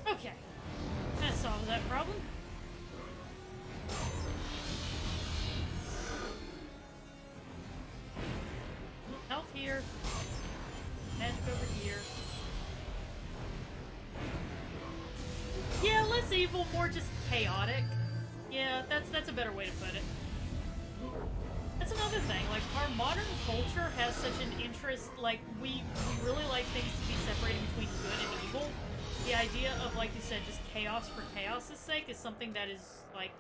Okay, that solves that problem. Health here. Magic over here. Yeah, less evil, more just chaotic. Yeah, that's a better way to put it. That's another thing, like, our modern culture has such an interest, like, we really like things to be separated between good and evil. The idea of, like you said, just chaos for chaos' sake is something that is, like,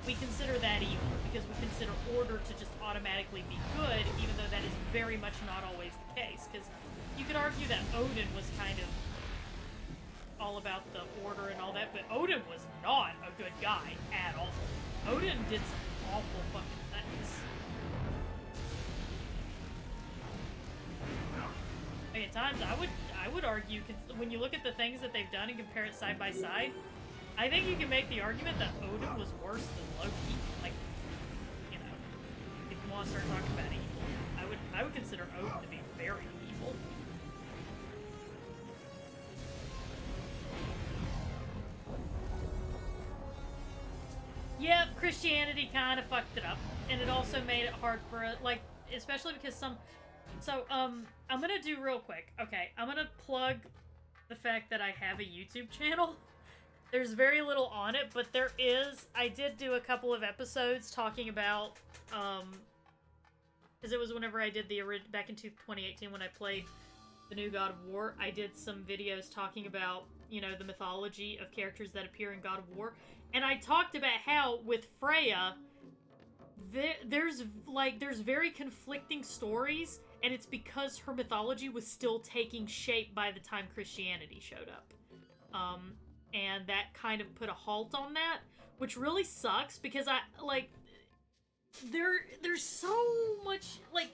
we consider that evil, because we consider order to just automatically be good, even though that is very much not always the case, because you could argue that Odin was kind of all about the order and all that, but Odin was not a good guy at all. Odin did some awful fucking things. Like, at times, I would argue, when you look at the things that they've done and compare it side by side, I think you can make the argument that Odin was worse than Loki. Like, you know, if you want to start talking about evil, I would consider Odin to be very evil. Yep, Christianity kind of fucked it up, and it also made it hard for it, like, especially because so, I'm gonna do real quick. Okay, I'm gonna plug the fact that I have a YouTube channel. There's very little on it, but there is. I did do a couple of episodes talking about, because it was whenever I did back in 2018 when I played the new God of War, I did some videos talking about, you know, the mythology of characters that appear in God of War. And I talked about how, with Freya, there's very conflicting stories, and it's because her mythology was still taking shape by the time Christianity showed up. And that kind of put a halt on that, which really sucks, because there's so much, like,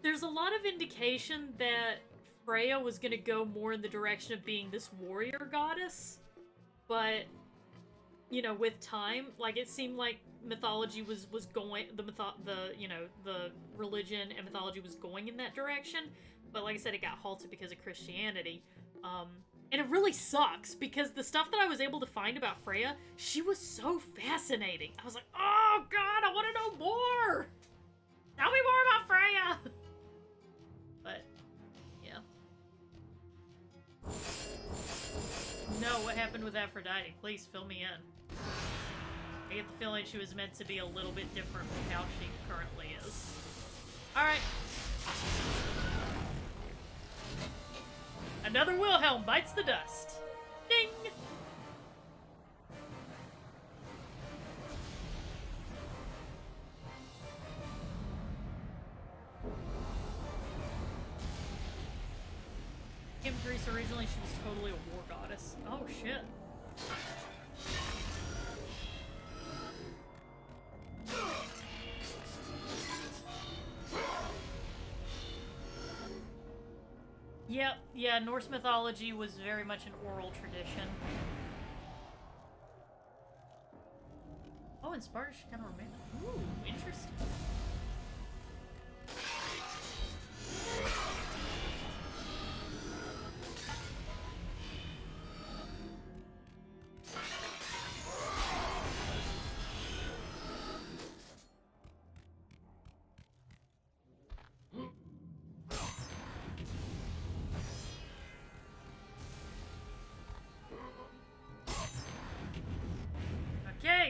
there's a lot of indication that Freya was gonna go more in the direction of being this warrior goddess, but, you know, with time, like, it seemed like mythology was going, the religion and mythology was going in that direction, but like I said, it got halted because of Christianity, and it really sucks, because the stuff that I was able to find about Freya, she was so fascinating. I was like, oh god, I want to know more! Tell me more about Freya! But, yeah. No, what happened with Aphrodite? Please fill me in. I get the feeling she was meant to be a little bit different from how she currently is. Alright. Another Wilhelm bites the dust. Ding! In Greece, originally she was totally a war goddess. Oh shit. Yep, yeah, Norse mythology was very much an oral tradition. Oh, and Sparta should kind of remain. Ooh, interesting.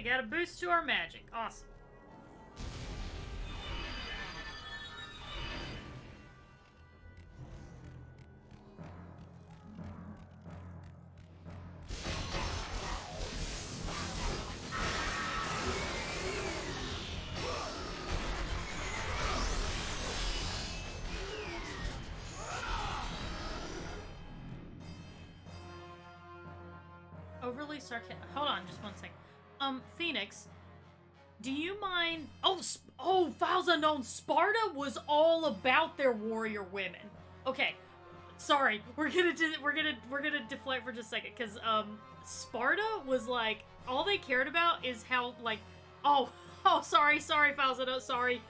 got a boost to our magic. Awesome. Overly sarcastic. Hold on, just one second. Phoenix, do you mind? Oh, Files Unknown. Sparta was all about their warrior women. Okay, sorry. We're gonna deflect for just a second, because Sparta was like all they cared about is how like sorry, Files Unknown. Sorry.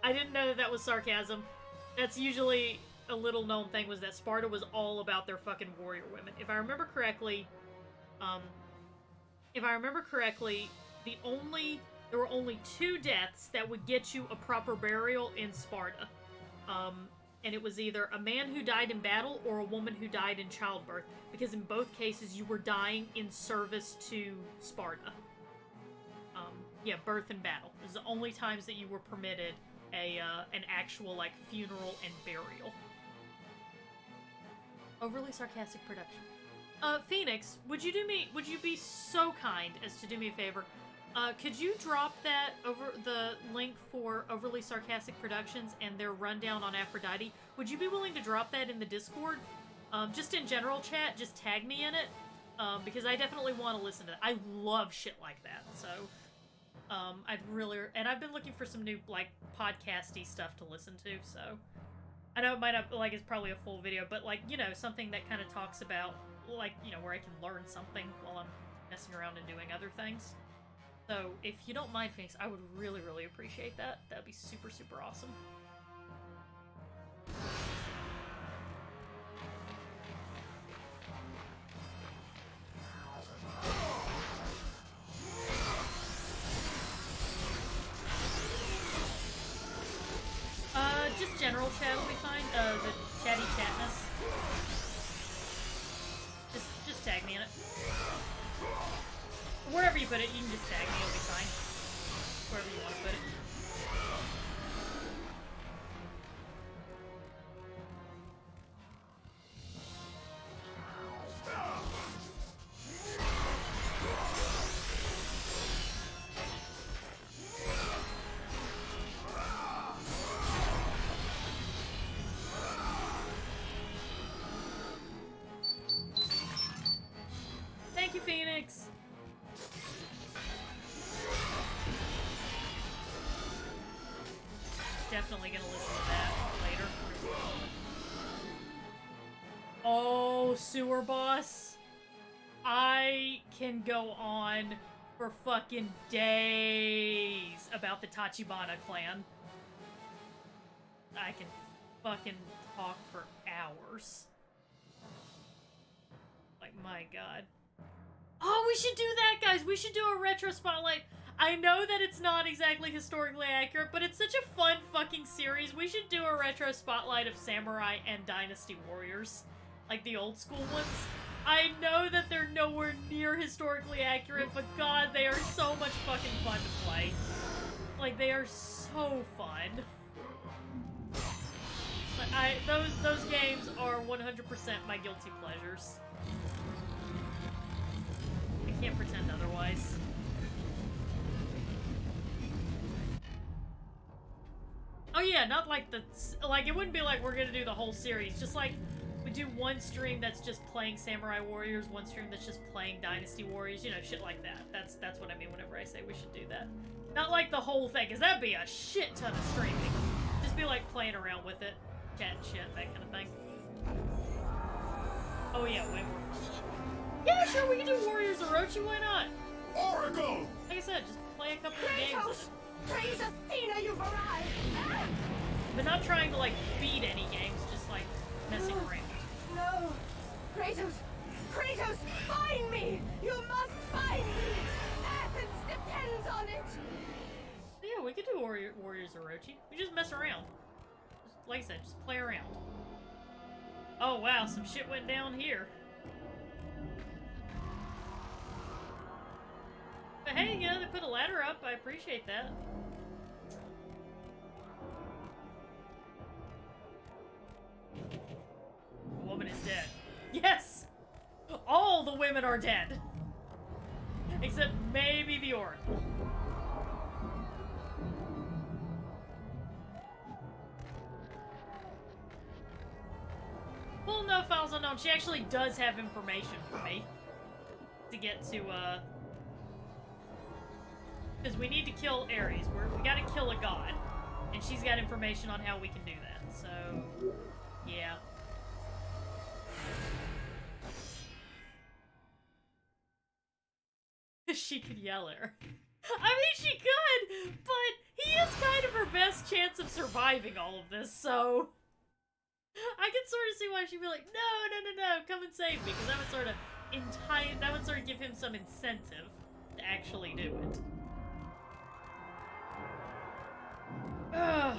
I didn't know that was sarcasm. That's usually a little known thing, was that Sparta was all about their fucking warrior women. If I remember correctly, there were only 2 deaths that would get you a proper burial in Sparta. And it was either a man who died in battle or a woman who died in childbirth, because in both cases you were dying in service to Sparta. Yeah, birth and battle. It was the only times that you were permitted an actual, like, funeral and burial. Overly sarcastic production. Phoenix, would you be so kind as to do me a favor? Could you drop that over the link for Overly Sarcastic Productions and their rundown on Aphrodite? Would you be willing to drop that in the Discord? Just in general chat, just tag me in it. Because I definitely want to listen to it. I love shit like that, so... I've been looking for some new, like, podcasty stuff to listen to, so... I know it might not, like, it's probably a full video, but, like, you know, something that kind of talks about, like, you know, where I can learn something while I'm messing around and doing other things. So, if you don't mind, Phoenix, I would really, really appreciate that. That would be super, super awesome. Just general chat will be fine. The chatty chatness. Just tag me in it. Wherever you put it, you can just tag me, it'll be fine. Wherever you want to put it. Thank you, Phoenix! Definitely gonna listen to that later. Oh, Sewer Boss. I can go on for fucking days about the Tachibana clan. I can fucking talk for hours. Like, my god. Oh, we should do that, guys! We should do a retro spotlight. I know that it's not exactly historically accurate, but it's such a fun fucking series. We should do a retro spotlight of Samurai and Dynasty Warriors. Like the old school ones. I know that they're nowhere near historically accurate, but god, they are so much fucking fun to play. Like, they are so fun. Like, those games are 100% my guilty pleasures. I can't pretend otherwise. Oh yeah, not like like, it wouldn't be like we're gonna do the whole series, just like, we do one stream that's just playing Samurai Warriors, one stream that's just playing Dynasty Warriors, you know, shit like that. That's what I mean whenever I say we should do that. Not like the whole thing, because that'd be a shit ton of streaming. Just be like playing around with it, chat and shit, that kind of thing. Oh yeah, way more fun. Yeah, sure, we can do Warriors Orochi, why not? Oracle! Like I said, just play a couple of games. Praise Athena, you've arrived! But not trying to, like, beat any games, just, like, messing around. No! Kratos! Kratos, find me! You must find me! Athens depends on it! Yeah, we could do Warriors Orochi. We just mess around. Just, like I said, just play around. Oh, wow, some shit went down here. But hey, you know, they put a ladder up. I appreciate that. The woman is dead. Yes! All the women are dead. Except maybe the Oracle. Well, no, files unknown. She actually does have information for me. To get to, because we need to kill Ares. We gotta kill a god. And she's got information on how we can do that. So, yeah. She could yell at her. I mean, she could, but he is kind of her best chance of surviving all of this, so... I can sort of see why she'd be like, no, come and save me, because that would sort of give him some incentive to actually do it. Ugh.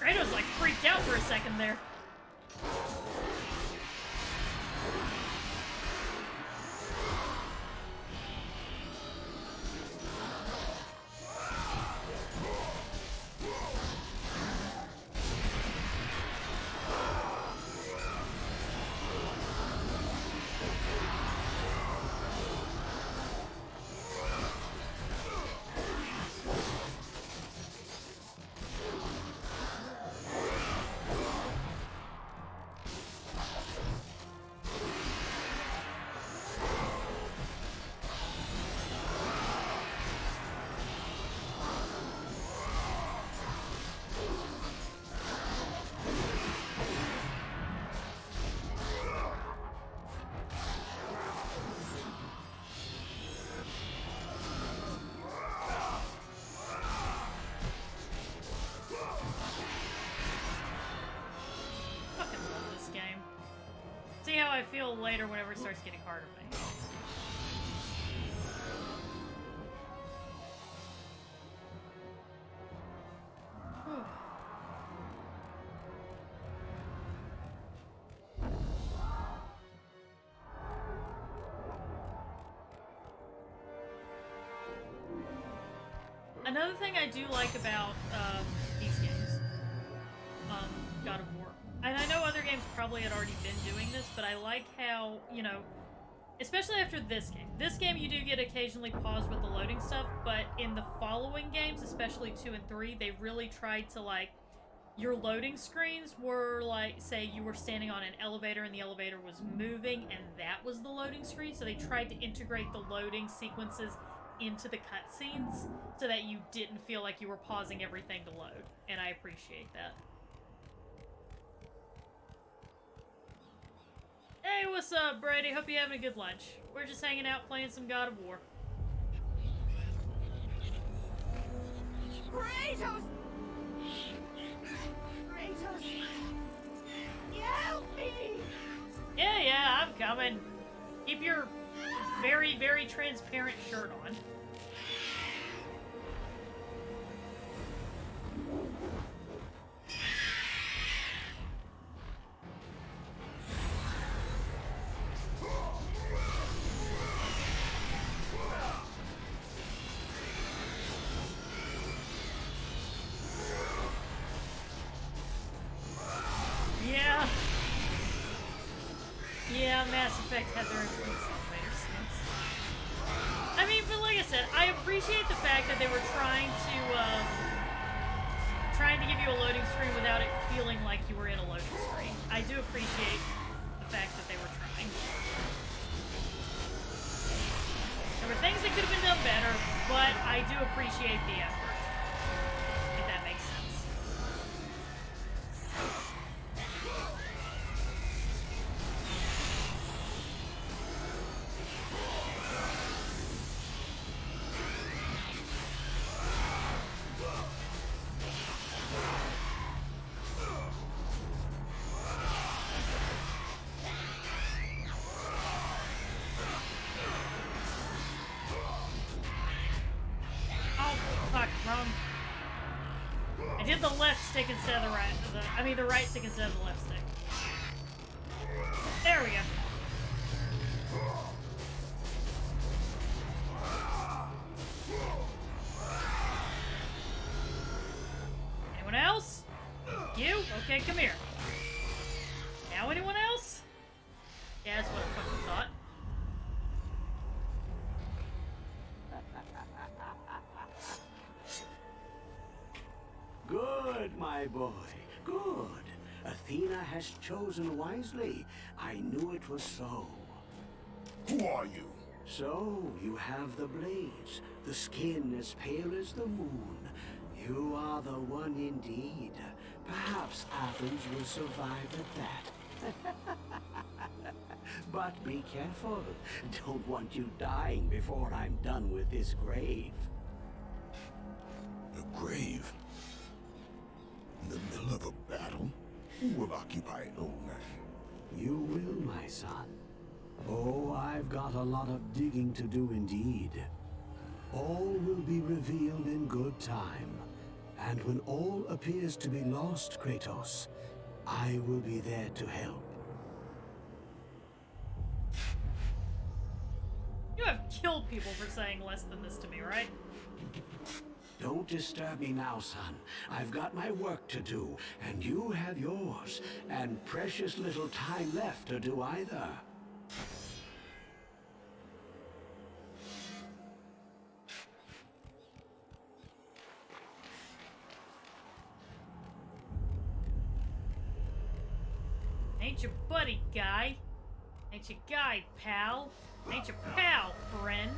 Kratos like freaked out for a second there. See how I feel later whenever it starts getting harder for me. Another thing I do like about these games, God of War, and I know other games probably had already been doing this, but I like how, you know, especially after this game. This game you do get occasionally paused with the loading stuff, but in the following games, especially 2 and 3, they really tried to, like, your loading screens were, like, say you were standing on an elevator and the elevator was moving, and that was the loading screen, so they tried to integrate the loading sequences into the cutscenes so that you didn't feel like you were pausing everything to load, and I appreciate that. Hey, what's up, Brady? Hope you're having a good lunch. We're just hanging out playing some God of War. Kratos! Kratos! Help me! Yeah, I'm coming. Keep your very, very transparent shirt on. Yeah, Mass Effect had their influence on later scenes. I mean, but like I said, I appreciate the fact that they were trying to give you a loading screen without it feeling like you were in a loading screen. I do appreciate the fact that they were trying. There were things that could have been done better, but I do appreciate the effort. If that makes sense. I did the left stick instead of the right. I mean, the right stick instead of the left stick. There we go. Anyone else? You? Okay, come here. Now anyone else? Yeah, that's what I fucking thought. Good, my boy. Good. Athena has chosen wisely. I knew it was so. Who are you? So, you have the blades, the skin as pale as the moon. You are the one indeed. Perhaps Athens will survive at that. But be careful. Don't want you dying before I'm done with this grave. A grave? In the middle of a battle? Who will occupy it, old man? You will, my son. Oh, I've got a lot of digging to do indeed. All will be revealed in good time. And when all appears to be lost, Kratos, I will be there to help. You have killed people for saying less than this to me, right? Don't disturb me now, son. I've got my work to do, and you have yours, and precious little time left to do either. Ain't your buddy, guy. Ain't your guy, pal. Ain't your pal, friend.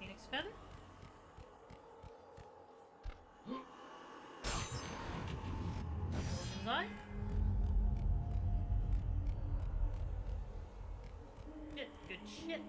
Phoenix feather? Organ's eye? Shit, good shit.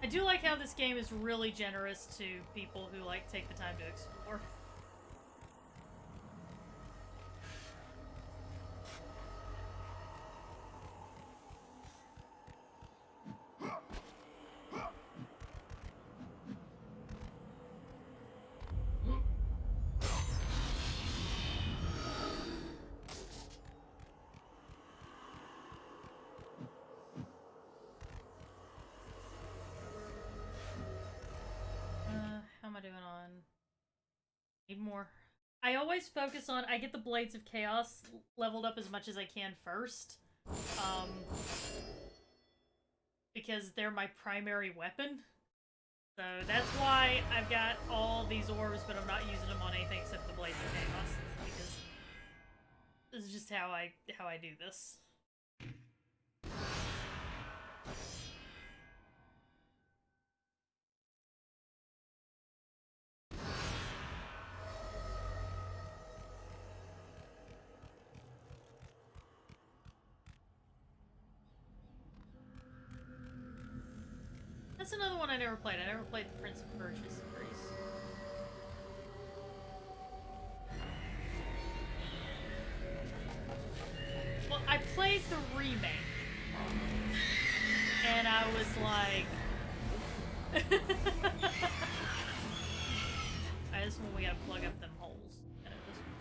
I do like how this game is really generous to people who like take the time to explore. How am I doing on? Need more. I always focus on, I get the Blades of Chaos leveled up as much as I can first. Because they're my primary weapon. So that's why I've got all these orbs, but I'm not using them on anything except the Blades of Chaos. Because this is just how I do this. That's another one I never played. I never played the Prince of Persia series. Well, I played the remake. And I was like... Alright, this one we gotta plug up them holes. Edit this one.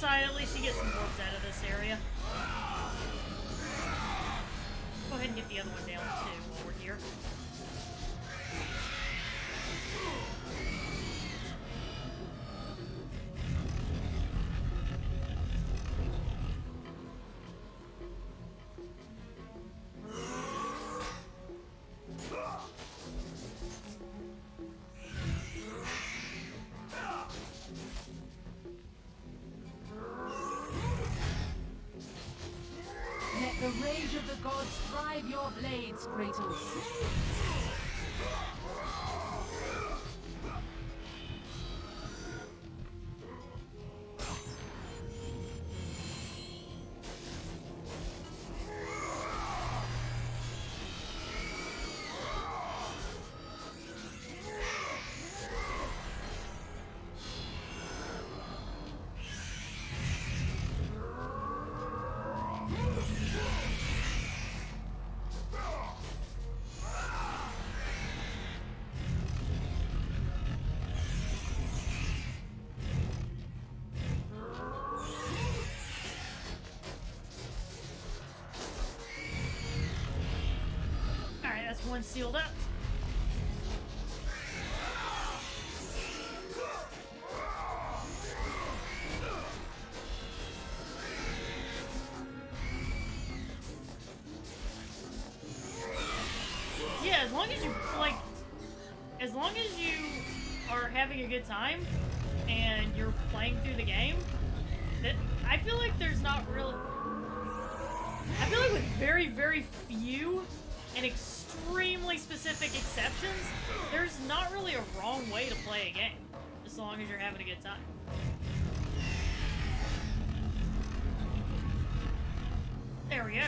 side, at least you get some orbs out of this area. Go ahead and get the other one down too while we're here. Let the rage of the gods drive your blades, Kratos. Alright, that's one sealed up. Yeah, as long as you, like, as long as you are having a good time and you're playing through the game, that I feel like there's not really, I feel like with very, very few and extremely specific exceptions, there's not really a wrong way to play a game, as long as you're having a good time. There we go.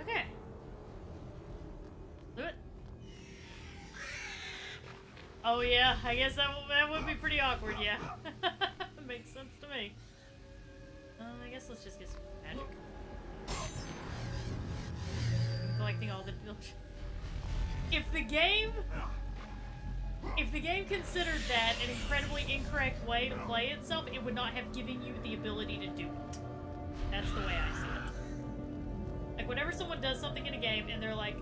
Okay. Do it. Oh yeah, I guess that would be pretty awkward, yeah. Makes sense to me. I guess let's just get some magic. I'm collecting all the... If the game considered that an incredibly incorrect way to play itself, it would not have given you the ability to do it. That's the way I see it. Like, whenever someone does something in a game and they're like,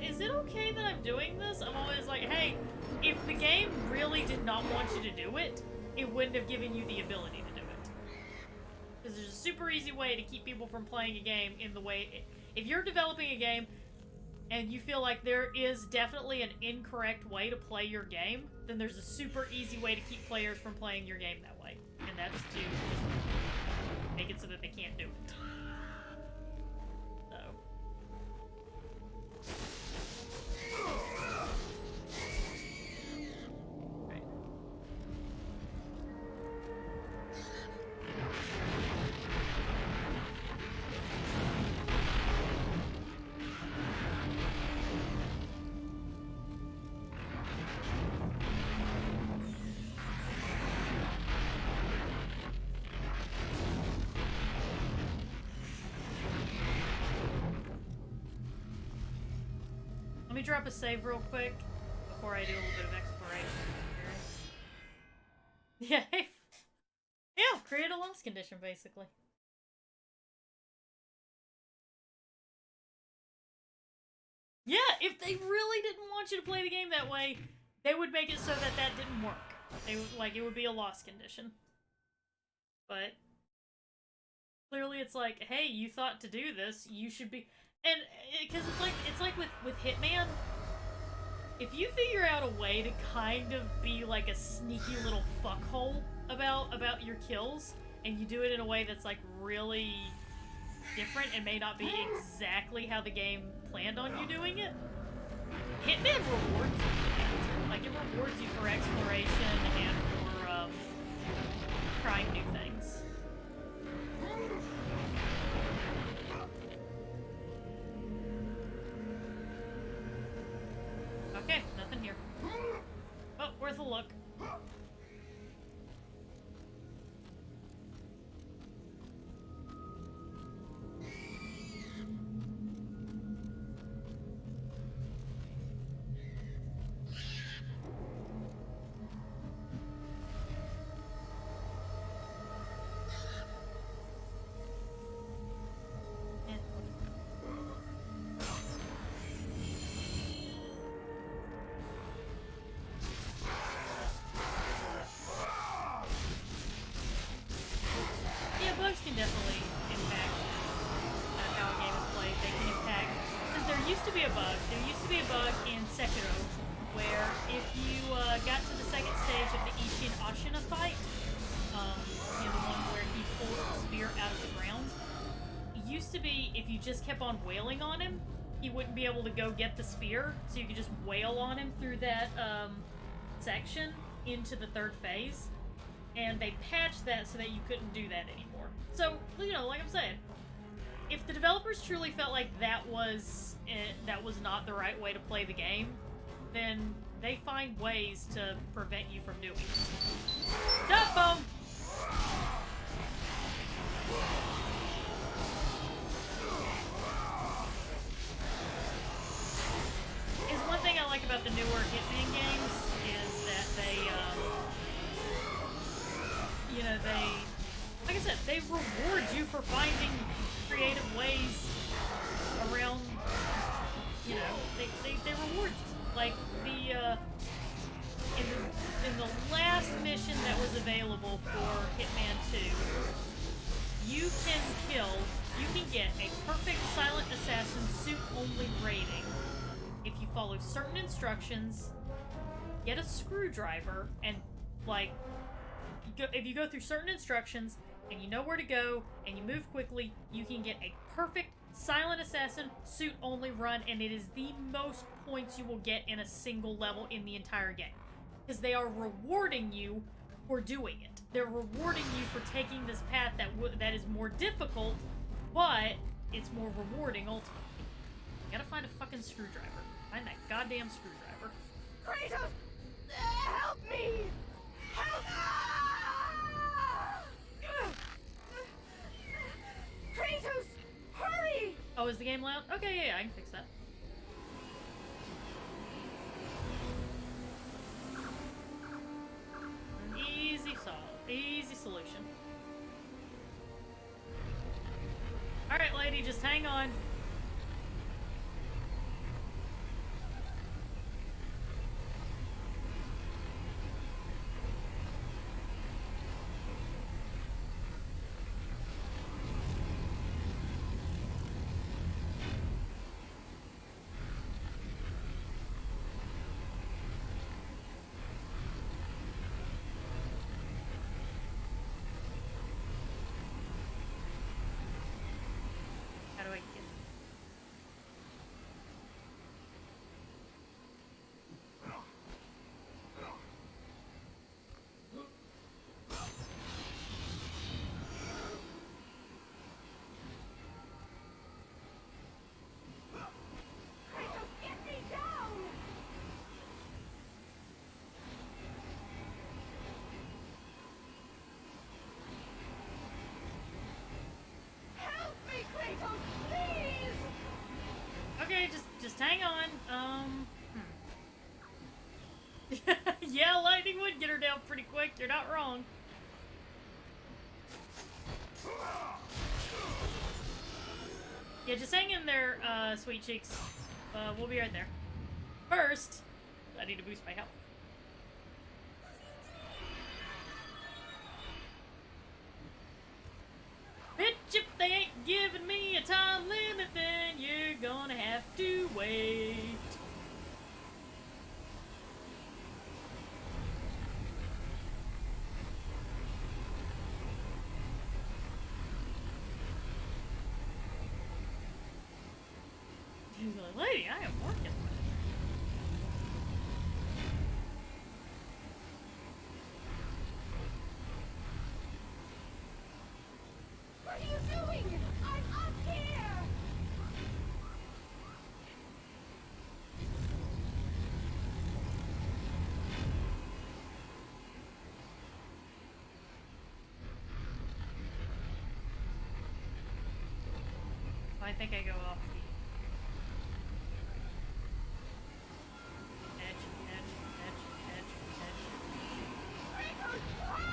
is it okay that I'm doing this? I'm always like, hey, if the game really did not want you to do it, it wouldn't have given you the ability to do it. Because there's a super easy way to keep people from playing a game in the way... If you're developing a game and you feel like there is definitely an incorrect way to play your game, then there's a super easy way to keep players from playing your game that way. And that's to just make it so that they can't do it. So. Right. Let me drop a save real quick before I do a little bit of exploration here. Yeah. Yeah, create a loss condition, basically. Yeah, if they really didn't want you to play the game that way, they would make it so that that didn't work. They would, like, it would be a loss condition. But clearly it's like, hey, you thought to do this, you should be... And, because it's like with Hitman, if you figure out a way to kind of be like a sneaky little fuckhole about your kills, and you do it in a way that's like really different and may not be exactly how the game planned on you doing it, Hitman rewards you for that. Like, it rewards you for exploration and for trying new things. Okay, nothing here. Oh, worth a look. used to be a bug. There used to be a bug in Sekiro where if you got to the second stage of the Ishin Ashina fight, you know, the one where he pulls the spear out of the ground, it used to be if you just kept on wailing on him, he wouldn't be able to go get the spear, so you could just wail on him through that section into the third phase. And they patched that so that you couldn't do that anymore. So, you know, like I'm saying, if the developers truly felt like that was not the right way to play the game, then they find ways to prevent you from doing it. Jump bomb! Is one thing I like about the newer Hitman games is that they, you know, like I said, they reward you for finding creative ways around, you know, they reward you. Like, in the last mission that was available for Hitman 2, you can get a perfect silent assassin suit-only rating if you follow certain instructions, get a screwdriver, and, like, if you go through certain instructions, and you know where to go, and you move quickly, you can get a perfect silent assassin suit-only run, and it is the most points you will get in a single level in the entire game. Because they are rewarding you for doing it. They're rewarding you for taking this path that is more difficult, but it's more rewarding ultimately. You gotta find a fucking screwdriver. Find that goddamn screwdriver. Kratos! Help me! Help! Kratos! Hurry! Oh, is the game loud? Okay, yeah, I can fix that. Easy solution. Alright, lady, just hang on. How do I get it? Kratos, get me down! Help me, Kratos, please! Okay, just hang on. Yeah, lightning would get her down pretty quick. You're not wrong. Yeah, just hang in there, sweet cheeks. We'll be right there. First, I need to boost my health. Bitch, if they ain't giving me a time limit, then you're gonna have to wait. She's like, lady, I am working. What are you doing? I'm up here! I think I go off the edge. Kratos,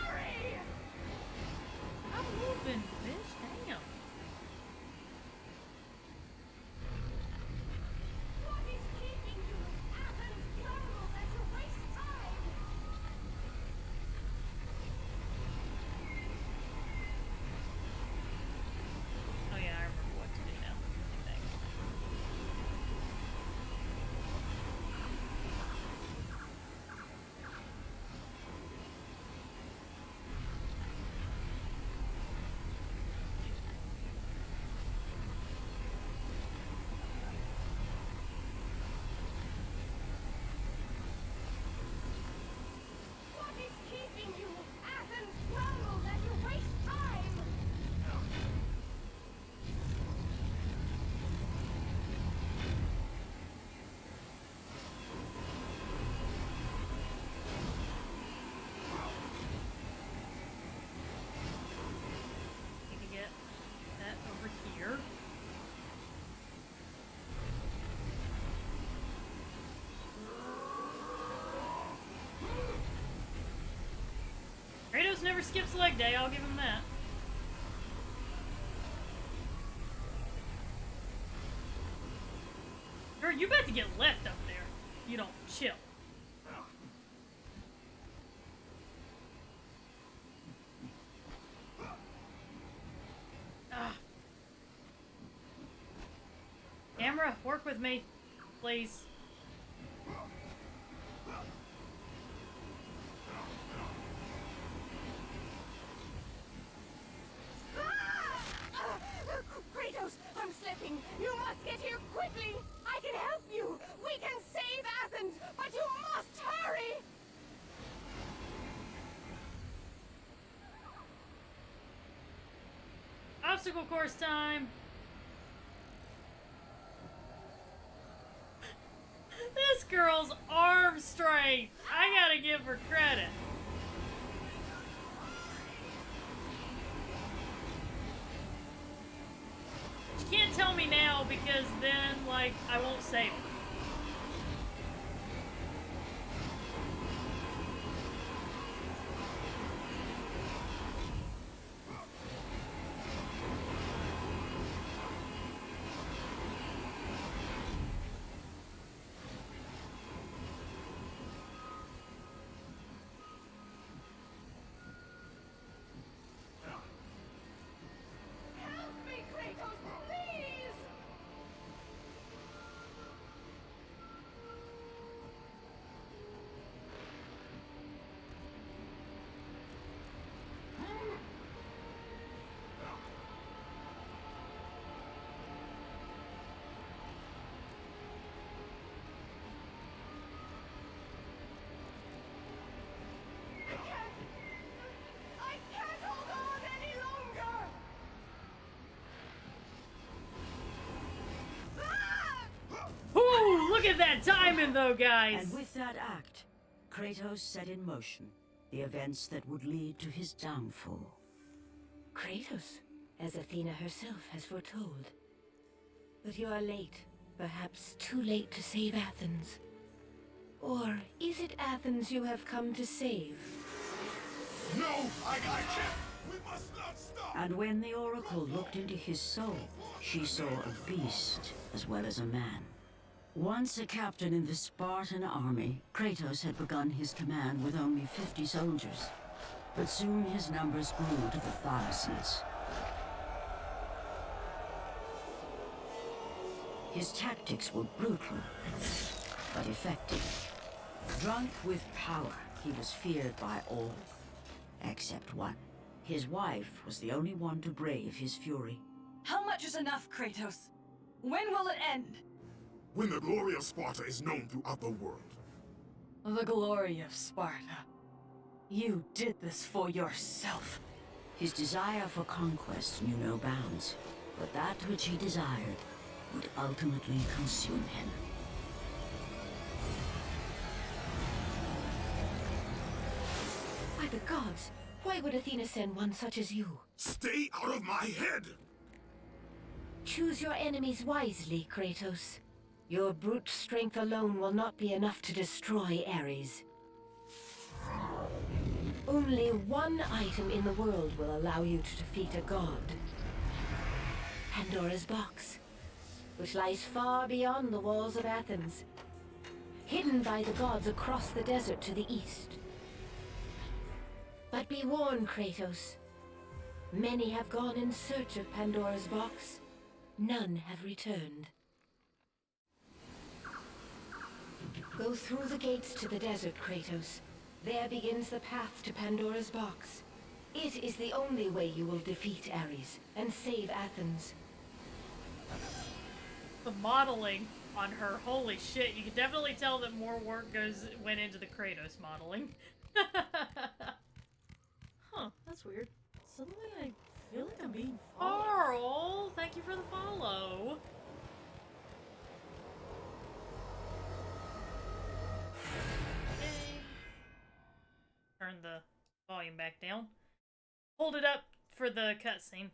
hurry! I'm moving, bitch. Damn. What is keeping you? Athens crumbles as you waste time! Oh yeah, I remember what to do now. I think. never skips leg day, I'll give him that. Girl, you about to get left up there. You don't chill. Ah. Camera, work with me, please. Kratos, I'm slipping. You must get here quickly. I can help you. We can save Athens, but you must hurry. Obstacle course time. This girl's arm strength. I gotta give her credit. You can't tell me now because then, like, I won't save it. Help me, Kratos, please. I can't hold on any longer. Ooh, look at that timing though, guys. And with that act, Kratos set in motion the events that would lead to his downfall. Kratos, as Athena herself has foretold. But you are late. Perhaps too late to save Athens. Or is it Athens you have come to save? No, I can't. We must not stop. And when the Oracle looked into his soul, she saw a beast as well as a man. Once a captain in the Spartan army, Kratos had begun his command with only 50 soldiers. But soon his numbers grew to the thousands. His tactics were brutal, but effective. Drunk with power, he was feared by all, except one. His wife was the only one to brave his fury. How much is enough, Kratos? When will it end? When the glory of Sparta is known throughout the world. The glory of Sparta. You did this for yourself. His desire for conquest knew no bounds, but that which he desired would ultimately consume him. By the gods, why would Athena send one such as you? Stay out of my head! Choose your enemies wisely, Kratos. Your brute strength alone will not be enough to destroy Ares. Only one item in the world will allow you to defeat a god. Pandora's box, which lies far beyond the walls of Athens, hidden by the gods across the desert to the east. But be warned, Kratos. Many have gone in search of Pandora's box. None have returned. Go through the gates to the desert, Kratos. There begins the path to Pandora's box. It is the only way you will defeat Ares and save Athens. The modeling on her, holy shit! You can definitely tell that more work went into the Kratos modeling. Huh? That's weird. Suddenly, I feel like I'm being followed. Carl, thank you for the follow. Turn the volume back down. Hold it up for the cutscene.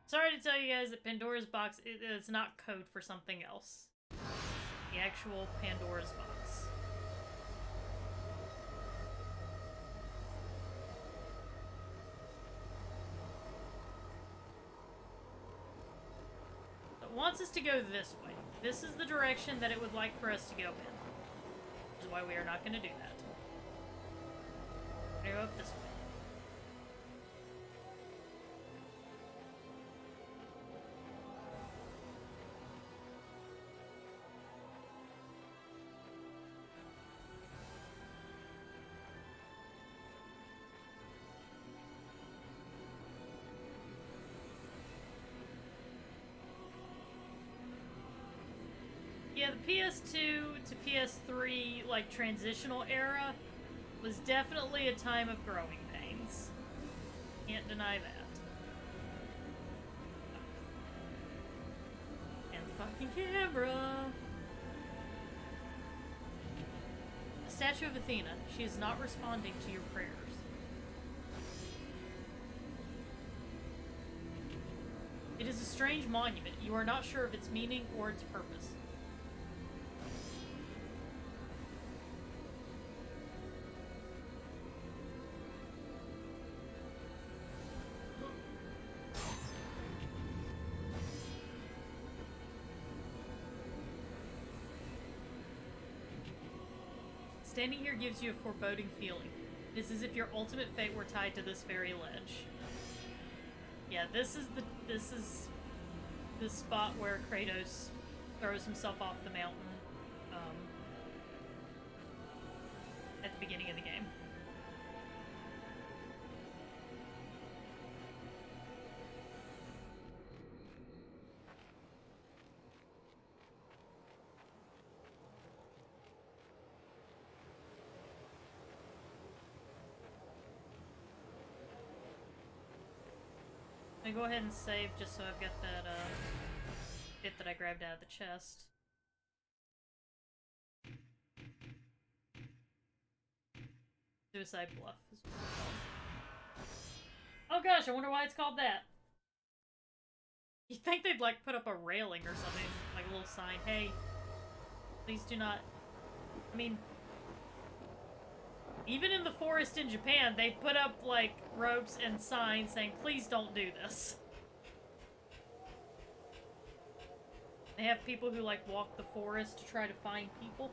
Sorry to tell you guys that Pandora's box is not code for something else. The actual Pandora's box. It wants us to go this way. This is the direction that it would like for us to go in. Which is why we are not going to do that. We're going to go up this way. Yeah, the PS2 to PS3, like, transitional era was definitely a time of growing pains. Can't deny that. And the fucking camera! The statue of Athena. She is not responding to your prayers. It is a strange monument. You are not sure of its meaning or its purpose. Standing here gives you a foreboding feeling. It is as if your ultimate fate were tied to this very ledge. Yeah, this is the spot where Kratos throws himself off the mountain at the beginning of the game. I go ahead and save just so I've got that bit that I grabbed out of the chest. Suicide Bluff is what it's called. Oh gosh, I wonder why it's called that. You'd think they'd like put up a railing or something, like a little sign, hey, please do not. I mean, even in the forest in Japan, they put up, like, ropes and signs saying, please don't do this. They have people who, like, walk the forest to try to find people.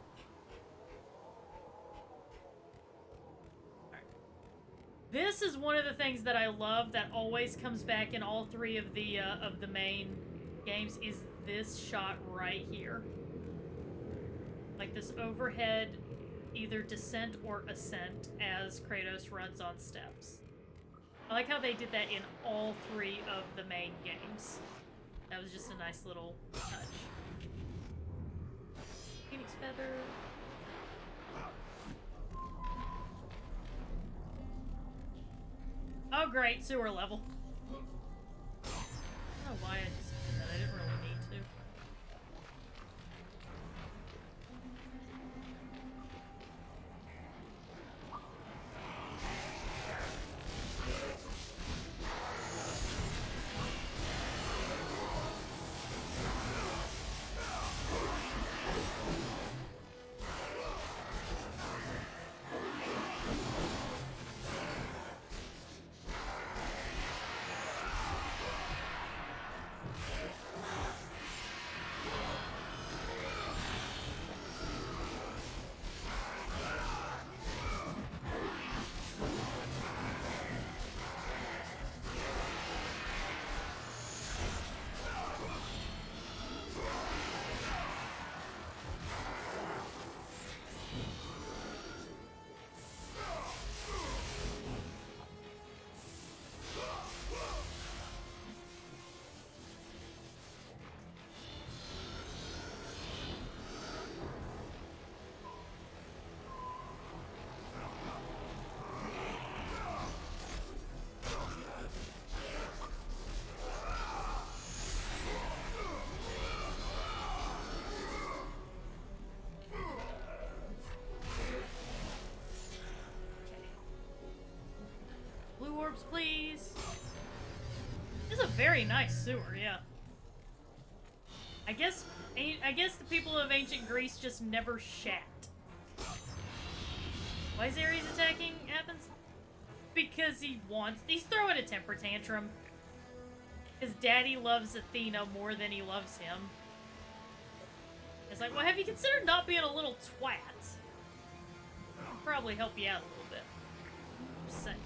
Alright. This is one of the things that I love that always comes back in all three of the main games, is this shot right here. Like, this overhead either descent or ascent as Kratos runs on steps. I like how they did that in all three of the main games. That was just a nice little touch. Phoenix Feather. Oh great, sewer level. I don't know why I just did that. I didn't really need to. Orbs, please. This is a very nice sewer, yeah. I guess the people of ancient Greece just never shat. Why is Ares attacking Athens? Because he's throwing a temper tantrum. His daddy loves Athena more than he loves him. It's like, well, have you considered not being a little twat? It'll probably help you out a little bit. Just saying.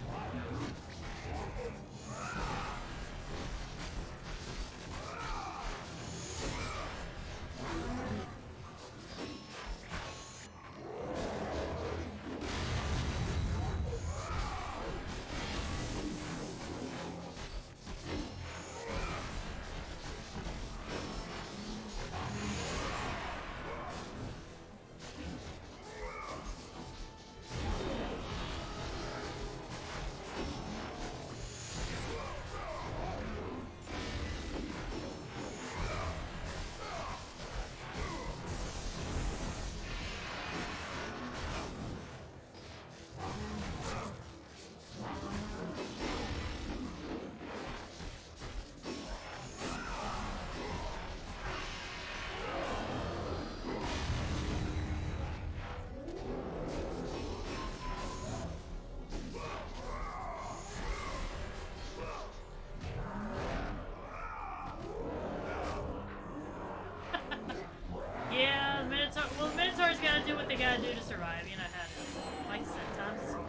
Yeah, the Minotaur. Well, the Minotaur's gotta do what they gotta do to survive. You know how it is. Like I said, time's a sword.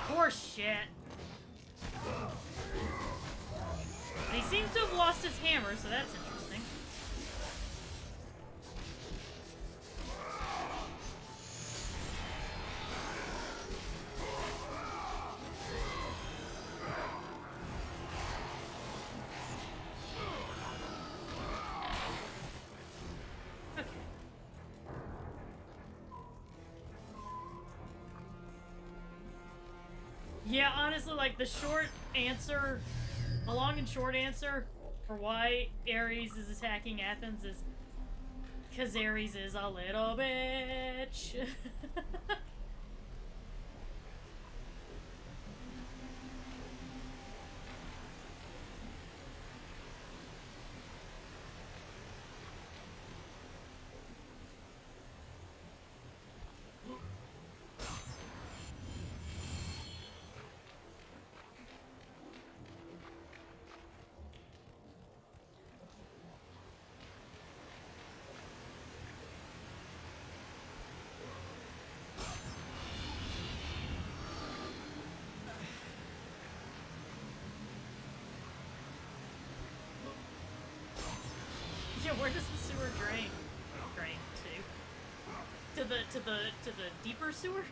Horse shit. He seems to have lost his hammer, so that's interesting. Yeah, honestly, like, the long and short answer for why Ares is attacking Athens is because Ares is a little bitch. Yeah, where does the sewer drain to? To the deeper sewer?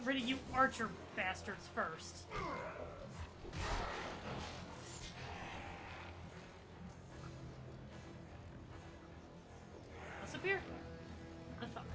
Ready, you archer bastards first. What's up here? The thought.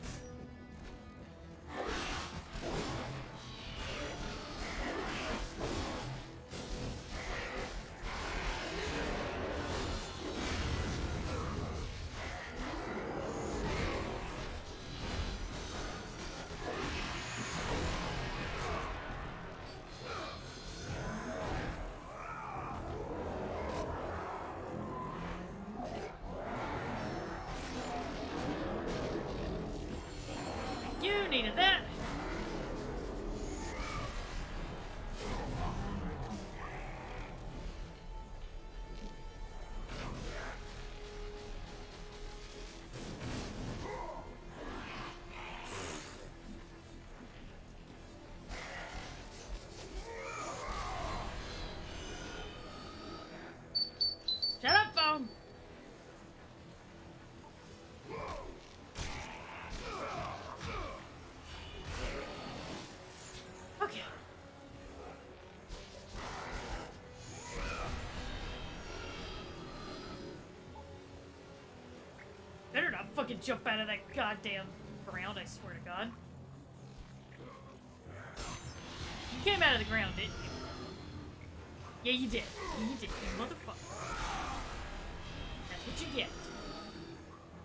You needed that. Shut up, phone. Okay. Better not fucking jump out of that goddamn ground, I swear to God. You came out of the ground, didn't you? Yeah, you did. Yeah, you did, you motherfucker. That's what you get.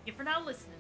Get for not listening.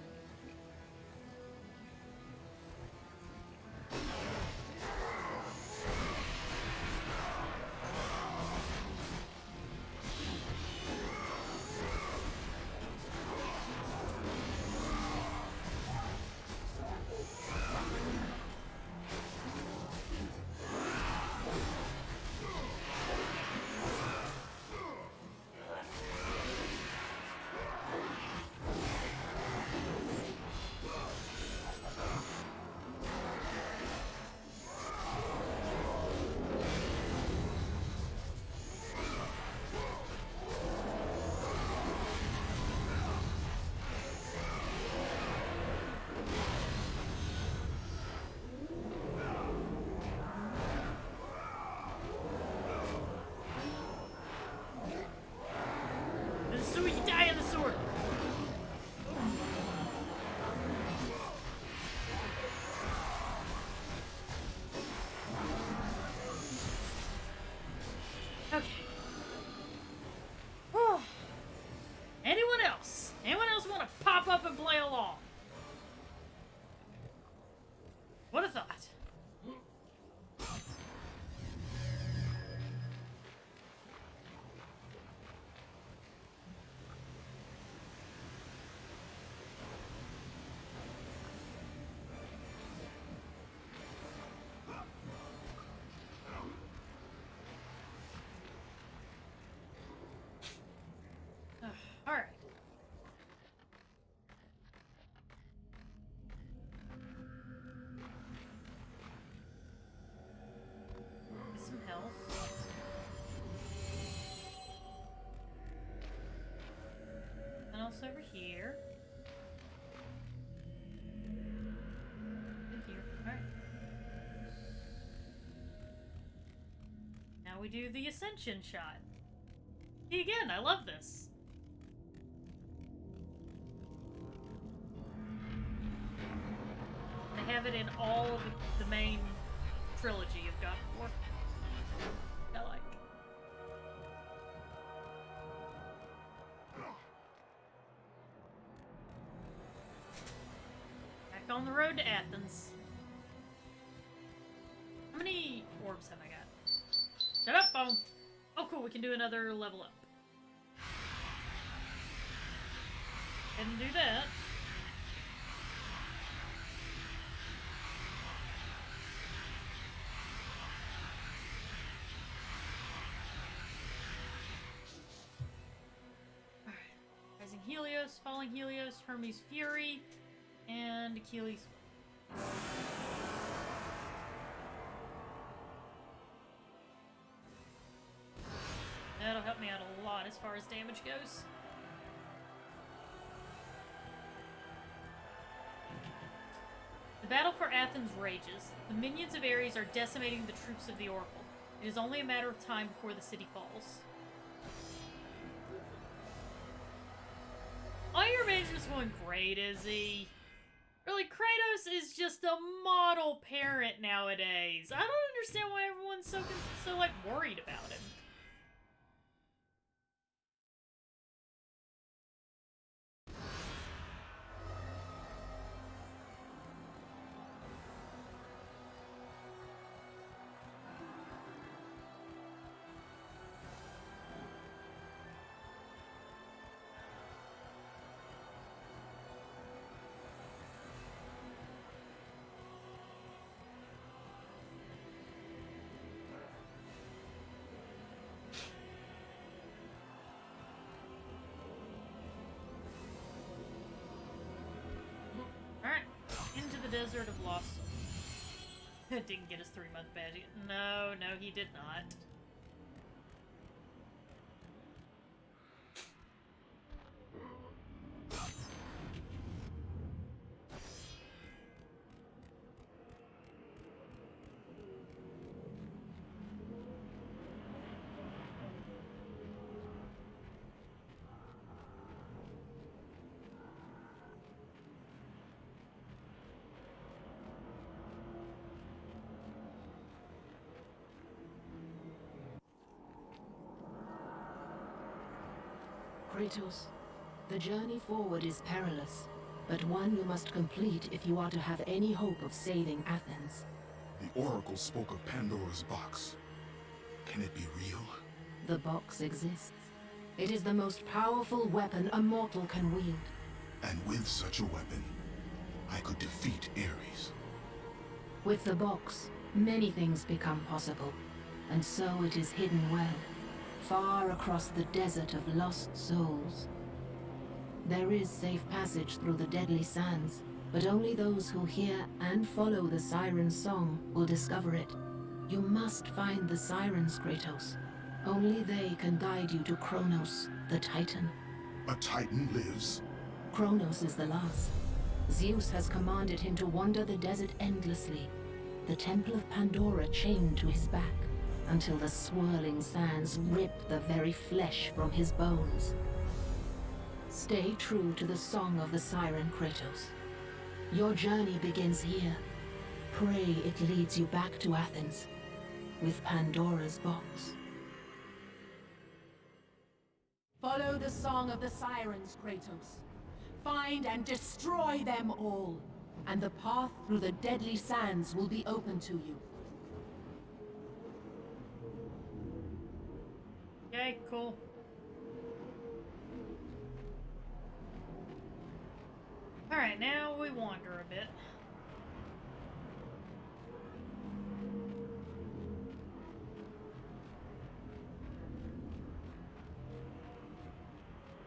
This is so we can die on the sword. Okay. Whew. Anyone else? Anyone else want to pop up and play along? What a thought. All right. Get some health. And also over here. And here. All right. Now we do the ascension shot. See, again, I love this. They have it in all of the main trilogy of God of War. I like. Back on the road to Athens. How many orbs have I got? Shut up, phone! Oh, cool, we can do another level up. Didn't do that. Alright. Rising Helios, Falling Helios, Hermes Fury, and Achilles. That'll help me out a lot as far as damage goes. The battle for Athens rages. The minions of Ares are decimating the troops of the Oracle. It is only a matter of time before the city falls. Oh, your management's going great, is he? Really, Kratos is just a model parent nowadays. I don't understand why everyone's so like worried about him. Alright, into the desert of Lost Souls. Didn't get his 3-month badge. No, he did not. Kratos, the journey forward is perilous, but one you must complete if you are to have any hope of saving Athens. The Oracle spoke of Pandora's box. Can it be real? The box exists. It is the most powerful weapon a mortal can wield. And with such a weapon, I could defeat Ares. With the box, many things become possible, and so it is hidden well, far across the desert of lost souls. There is safe passage through the deadly sands, but only those who hear and follow the siren's song will discover it. You must find the sirens, Kratos. Only they can guide you to Kronos, the Titan. A Titan lives? Kronos is the last. Zeus has commanded him to wander the desert endlessly, the Temple of Pandora chained to his back, until the swirling sands rip the very flesh from his bones. Stay true to the song of the siren, Kratos. Your journey begins here. Pray it leads you back to Athens, with Pandora's box. Follow the song of the sirens, Kratos. Find and destroy them all, and the path through the deadly sands will be open to you. Okay, cool. Alright, now we wander a bit.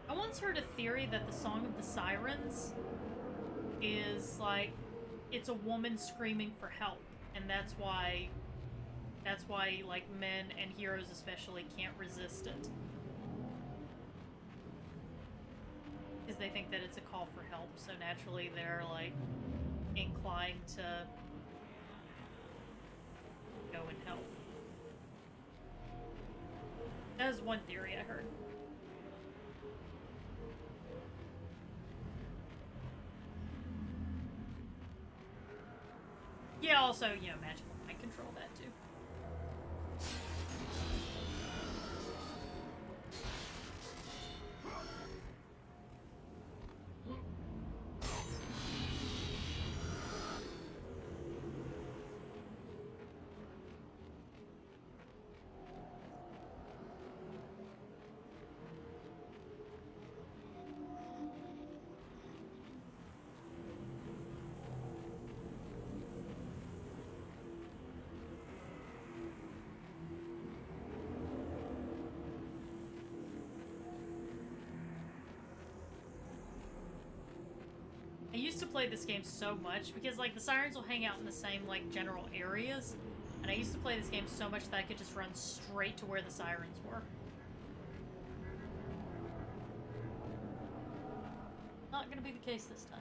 I once heard a theory that the Song of the Sirens is like, it's a woman screaming for help, and that's why like men and heroes especially can't resist it. Because they think that it's a call for help, so naturally they're like inclined to go and help. That was one theory I heard. Yeah, also, you know, magical mind control that too. I used to play this game so much because like the sirens will hang out in the same like general areas, and I used to play this game so much that I could just run straight to where the sirens were. Not gonna be the case this time.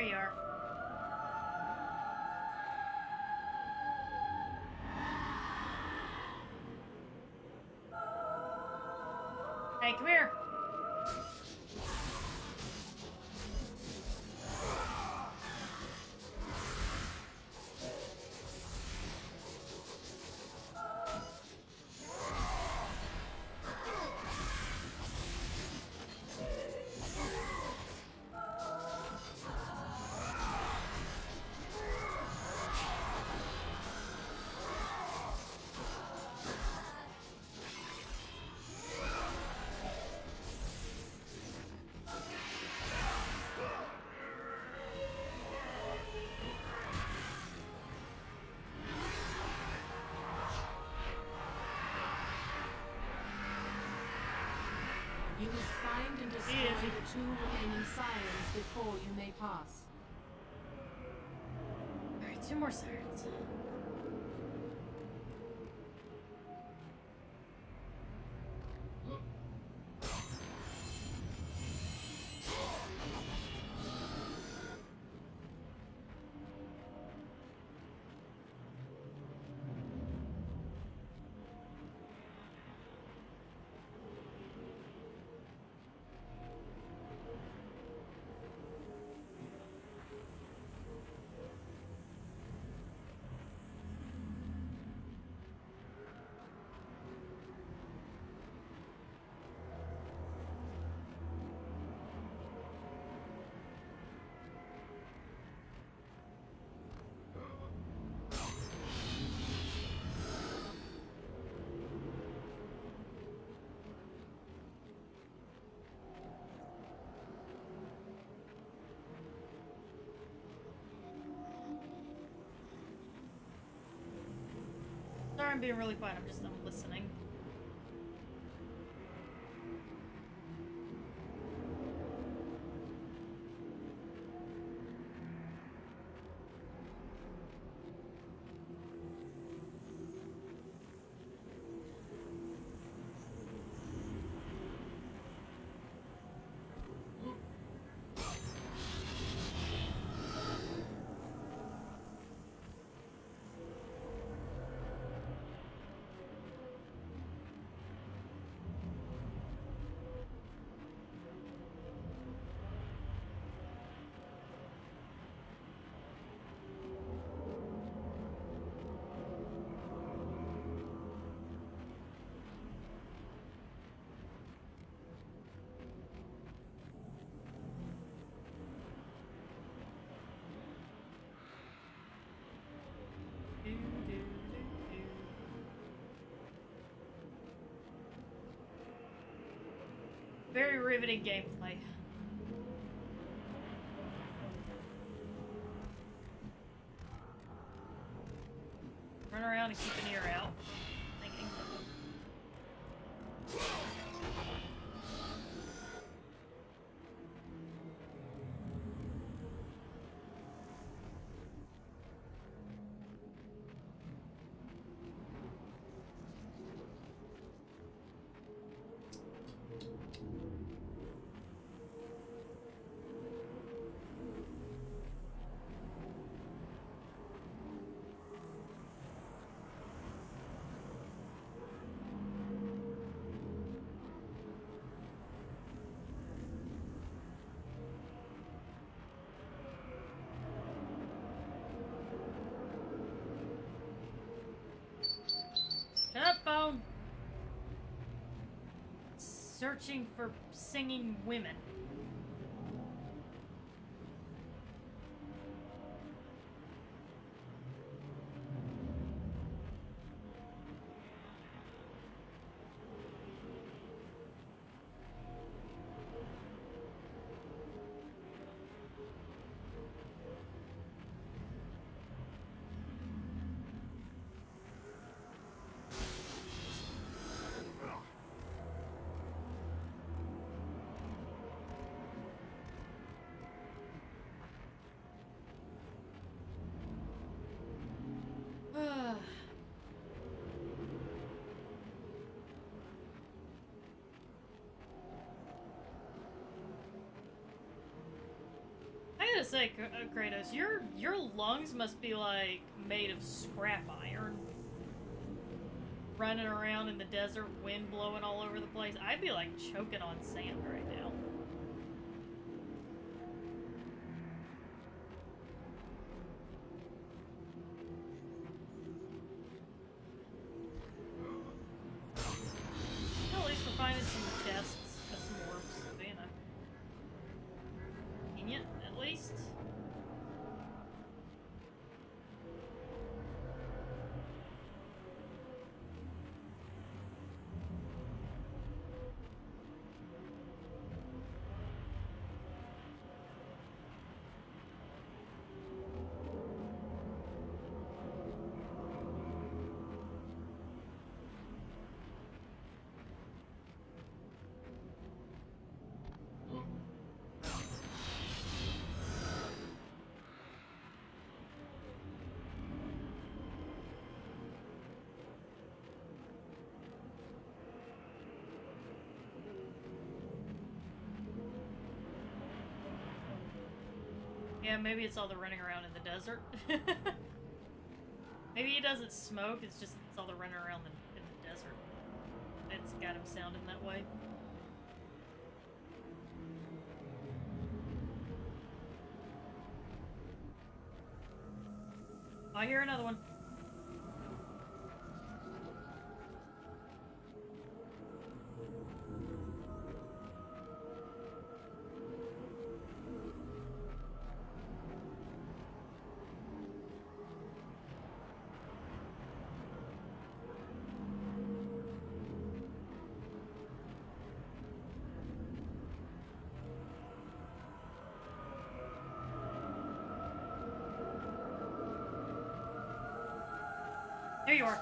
you are. Hey, come here. You must find and destroy the two remaining sirens before you may pass. Alright, 2 more sirens. Sorry, I'm being really quiet. I'm listening. Very riveting gameplay. Run around and keep an ear out. Thinking. Shut up, phone! Searching for singing women. gonna say, Kratos, your lungs must be like made of scrap iron. Running around in the desert, wind blowing all over the place. I'd be like choking on sand right now. Well, at least we're finding some chests with some orbs, so, you know. Convenient, at least. Yeah, maybe it's all the running around in the desert. Maybe he doesn't smoke, it's just it's all the running around in the desert. It's got him sounding that way. I hear another one. There you are.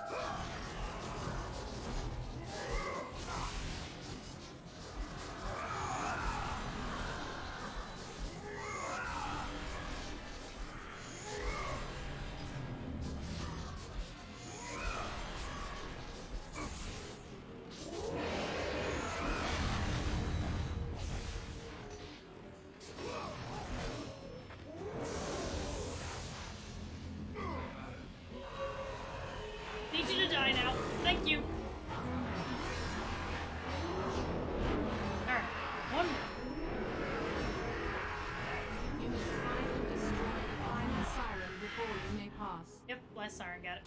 Need you to die now. Thank you. Alright, one more. You must find and destroy the final siren before you may pass. Yep, last siren, got it.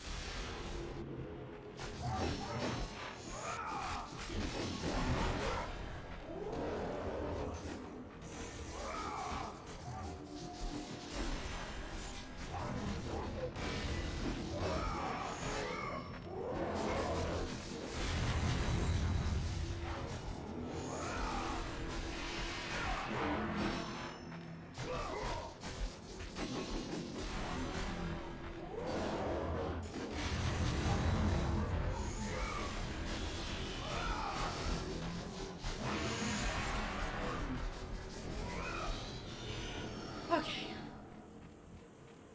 Okay.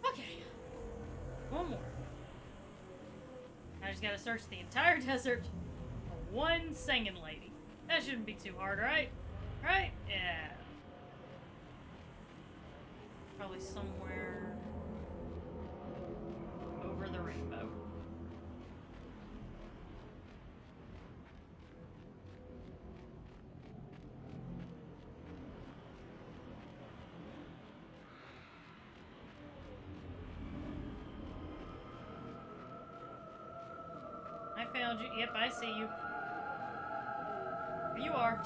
Okay. One more. I just gotta search the entire desert for one singing lady. That shouldn't be too hard, right? Right? Yeah. Probably somewhere over the rainbow. I found you. Yep, I see you. There you are.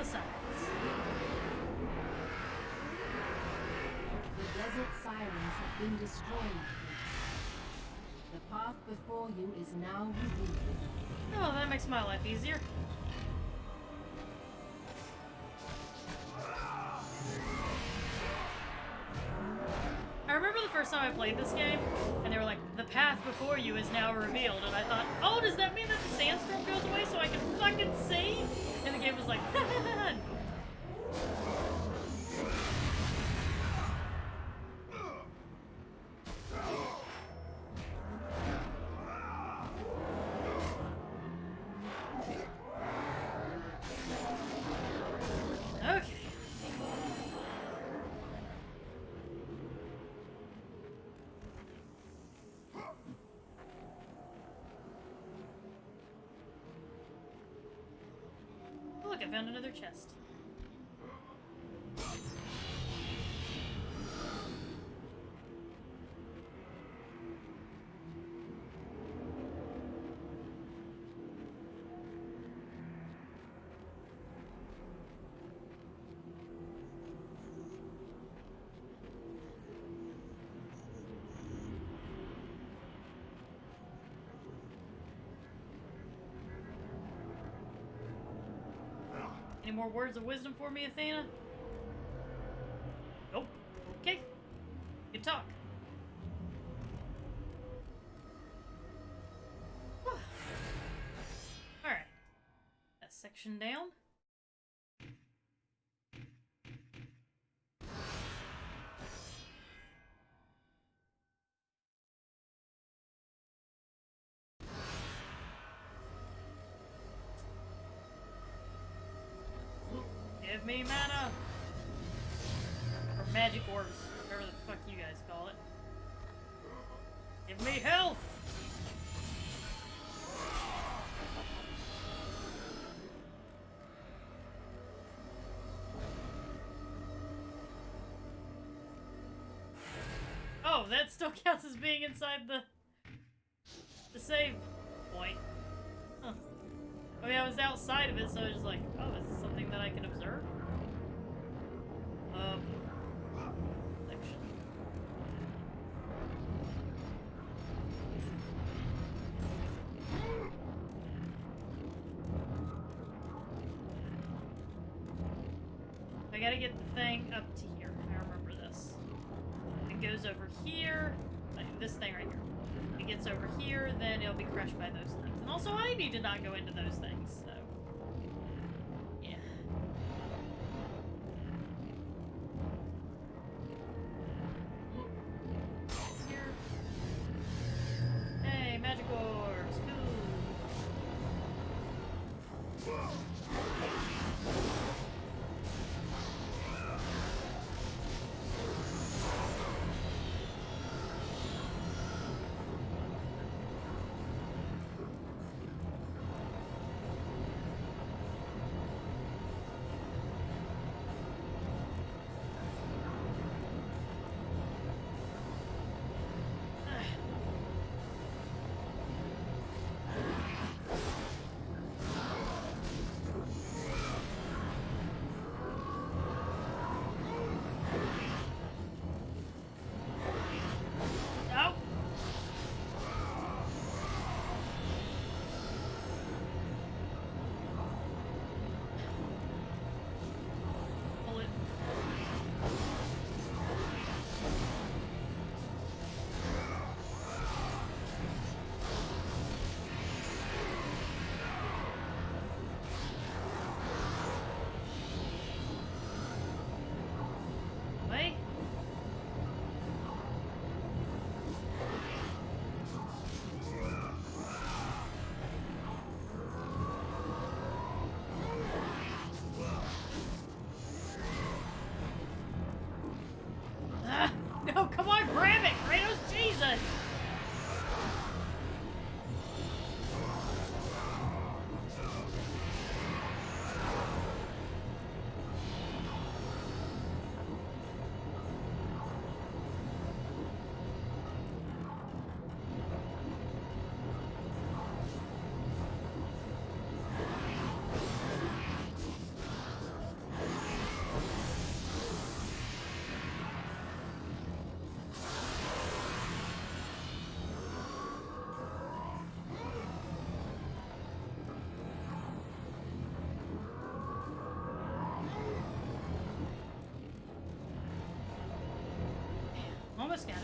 the signs. The desert sirens have been destroyed. The path before you is now revealed. Oh, that makes my life easier. I remember the first time I played this game, and they were like, the path before you is now revealed, and I thought, oh, does that mean that the sandstorm goes away so I can fucking see? And the game was like, okay. Look, I found another chest. Any more words of wisdom for me, Athena? Nope. Okay. Good talk. Alright. That section down. Give me mana! Or magic orbs, whatever the fuck you guys call it. Give me health! Oh, that still counts as being inside the save point. Huh. I mean, I was outside of it, so I was just like, oh, is this something that I can observe? Section. I gotta get the thing up to here. I remember this. It goes over here. Like this thing right here. If it gets over here, then it'll be crushed by those things. And also, I need to not go into those things, so... yeah. Here. Hey, magic orbs! Cool! Kratos got it.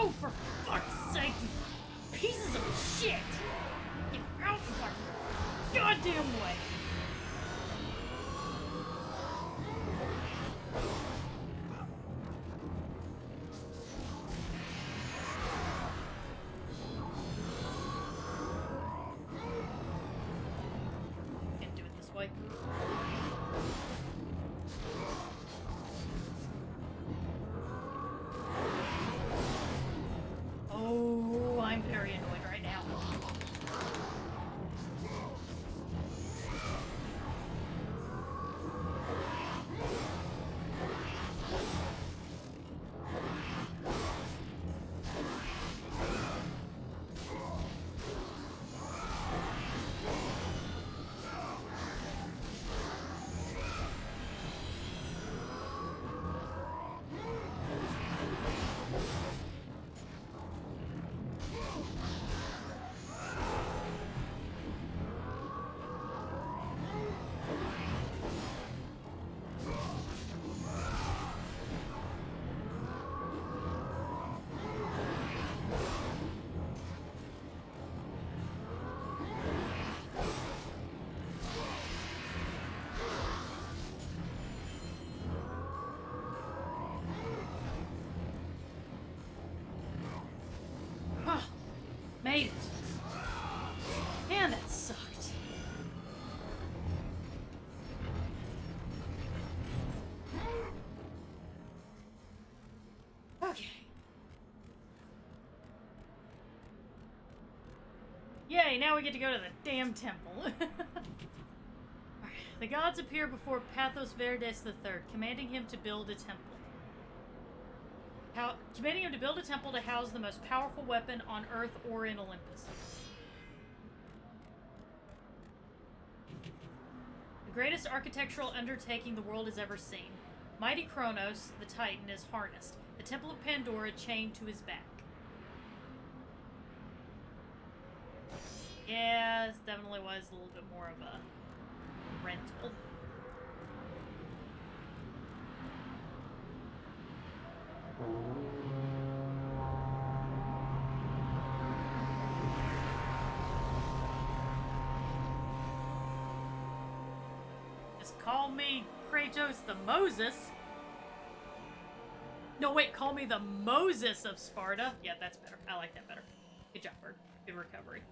Oh, for fuck's sake, you pieces of shit! Get out of my goddamn way! Can't do it this way. Oh, I'm very annoyed right now. Made it. Man, that sucked. Okay. Yay, now we get to go to the damn temple. Alright, the gods appear before Pathos Verdes III, commanding him to build a temple. Commanding him to build a temple to house the most powerful weapon on Earth or in Olympus. The greatest architectural undertaking the world has ever seen. Mighty Kronos, the Titan, is harnessed. The Temple of Pandora chained to his back. Yeah, this definitely was a little bit more of a rental. Just call me Kratos the Moses. No, wait, call me the Moses of Sparta. Yeah, that's better. I like that better. Good job, Bird. Good recovery.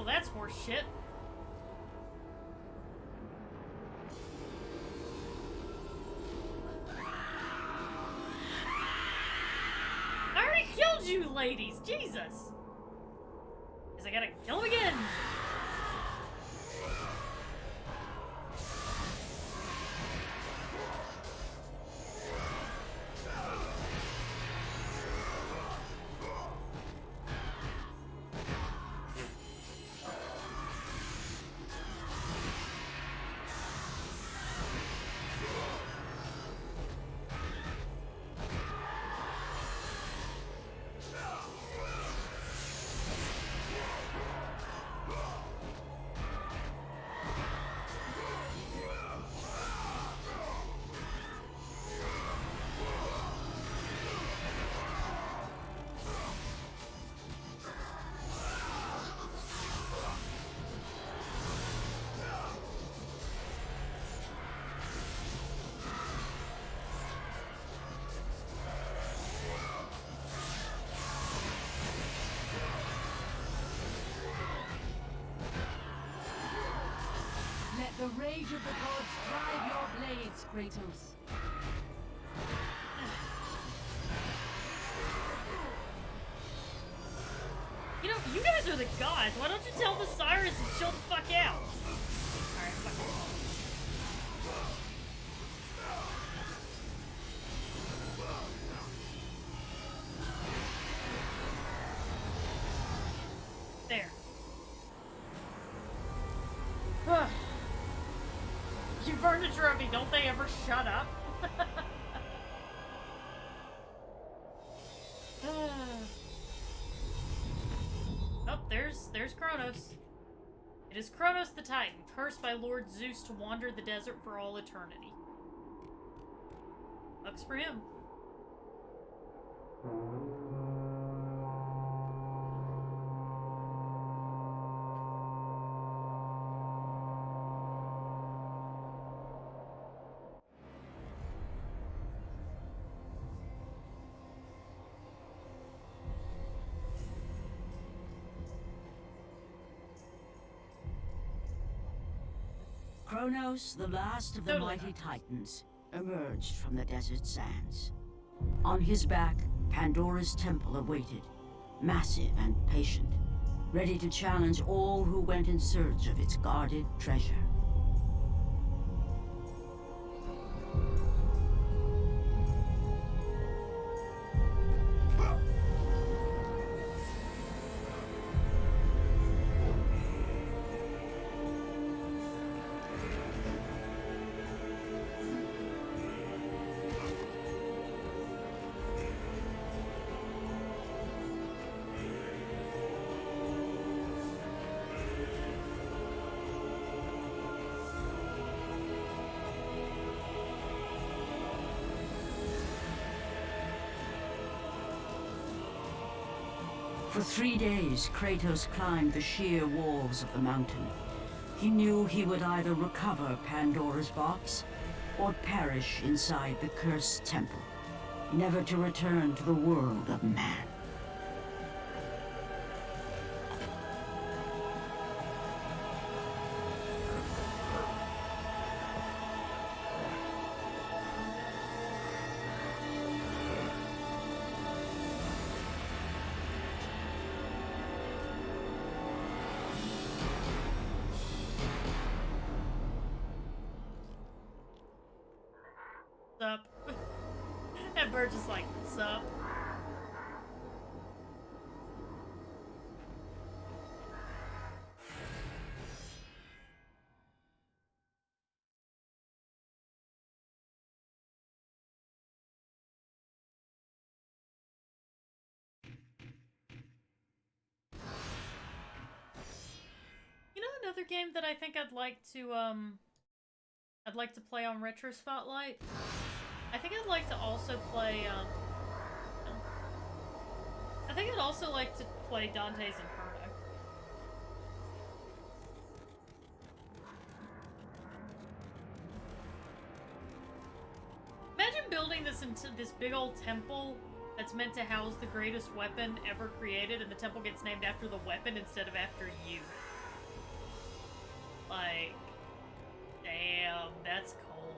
Well, that's horse shit. I already killed you, ladies! Jesus! Guess I gotta kill him again! Let the rage of the gods drive your blades, Kratos. You know, you guys are the gods. Why don't you tell the Cyrus to chill the fuck out? Alright, fuck it. There. You burned a trophy. Don't they ever shut up? Oh, there's Kronos. It is Kronos the Titan, cursed by Lord Zeus to wander the desert for all eternity. Sucks for him. Kronos, the last of the Totally mighty not. titans, emerged from the desert sands. On his back, Pandora's temple awaited, massive and patient, ready to challenge all who went in search of its guarded treasure. For 3 days, Kratos climbed the sheer walls of the mountain. He knew he would either recover Pandora's box or perish inside the cursed temple, never to return to the world of man. Sup? And Bird just like, sup? You know another game that I think I'd like to play on Retro Spotlight? I think I'd like to also play, I think I'd also like to play Dante's Inferno. Imagine building this into this big old temple that's meant to house the greatest weapon ever created, and the temple gets named after the weapon instead of after you. Like, damn, that's cold.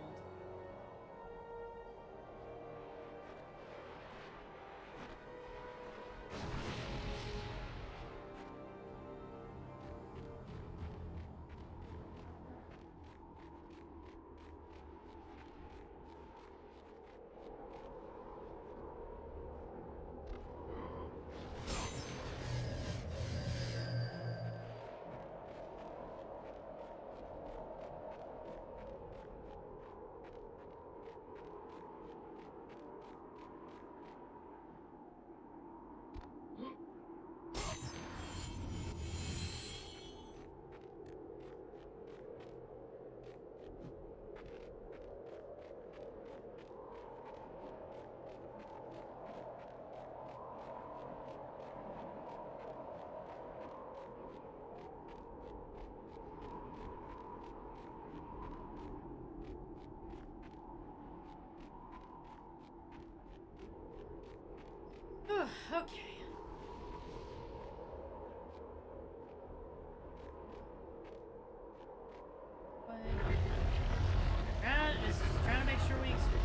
Okay. Just trying to make sure we explore.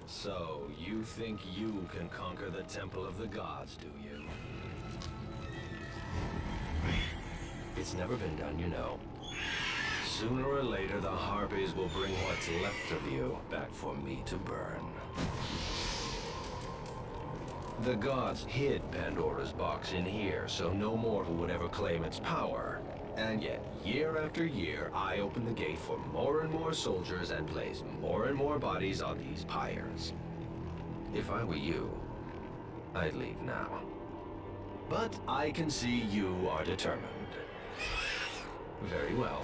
So, you think you can conquer the Temple of the Gods, do you? It's never been done, you know. Sooner or later, the Harpies will bring what's left of you back for me to burn. The gods hid Pandora's box in here, so no mortal would ever claim its power. And yet, year after year, I open the gate for more and more soldiers and place more and more bodies on these pyres. If I were you, I'd leave now. But I can see you are determined. Very well.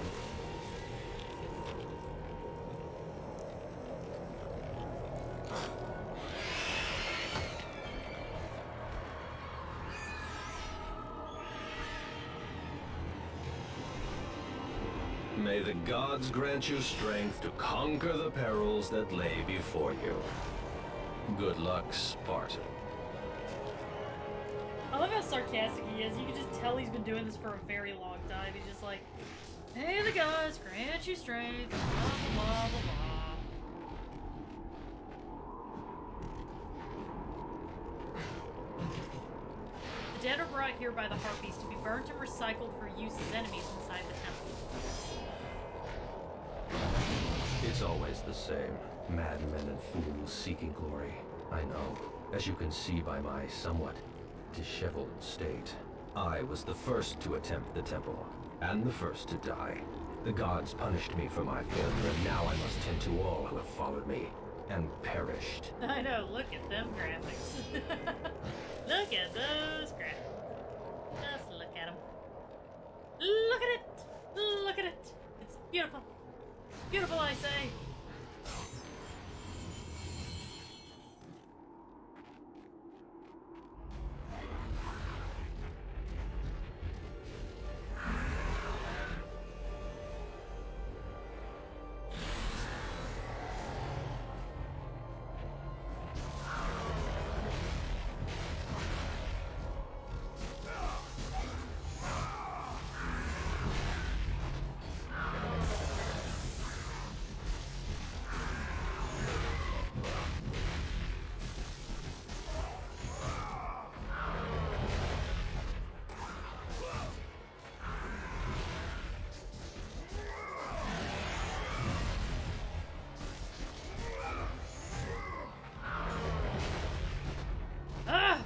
May the gods grant you strength to conquer the perils that lay before you. Good luck, Spartan. I love how sarcastic he is. You can just tell he's been doing this for a very long time. He's just like, "May the gods grant you strength, blah, blah, blah, blah, blah." The dead are brought here by the Harpies to be burnt and recycled for use as enemies inside the temple. It's always the same. Madmen and fools seeking glory. I know, as you can see by my somewhat disheveled state. I was the first to attempt the temple, and the first to die. The gods punished me for my failure, and now I must tend to all who have followed me, and perished. I know, look at them graphics. Look at those graphics. Just look at them. Look at it! Look at it! It's beautiful. Beautiful, I say.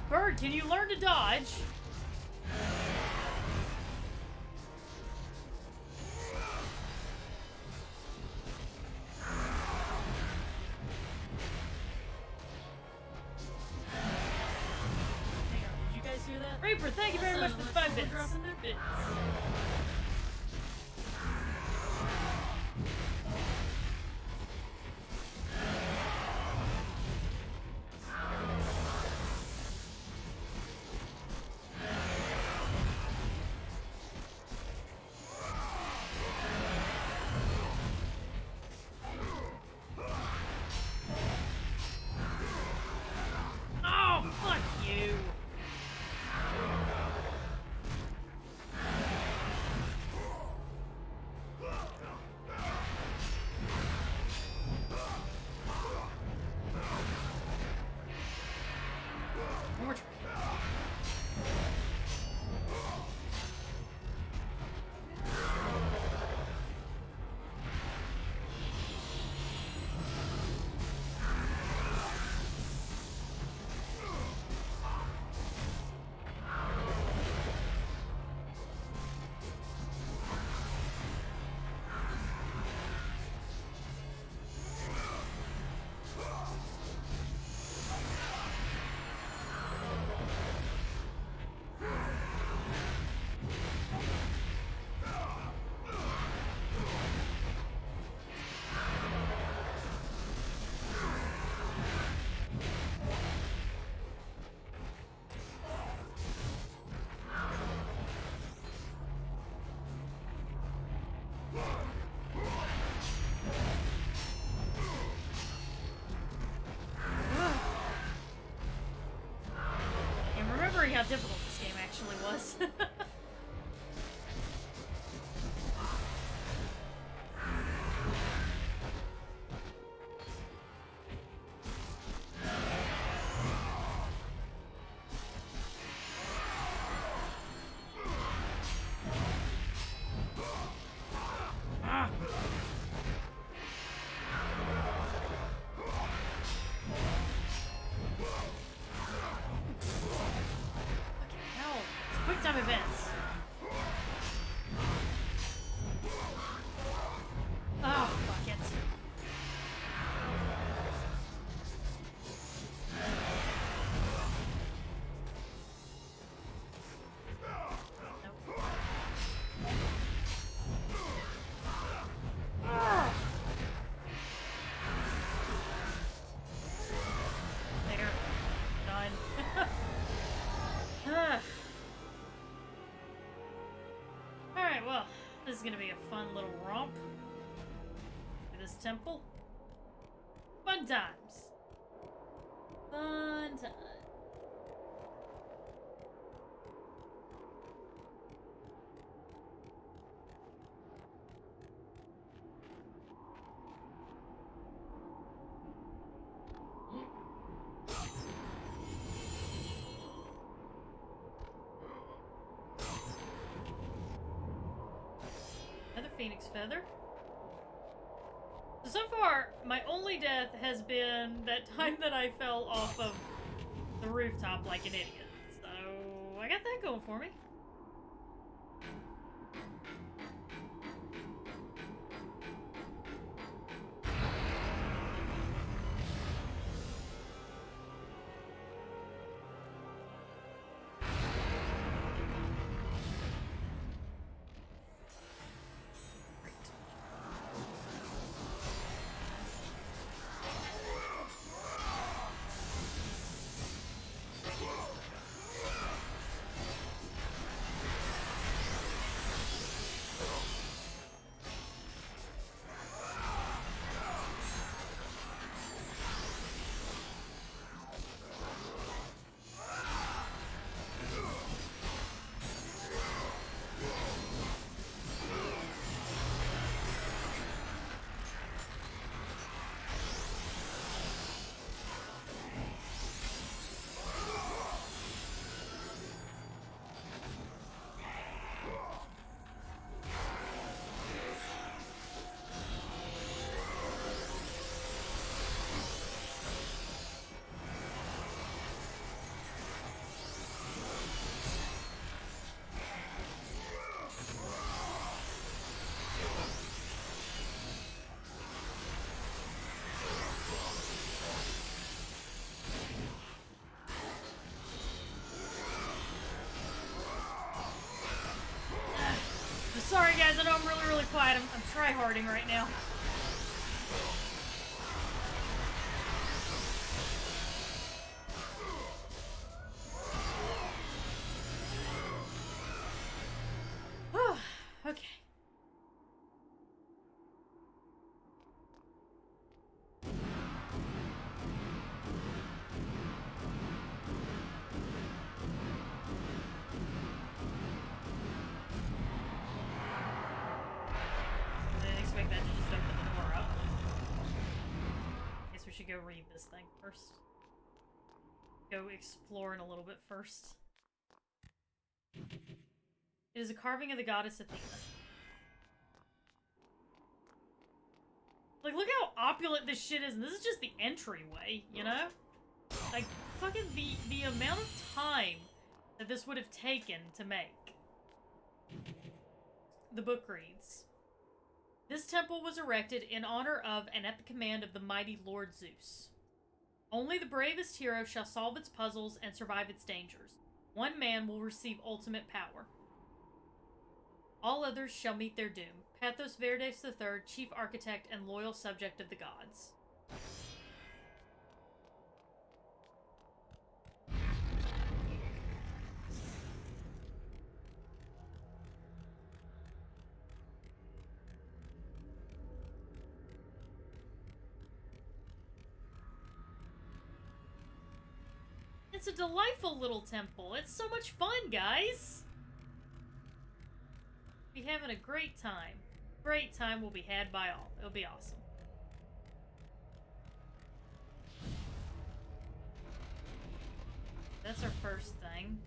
Bird, can you learn to dodge? Hang on, did you guys hear that? Reaper, thank you very much for the 5 bits. Dropping their bits. how difficult this game actually was. Quick time events. Oh, fuck it. Nope. There. Done. Alright, well, this is gonna be a fun little romp to this temple. Fun times. Fun times. Another phoenix feather. So far, my only death has been that time that I fell off of the rooftop like an idiot. So, I got that going for me. Sorry guys, I know I'm really quiet. I'm try-harding right now. Okay. Expect that to just open the door up. Guess we should go read this thing first. Go exploring a little bit first. It is a carving of the goddess Athena. Like, look how opulent this shit is, and this is just the entryway, you know? Like, fucking the amount of time that this would have taken to make. The book reads, this temple was erected in honor of and at the command of the mighty Lord Zeus. Only the bravest hero shall solve its puzzles and survive its dangers. One man will receive ultimate power. All others shall meet their doom. Pathos Verdes III, chief architect and loyal subject of the gods. It's a delightful little temple. It's so much fun, guys. Be having a great time. Great time will be had by all. It'll be awesome. That's our first thing.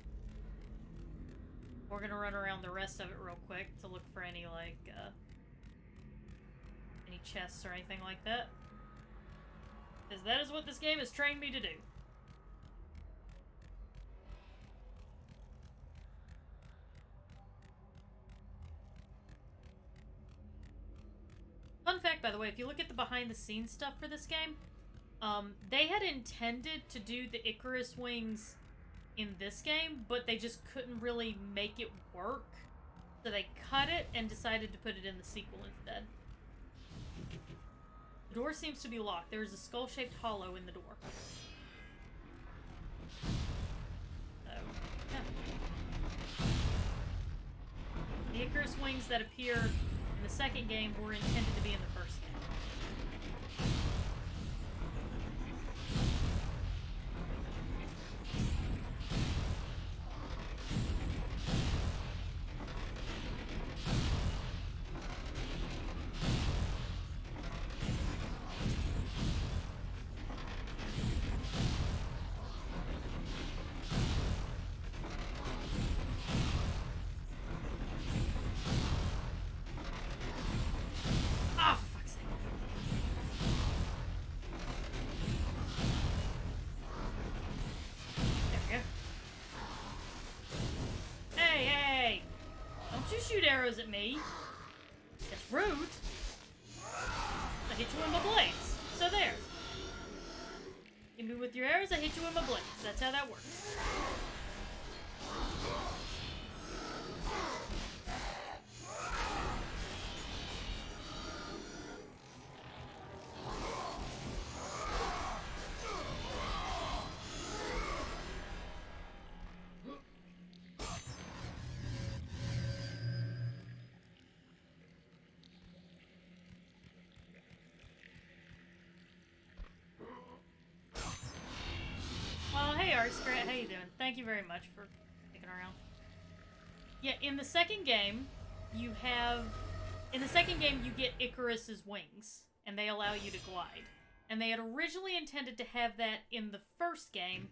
We're gonna run around the rest of it real quick to look for any, like, any chests or anything like that. Because that is what this game has trained me to do. Fun fact, by the way, if you look at the behind-the-scenes stuff for this game, they had intended to do the Icarus wings in this game, but they just couldn't really make it work. So they cut it and decided to put it in the sequel instead. The door seems to be locked. There is a skull-shaped hollow in the door. So, yeah. The Icarus wings that appear in the second game were intended to be in the first game. Shoot arrows at me. It's rude. I hit you with my blades. So there. Hit me with your arrows, I hit you with my blades. That's how that works. How you doing? Thank you very much for sticking around. Yeah, in the second game, you get Icarus's wings, and they allow you to glide. And they had originally intended to have that in the first game,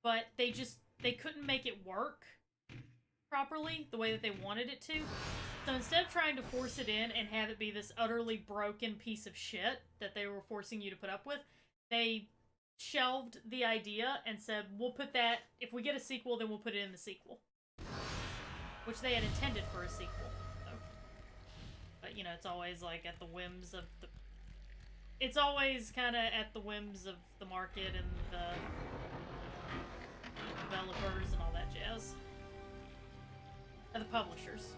but they couldn't make it work properly the way that they wanted it to. So instead of trying to force it in and have it be this utterly broken piece of shit that they were forcing you to put up with, they shelved the idea and said, we'll put that, if we get a sequel, then we'll put it in the sequel. Which they had intended for a sequel. So. But, you know, it's always like at the whims of the... It's always kind of at the whims of the market and the developers and all that jazz. And the publishers.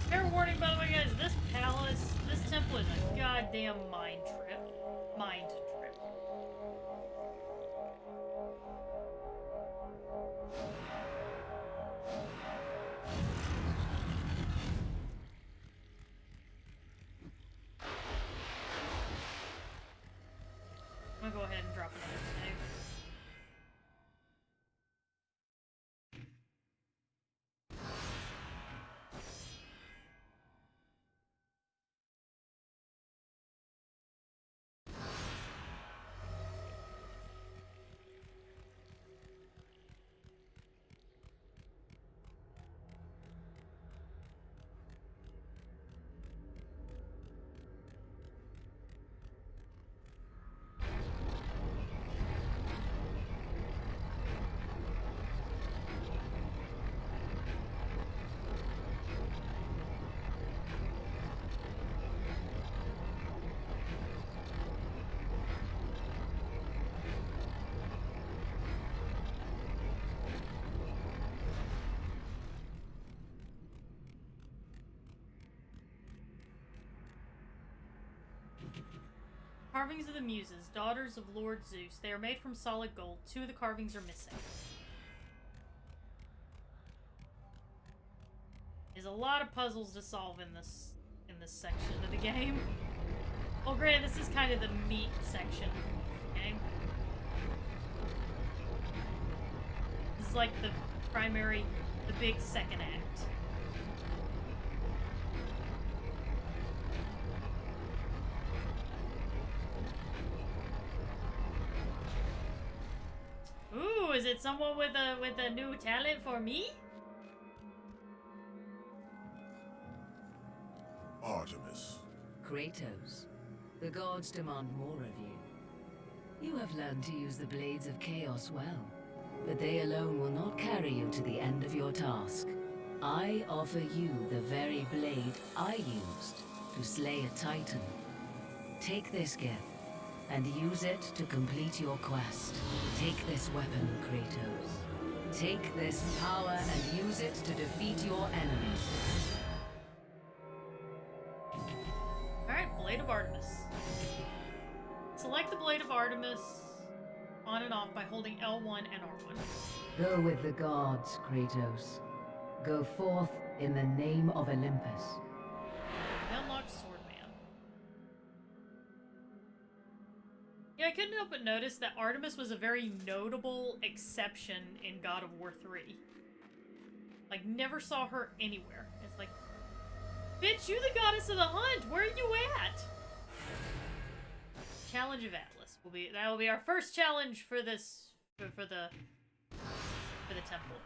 Fair warning, by the way, guys, this palace, this temple is a goddamn mind trip. Mind trip. I'm gonna go ahead and drop another save. Carvings of the Muses, daughters of Lord Zeus. They are made from solid gold. 2 of the carvings are missing. There's a lot of puzzles to solve in this section of the game. Well, granted, this is kind of the meat section of the game. This is like the big second act. Ooh, is it someone with a new talent for me? Artemis. Kratos, the gods demand more of you. You have learned to use the blades of chaos well, but they alone will not carry you to the end of your task. I offer you the very blade I used to slay a titan. Take this gift and use it to complete your quest. Take this weapon, Kratos. Take this power and use it to defeat your enemies. Alright, Blade of Artemis. Select the Blade of Artemis on and off by holding L1 and R1. Go with the gods, Kratos. Go forth in the name of Olympus. Unlocked Swordman. Yeah, I couldn't help but notice that Artemis was a very notable exception in God of War 3. Like, never saw her anywhere. It's like, bitch, you the goddess of the hunt! Where are you at? Challenge of Atlas that will be our first challenge for this for the temple.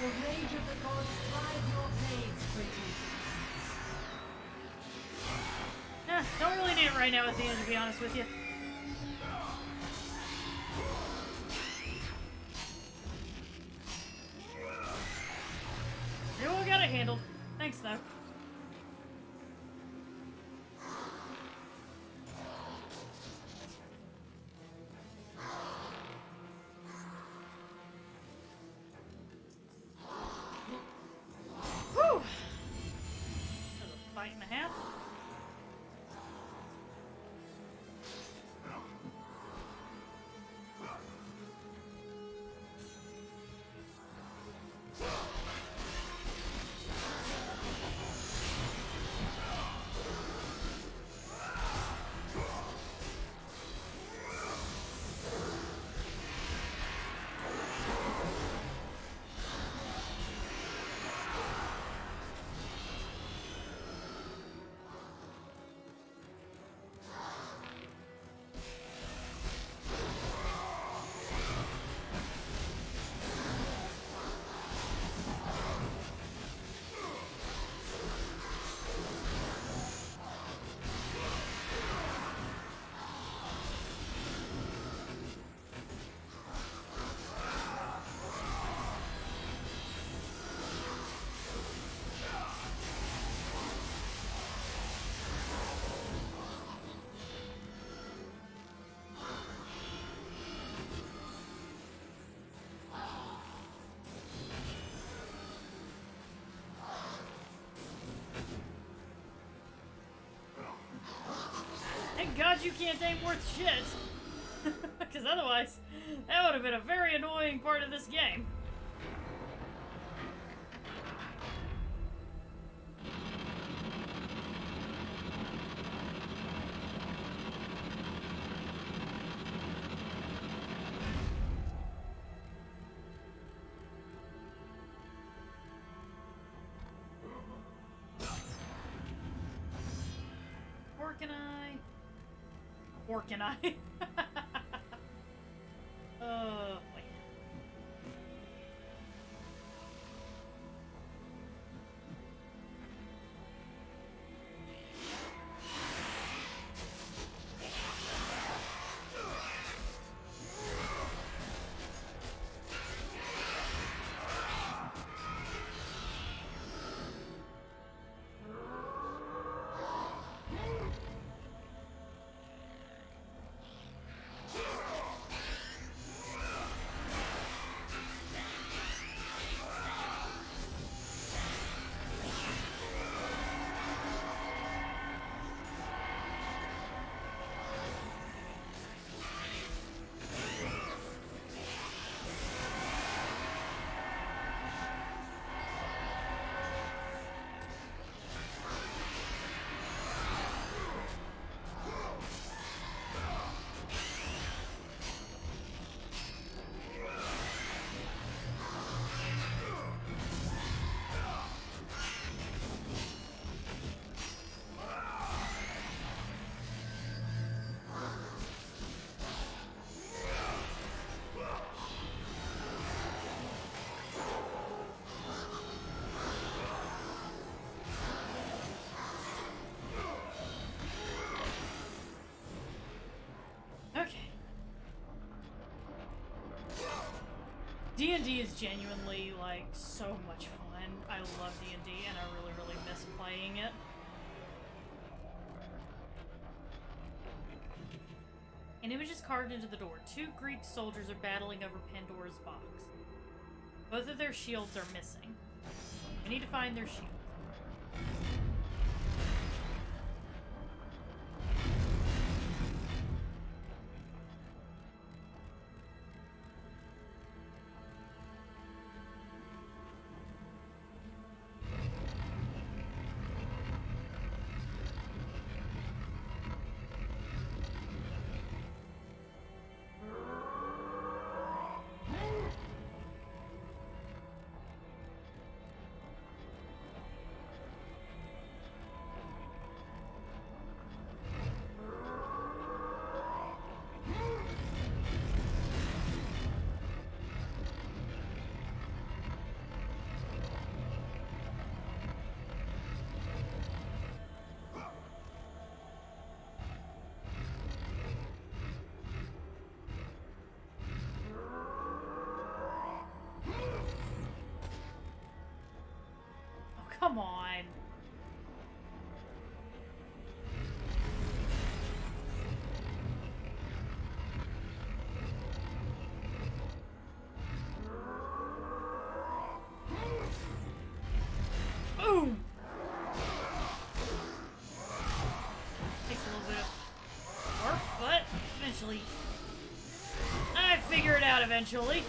The rage of the gods drive your blades, Kratos. Don't really need it right now, Athena, to be honest with you. You all got it handled. Thanks, though. Whew! That was a fight and a half. Thank God you can't aim worth shit. Because otherwise, that would have been a very annoying part of this game. Or can I? Wait. D&D is genuinely, like, so much fun. I love D&D, and I really, really miss playing it. An image is carved into the door. 2 Greek soldiers are battling over Pandora's box. Both of their shields are missing. We need to find their shields. come on. Boom! Takes a little bit of work, but eventually I figure it out eventually.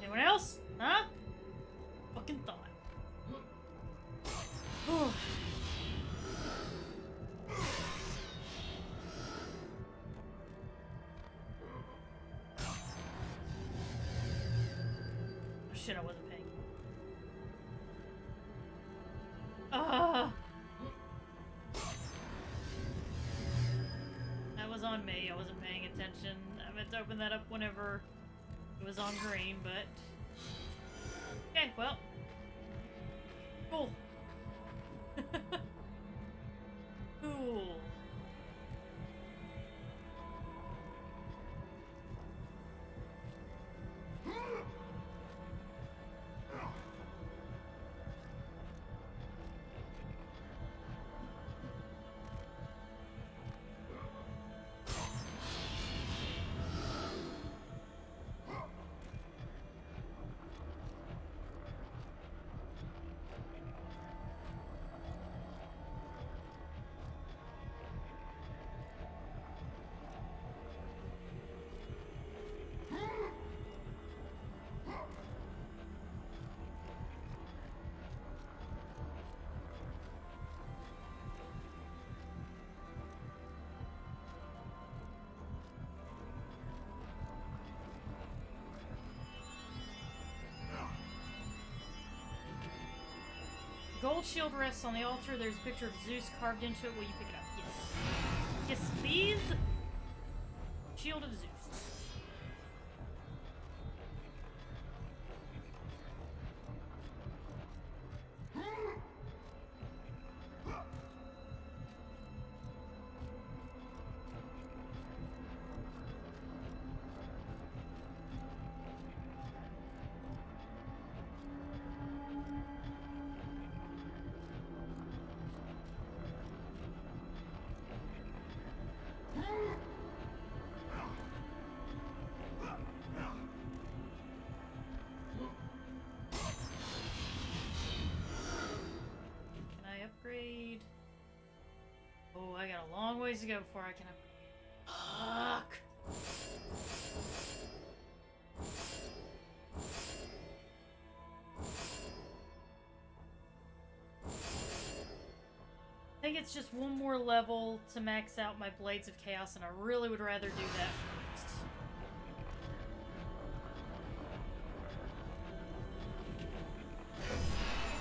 Anyone else? Huh? Fucking thought. Whew. Oh shit, I wasn't paying. That was on me. I wasn't paying attention. I meant to open that up whenever it was on green, but... Okay, well. Cool. Cool. Gold shield rests on the altar. There's a picture of Zeus carved into it. Will you pick it up? Yes. Yes, please. Shield of Zeus. Upgrade. Oh, I got a long ways to go before I can upgrade. Fuck. I think it's just one more level to max out my Blades of Chaos, and I really would rather do that first.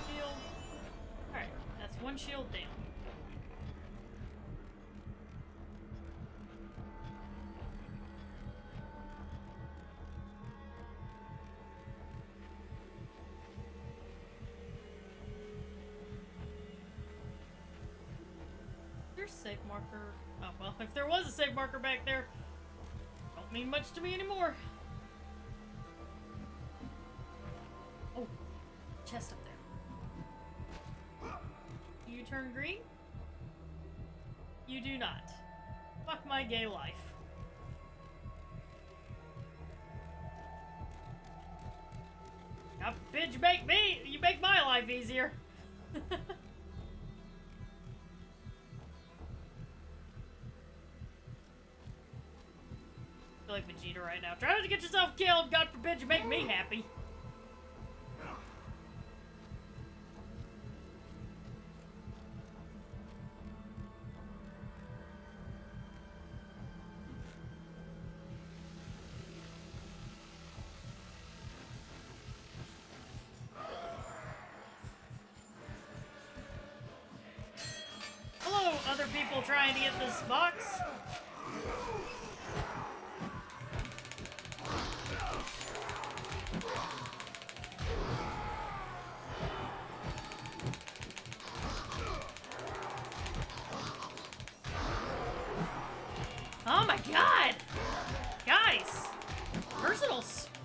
Shield. Alright, that's one shield down. Save marker. Oh, well, if there was a save marker back there, don't mean much to me anymore. Oh, chest up there. You turn green? You do not. Fuck my gay life. God forbid you make my life easier. I feel like Vegeta right now. Try not to get yourself killed. God forbid you make me happy. Hello, other people trying to get this box. Oh my god! Guys! Personal space,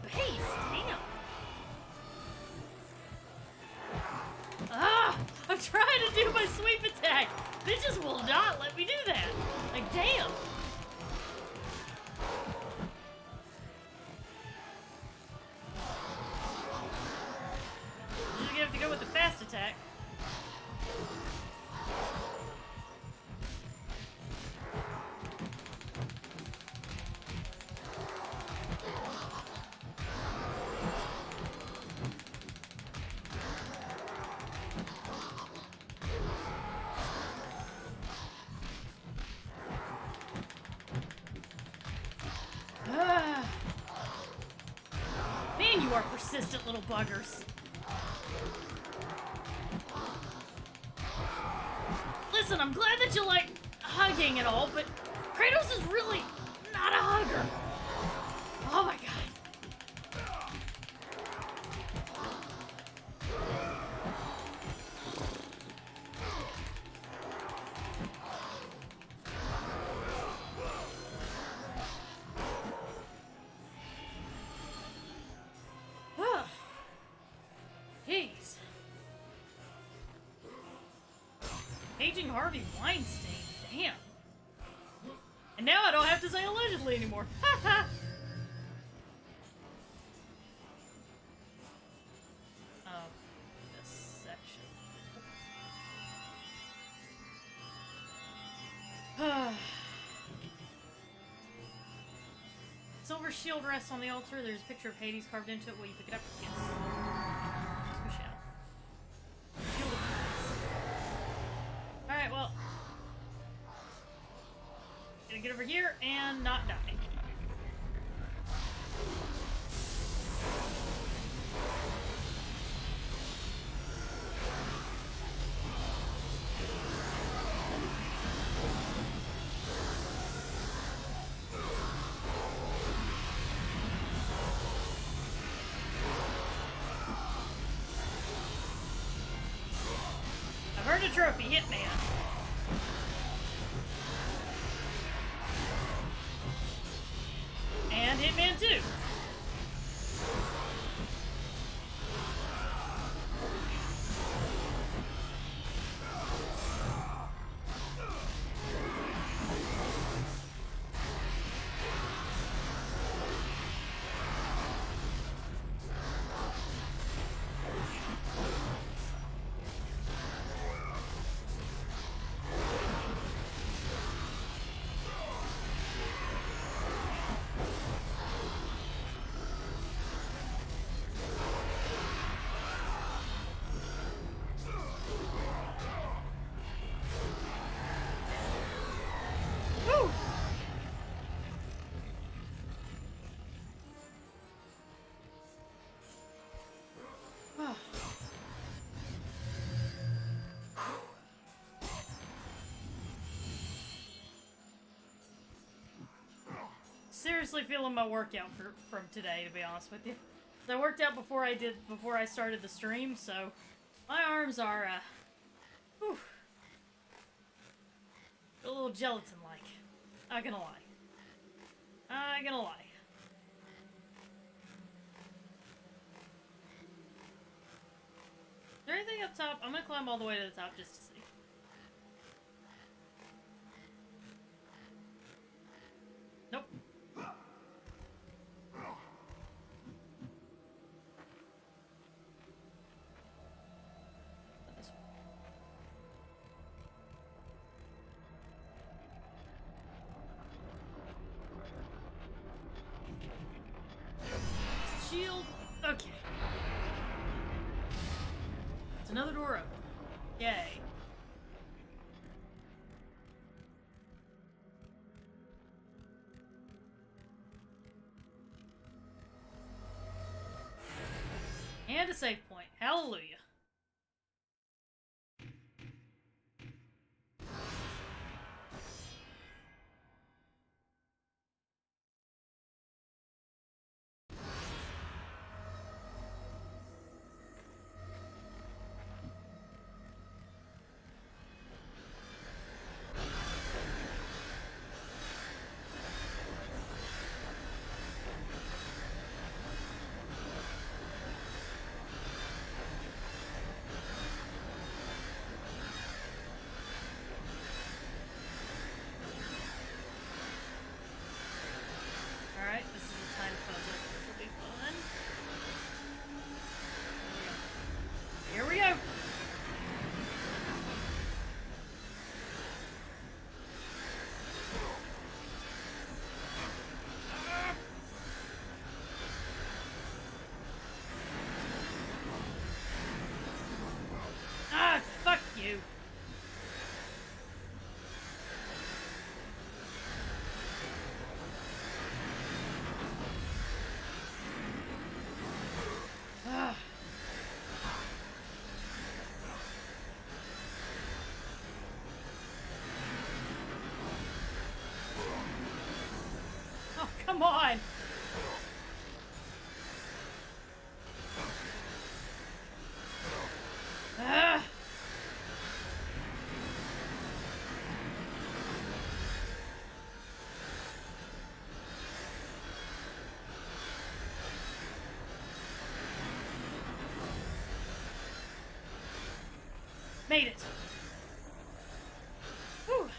damn! Ah! I'm trying to do my sweep attack! They just will not let me do that! Like, damn! You're gonna have to go with the fast attack. Man, you are persistent little buggers. Listen, I'm glad that you like hugging and all, but Kratos is really not a hugger. Oh my god. Jeez. Aging Harvey Weinstein. Damn. And now I don't have to say allegedly anymore. Haha. Oh, this section. Silver shield rests on the altar. There's a picture of Hades carved into it. Will you pick it up? Yes. Yes, we shall. Shield of Hades. Alright, well. Gonna get over here and not die. I've earned a trophy, Hitman. And Hitman 2. Woo! Seriously feeling my workout from today, to be honest with you. I worked out before I started the stream, so my arms are whew, a little gelatin-like. Not gonna lie. Not gonna lie. Is there anything up top? I'm gonna climb all the way to the top just to see. Nope. shield. Okay. It's another door open. Yay. And a save point. Hallelujah. Alright, this is a time puzzle, which will be fun. Here we go. Ah, fuck you. Ah. Oh, come on. Ah. Made it. Whew.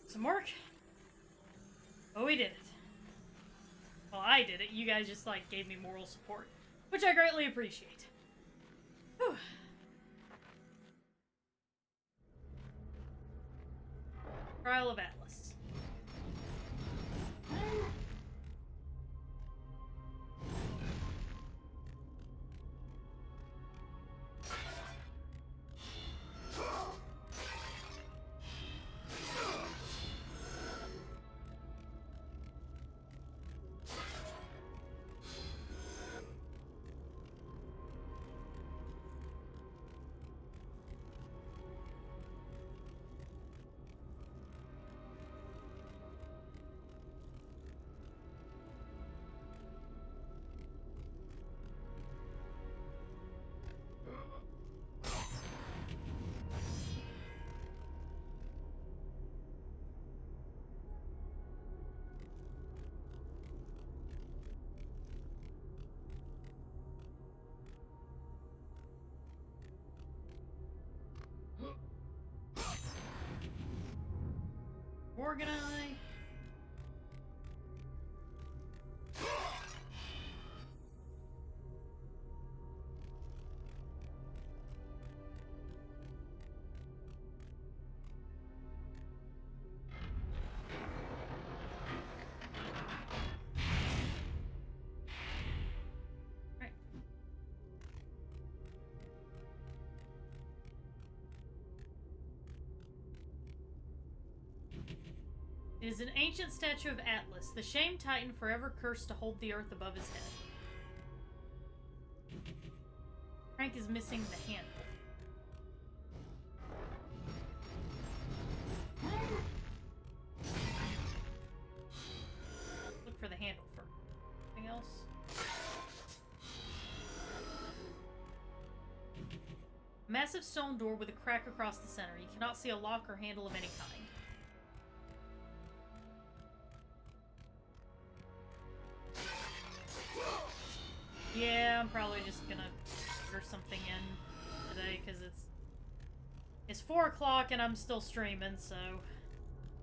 Some work. Oh, we did it. Well, I did it. You guys just, like, gave me moral support, which I greatly appreciate. Whew. Trial of Atlas. Organize. Right. It is an ancient statue of Atlas, the shamed titan forever cursed to hold the earth above his head. Frank is missing the handle. Look for the handle first. Anything else? A massive stone door with a crack across the center. You cannot see a lock or handle of any kind. Yeah, I'm probably just gonna order something in today because it's 4 o'clock and I'm still streaming, so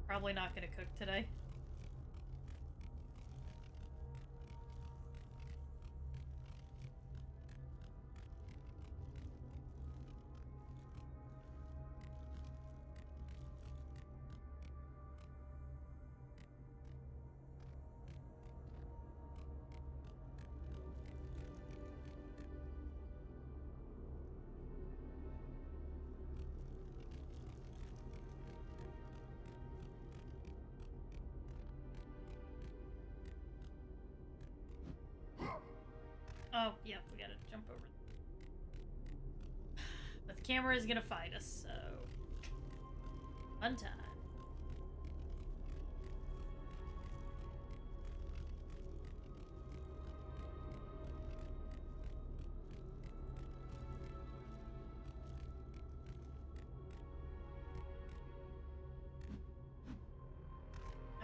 probably not gonna cook today. Oh, yep, we gotta jump over. But the camera is gonna fight us, so... Fun time.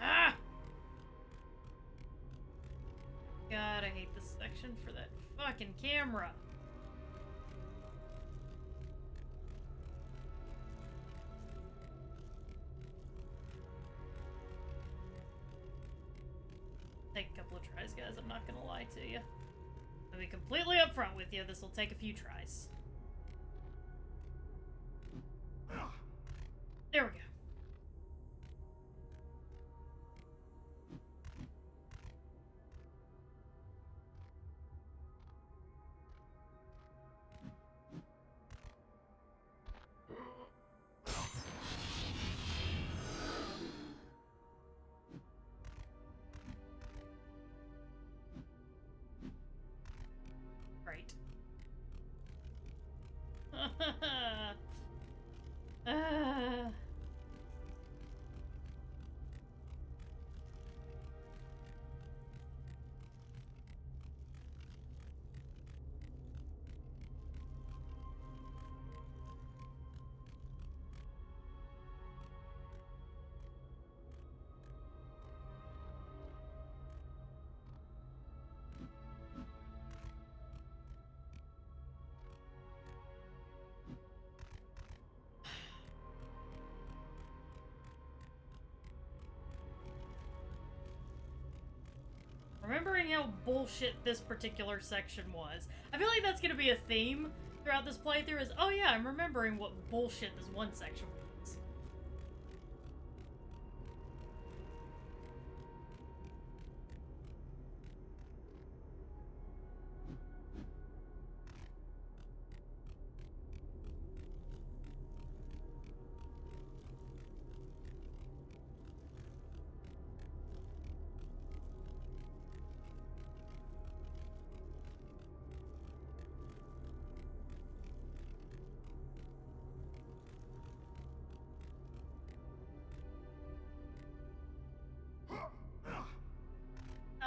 Ah! God, I hate this section for that fucking camera. Take a couple of tries, guys. I'm not gonna lie to you. I'll be completely upfront with you. This will take a few tries. There we go. Right. Remembering how bullshit this particular section was. I feel like that's gonna be a theme throughout this playthrough is, oh yeah, I'm remembering what bullshit this one section was.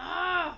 Ah!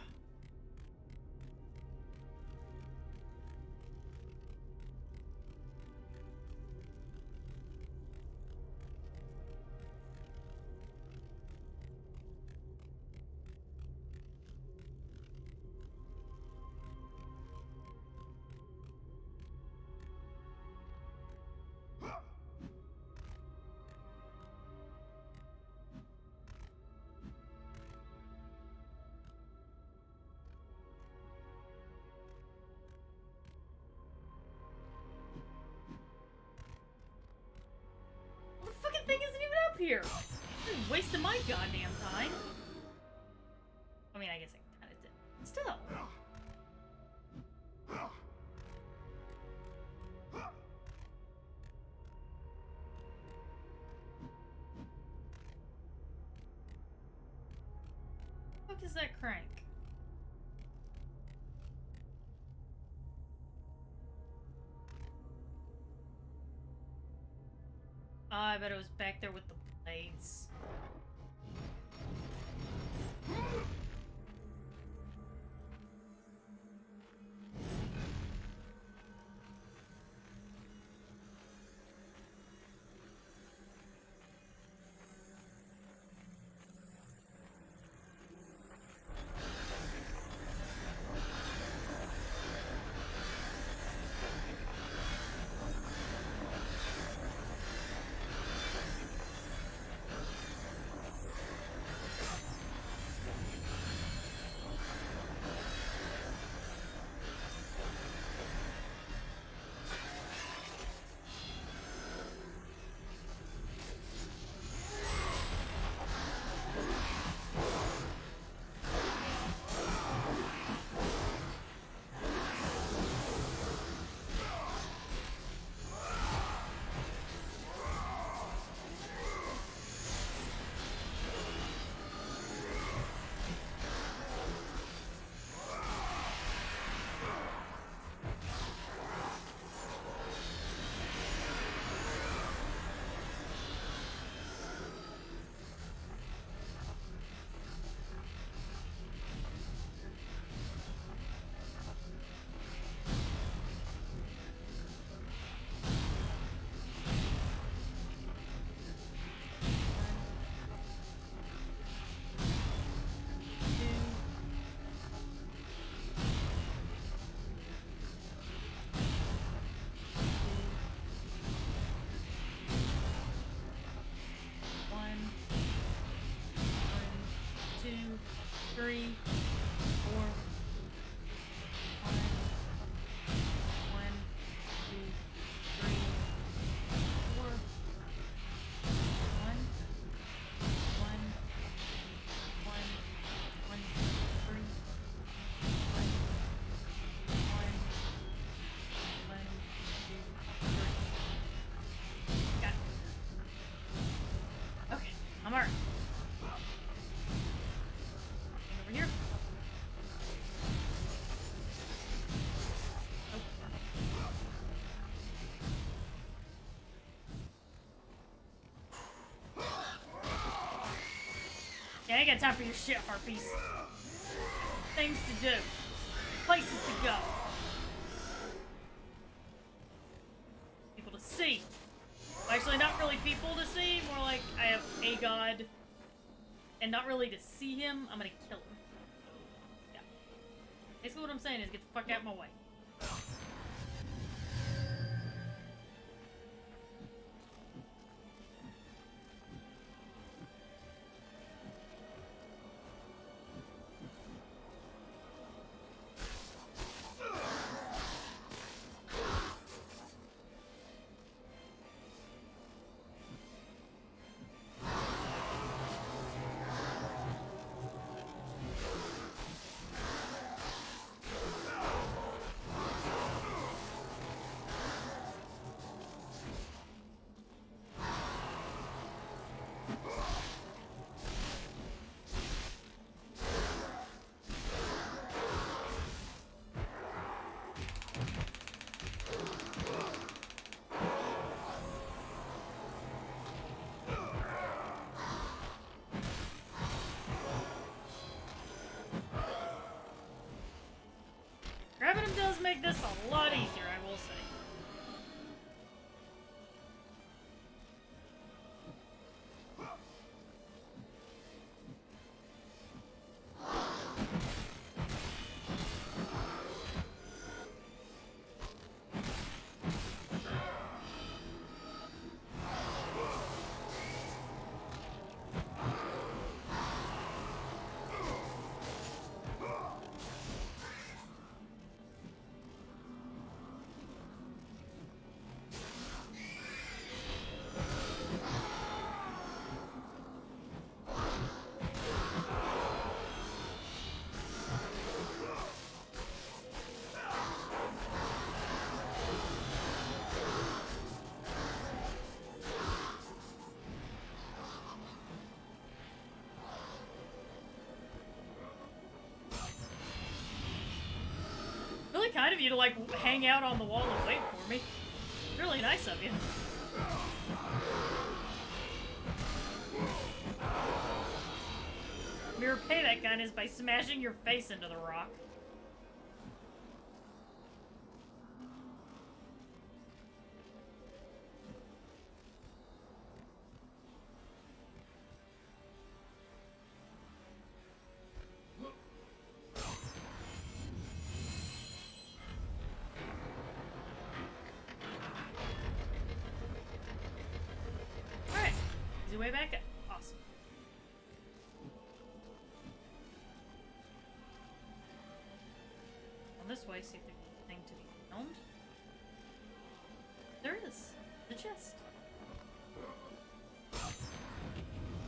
The fucking thing isn't even up here! This is wasting my goddamn time. I mean, I guess I kinda did. Still. What the fuck is that crank? I bet it was back there with the blades. Yeah, I ain't got time for your shit, harpies. Things to do. Places to go. People to see. Actually, not really people to see, more like I have a god. And not really to see him, I'm gonna kill him. Yeah. Basically what I'm saying is get the fuck out of my way. Grabbing him does make this a lot easier, I will say. Really kind of you to, like, hang out on the wall and wait for me. Really nice of you. Your repay that kindness by smashing your face into the rock. Alright, easy way back up. Awesome. On this way, see if there's anything to be found. There is. The chest.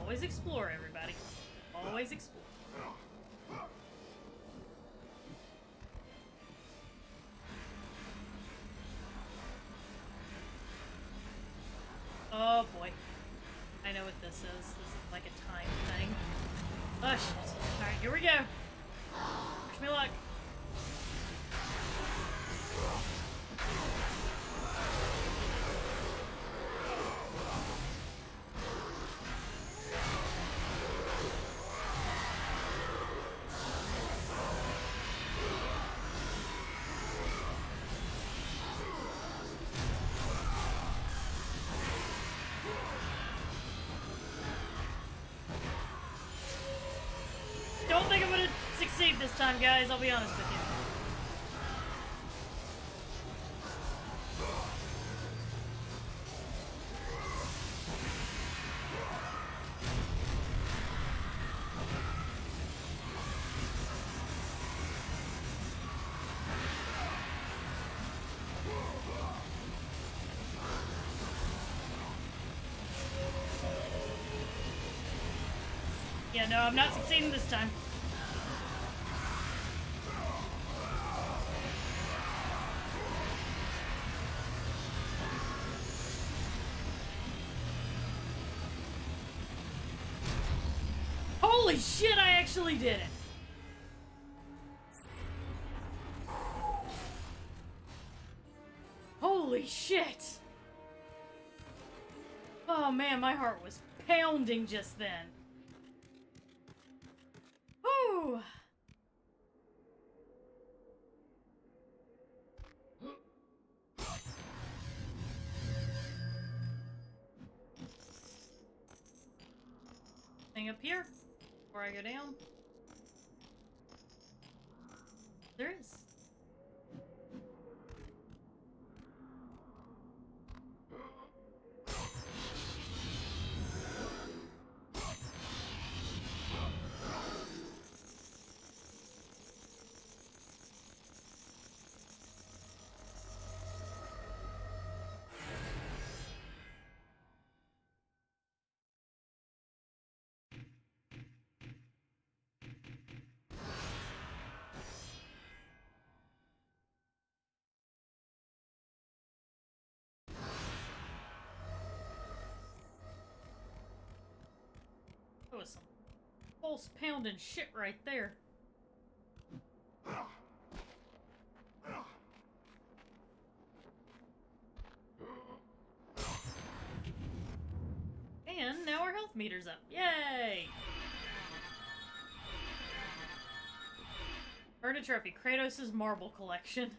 Always explore, everybody. Always explore. Oh boy. I know what this is. This is like a time thing. Oh shit. Alright, here we go. Wish me luck. Don't think I'm gonna succeed this time, guys. I'll be honest with you. Yeah, no, I'm not succeeding this time. Holy shit, I actually did it! Holy shit! Oh man, my heart was pounding just then. Woo! Thing up here before I go down. There is. That was some pulse pounding shit right there. And now our health meter's up. Yay! Earn a trophy. Kratos' marble collection.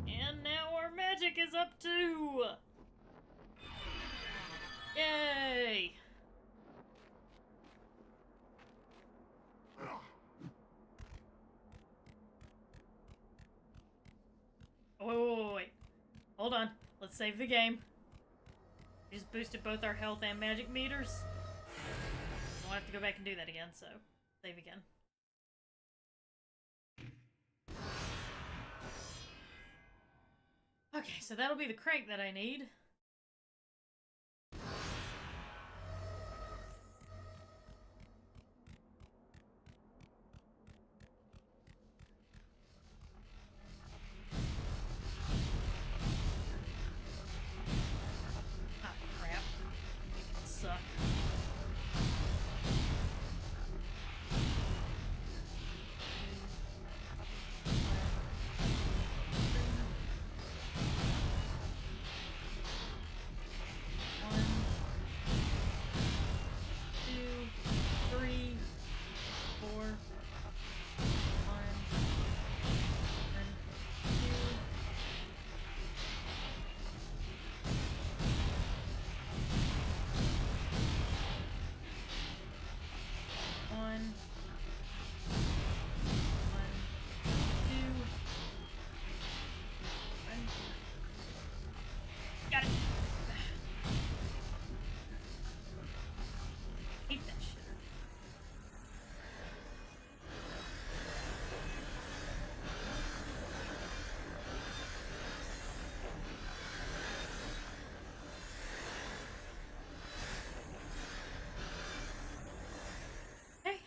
And now our magic is up too! Yay! Oh, wait. Hold on. Let's save the game. We just boosted both our health and magic meters. I'll have to go back and do that again, so save again. Okay, so that'll be the crank that I need. Ah, crap. That suck. Got it. Hate that shit. Hey.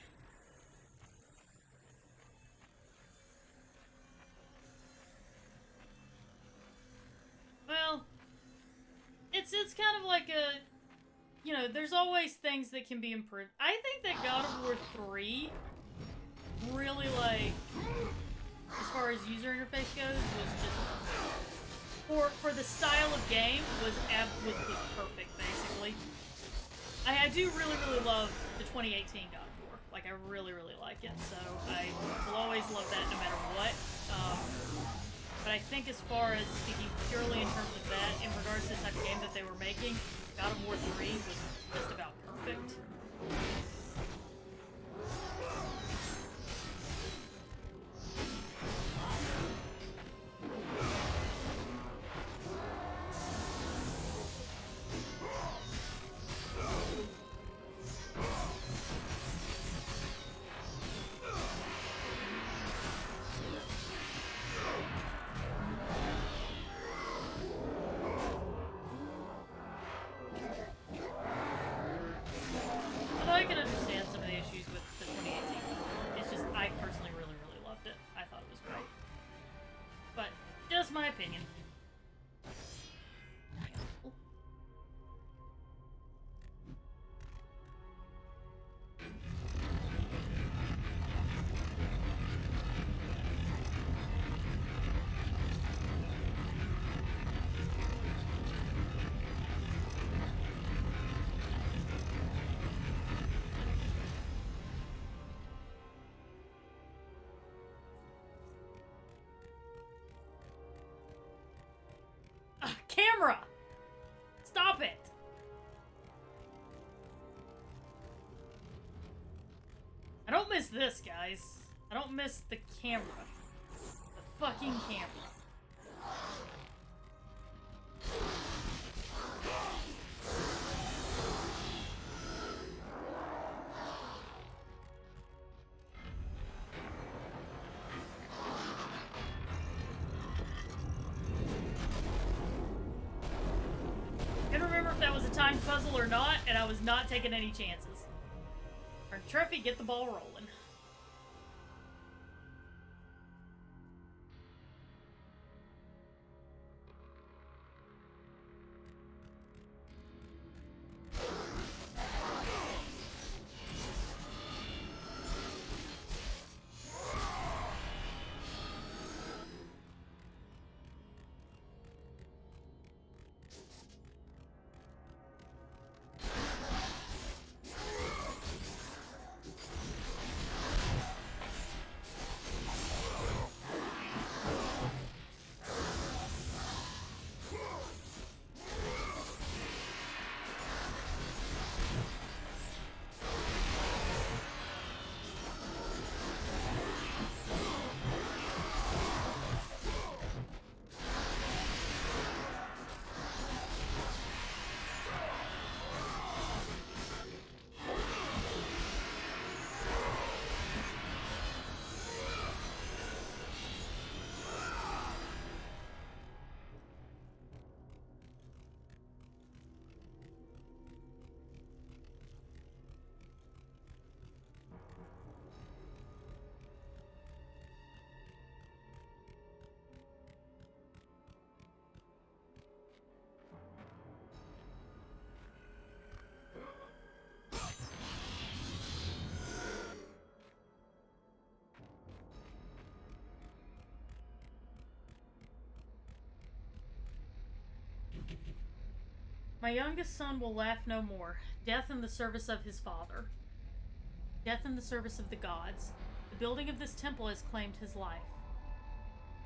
Well, it's kind of like a, you know, there's always things that can be improved. I think that God of War 3 really, like, as far as user interface goes, was just, for the style of game, was perfect, basically. I do really love the 2018 God of War. Like, I really like it, so I will always love that no matter what. But I think as far as speaking purely in terms of that, in regards to the type of game that they were making, God of War 3 was just about perfect. this, guys. I don't miss the camera. The fucking camera. Couldn't remember if that was a timed puzzle or not, and I was not taking any chances. Earn trophy, get the ball rolling. My youngest son will laugh no more. Death in the service of his father. Death in the service of the gods. The building of this temple has claimed his life.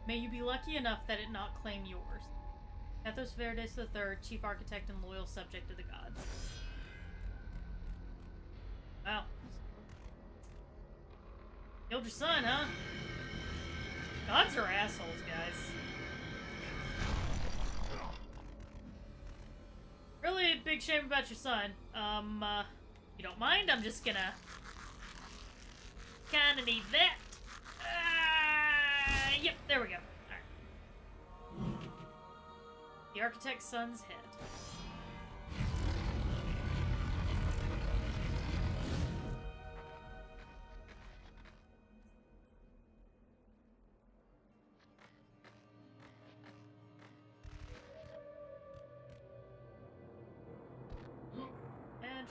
May you be lucky enough that it not claim yours. Ethos Verdes III, chief architect and loyal subject of the gods. Wow. Killed your son, huh? Gods are assholes, guys. Really big shame about your son. You don't mind? I'm just gonna kinda need that. Yep, there we go. Alright. The architect's son's head. Magic.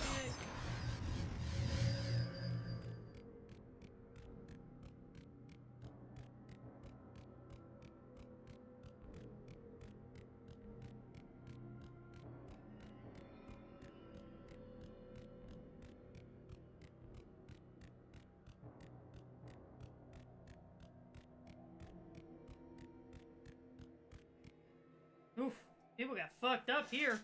Oof, people got fucked up here.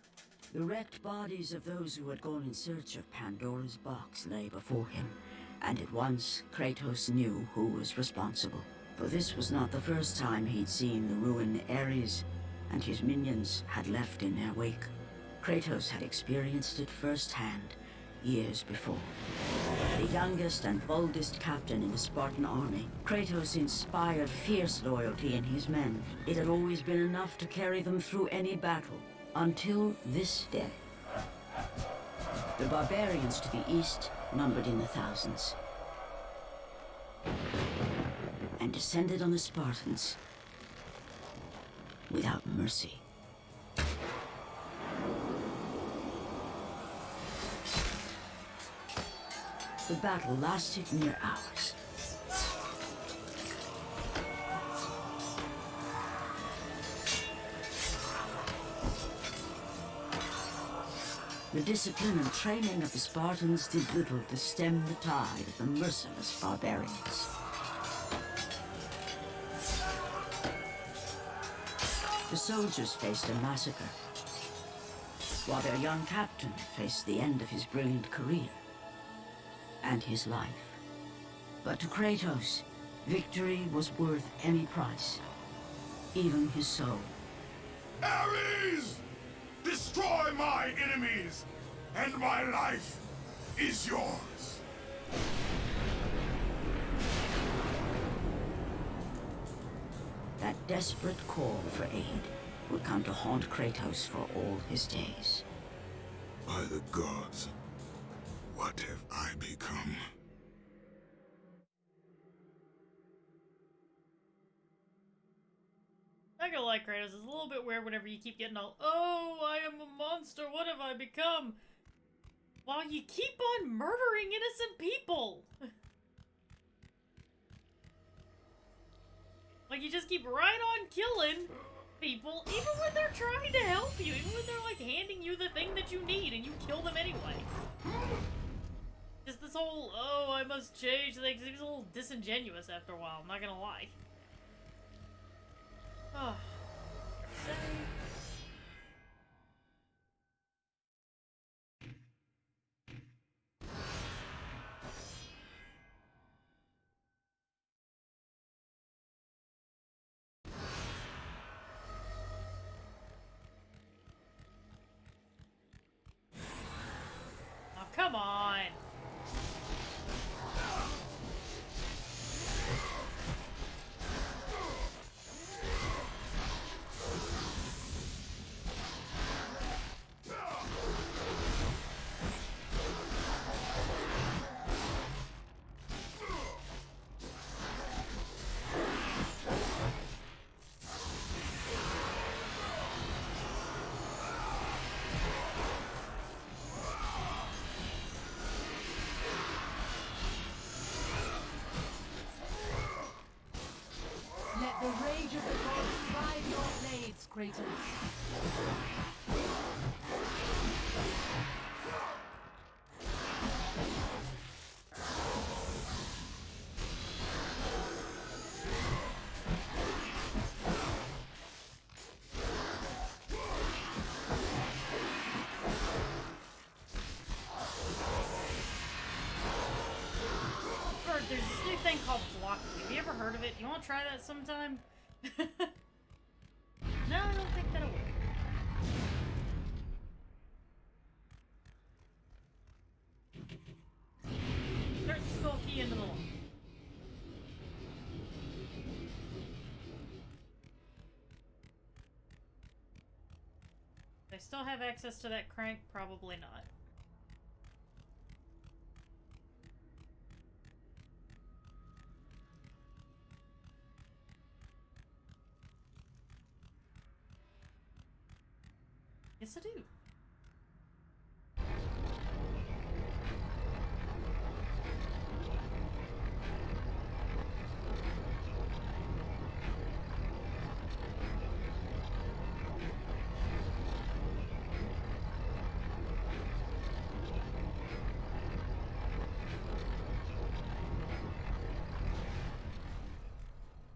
The wrecked bodies of those who had gone in search of Pandora's box lay before him, and at once Kratos knew who was responsible. For this was not the first time he'd seen the ruin Ares and his minions had left in their wake. Kratos had experienced it firsthand, years before. The youngest and boldest captain in the Spartan army, Kratos inspired fierce loyalty in his men. It had always been enough to carry them through any battle, until this day. The barbarians to the east numbered in the thousands, and descended on the Spartans without mercy. The battle lasted near hours. The discipline and training of the Spartans did little to stem the tide of the merciless barbarians. The soldiers faced a massacre, while their young captain faced the end of his brilliant career and his life. But to Kratos, victory was worth any price, even his soul. Ares! Destroy my enemies, and my life is yours. That desperate call for aid would come to haunt Kratos for all his days. By the gods, what have I become? Not gonna lie, Kratos, it's a little bit weird whenever you keep getting all, oh, I am a monster, what have I become? While you keep on murdering innocent people! Like, you just keep right on killing people, even when they're trying to help you, even when they're, like, handing you the thing that you need, and you kill them anyway. Just this whole, oh, I must change thing, seems a little disingenuous after a while, I'm not gonna lie. Oh. Oh, come on. Let the rage of the gods drive your blades, Kratos. There's this new thing called blocking. Have you ever heard of it? You want to try that sometime? No, I don't think that'll work. Insert the skull key into the lock. Do I still have access to that crank? Probably not. Yes, I do.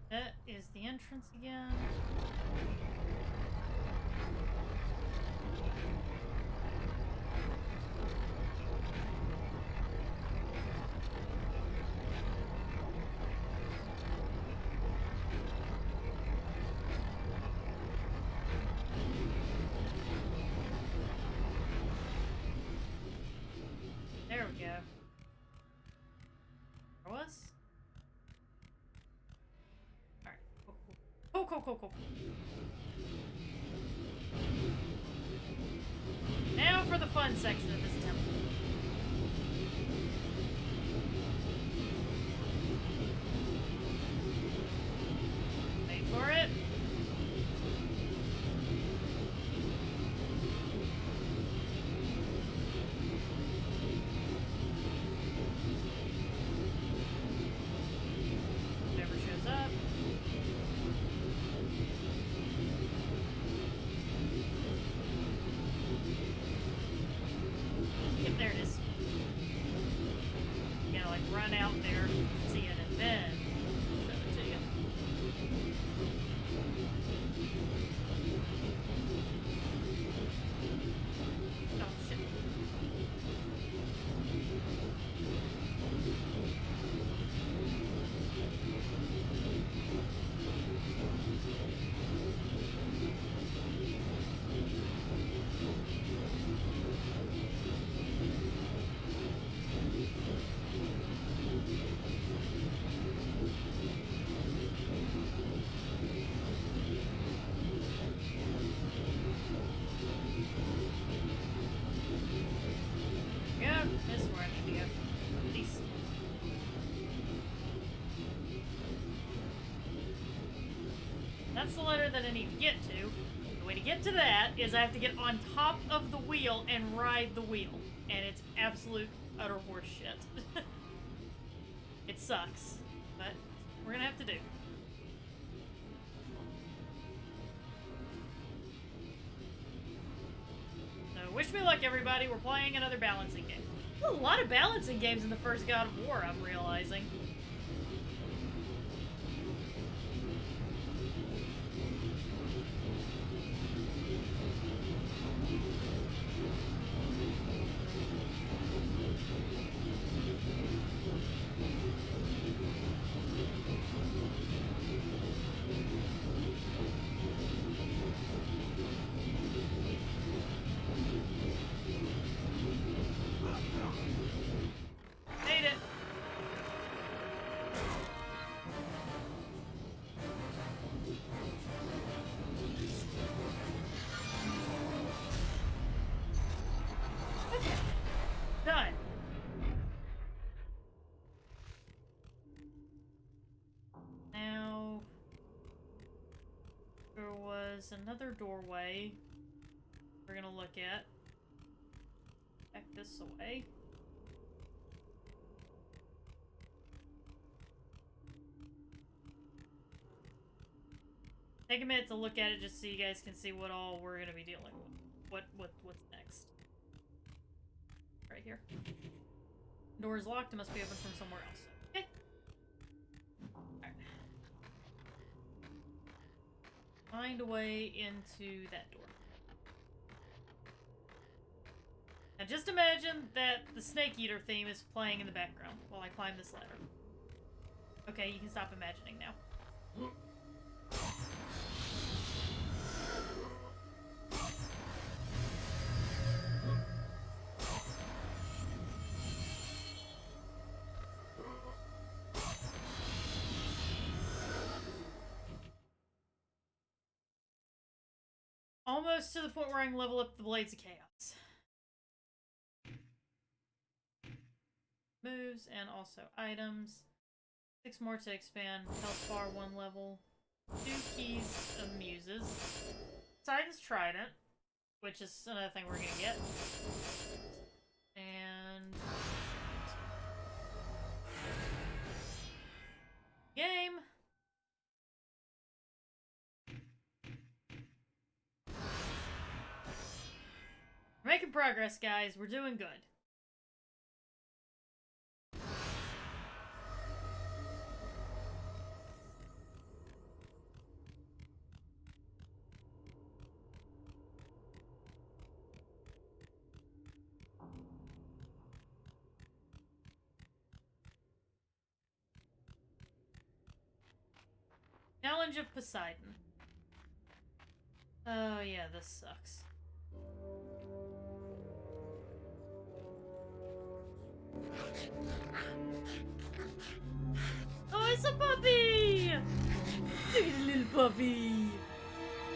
That is the entrance again. There we go. There was? Alright. Cool. Now for the fun section of this temple. Wait for it. Never shows up. Yep, there it is. You gotta like run out there, see it, and then show it to you. Oh shit. that I need to get to. The way to get to that is I have to get on top of the wheel and ride the wheel. And it's absolute utter horse shit. It sucks, but we're gonna have to do. So wish me luck, everybody. We're playing another balancing game. A lot of balancing games in the first God of War, I'm realizing. Made it. Okay. Done. Now, there was another doorway we're gonna look at. Back this away. Take a minute to look at it just so you guys can see what all we're gonna be dealing with. What's next? Right here. Door is locked. It must be open from somewhere else. Okay. Alright. Find a way into that door. Now just imagine that the Snake Eater theme is playing in the background while I climb this ladder. Okay, you can stop imagining now. Almost to the point where I can level up the Blades of Chaos. Moves and also items. 6 more to expand health bar 1 level. 2 keys of muses. Titan's Trident, which is another thing we're gonna get. And game. We're making progress, guys. We're doing good. Challenge of Poseidon. Oh yeah, this sucks. Oh, it's a puppy! Look at the little puppy!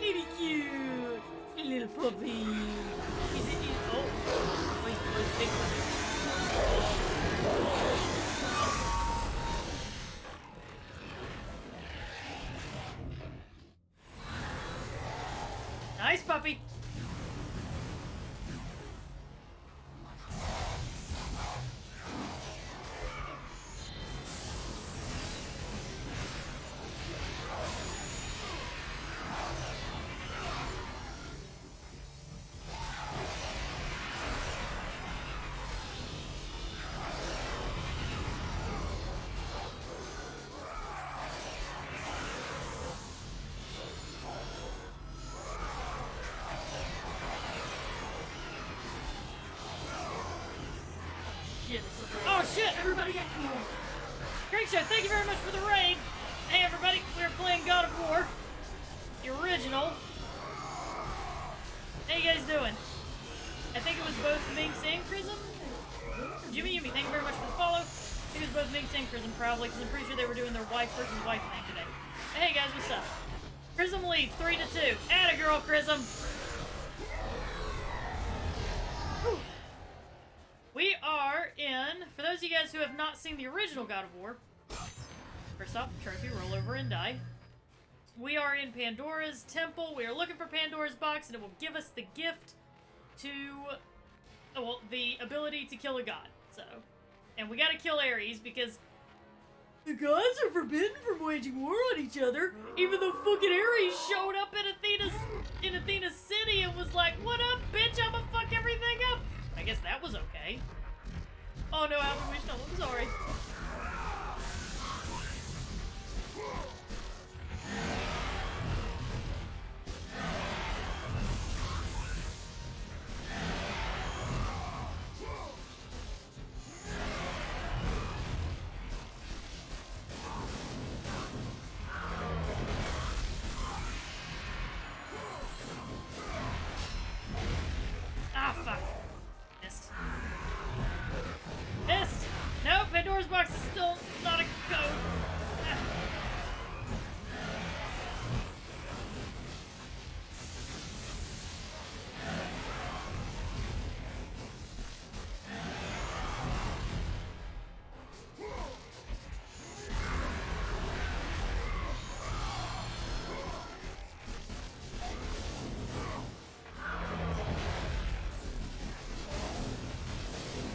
Ain't he cute? A little puppy! Oh, wait, big puppy. Nice puppy! Oh shit, everybody get cool. Great show, thank you very much for the raid. Hey everybody, we're playing God of War. The original. How you guys doing? I think it was both Minx and Chrism. Jimmy Yumi, thank you very much for the follow. I think it was both Minx and Chrism probably, because I'm pretty sure they were doing their wife versus wife thing today. Hey guys, what's up? Chrism leads 3-2. Atta girl, Chrism. Whew. We are in, for those of you guys who have not seen the original God of War, first off, trophy, roll over and die. we are in Pandora's temple. We are looking for Pandora's box, and it will give us the gift to, well, the ability to kill a god. So, and we gotta kill Ares because the gods are forbidden from waging war on each other. Even though fucking Ares showed up in Athena's city and was like, "What up, bitch? I'ma fuck everything up." I guess that was okay. Oh no, Albert Wish, no, I'm sorry. Ah, fuck. Missed. Missed! No, Pandora's box is still not a code. Ah.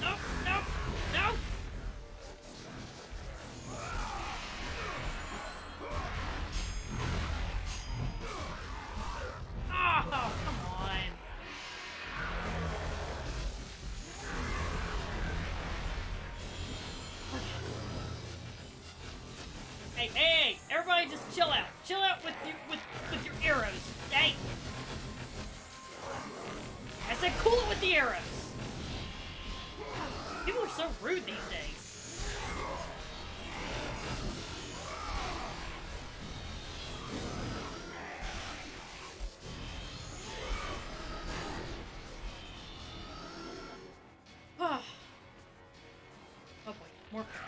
Nope, nope, nope! Oh, come on. Hey, hey, everybody just chill out. Chill out with your arrows. Hey! I said cool it with the arrows. People are so rude these days. Oh boy, more points.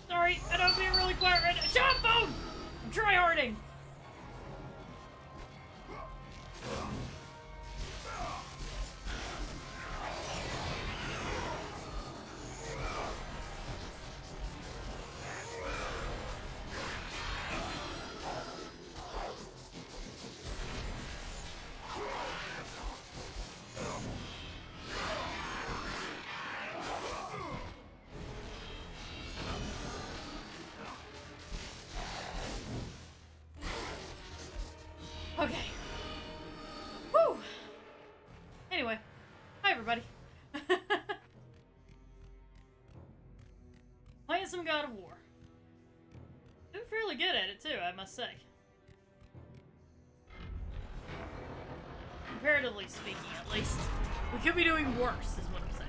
Sorry, I don't being really quiet right now. Shut up, phone! I'm tryharding. Okay. Whew. Anyway, hi everybody. Playing some God of War. Doing fairly good at it too, I must say. Comparatively speaking, at least. We could be doing worse, is what I'm saying.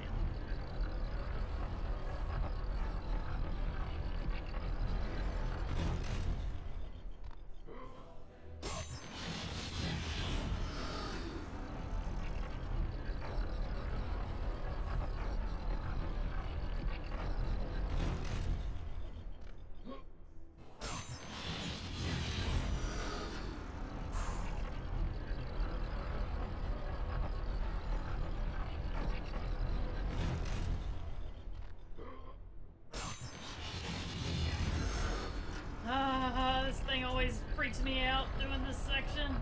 This thing always freaks me out doing this section.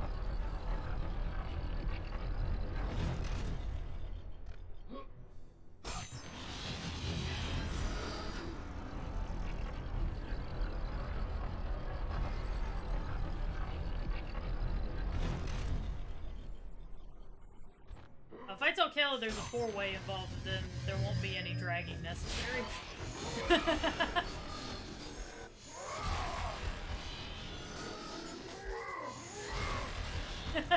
If I tell Caleb there's a four-way involved, then there won't be any dragging necessary. Okay.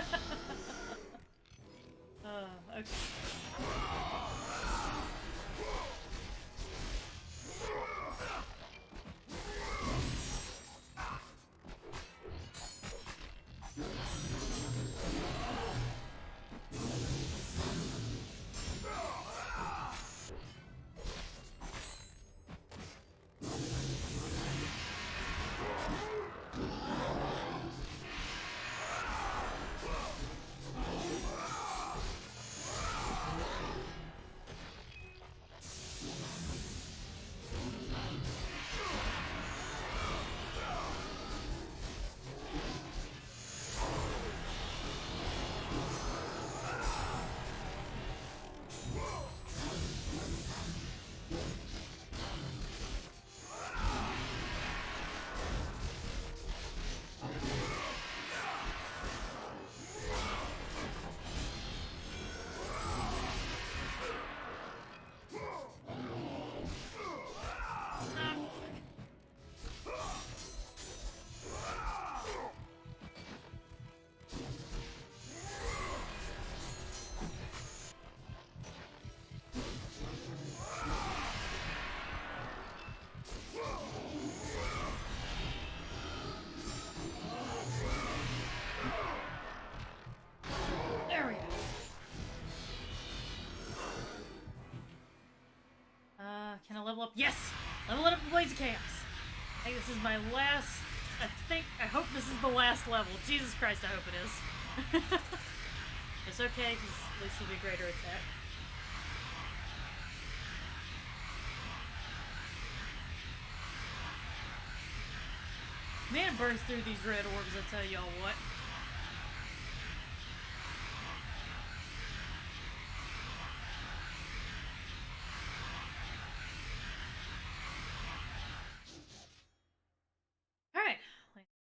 Can I level up? Yes! Level it up to Blades of Chaos. I think this is my last... I hope this is the last level. Jesus Christ, I hope it is. It's okay, because at least it'll be greater attack. Man, it burns through these red orbs, I tell y'all what.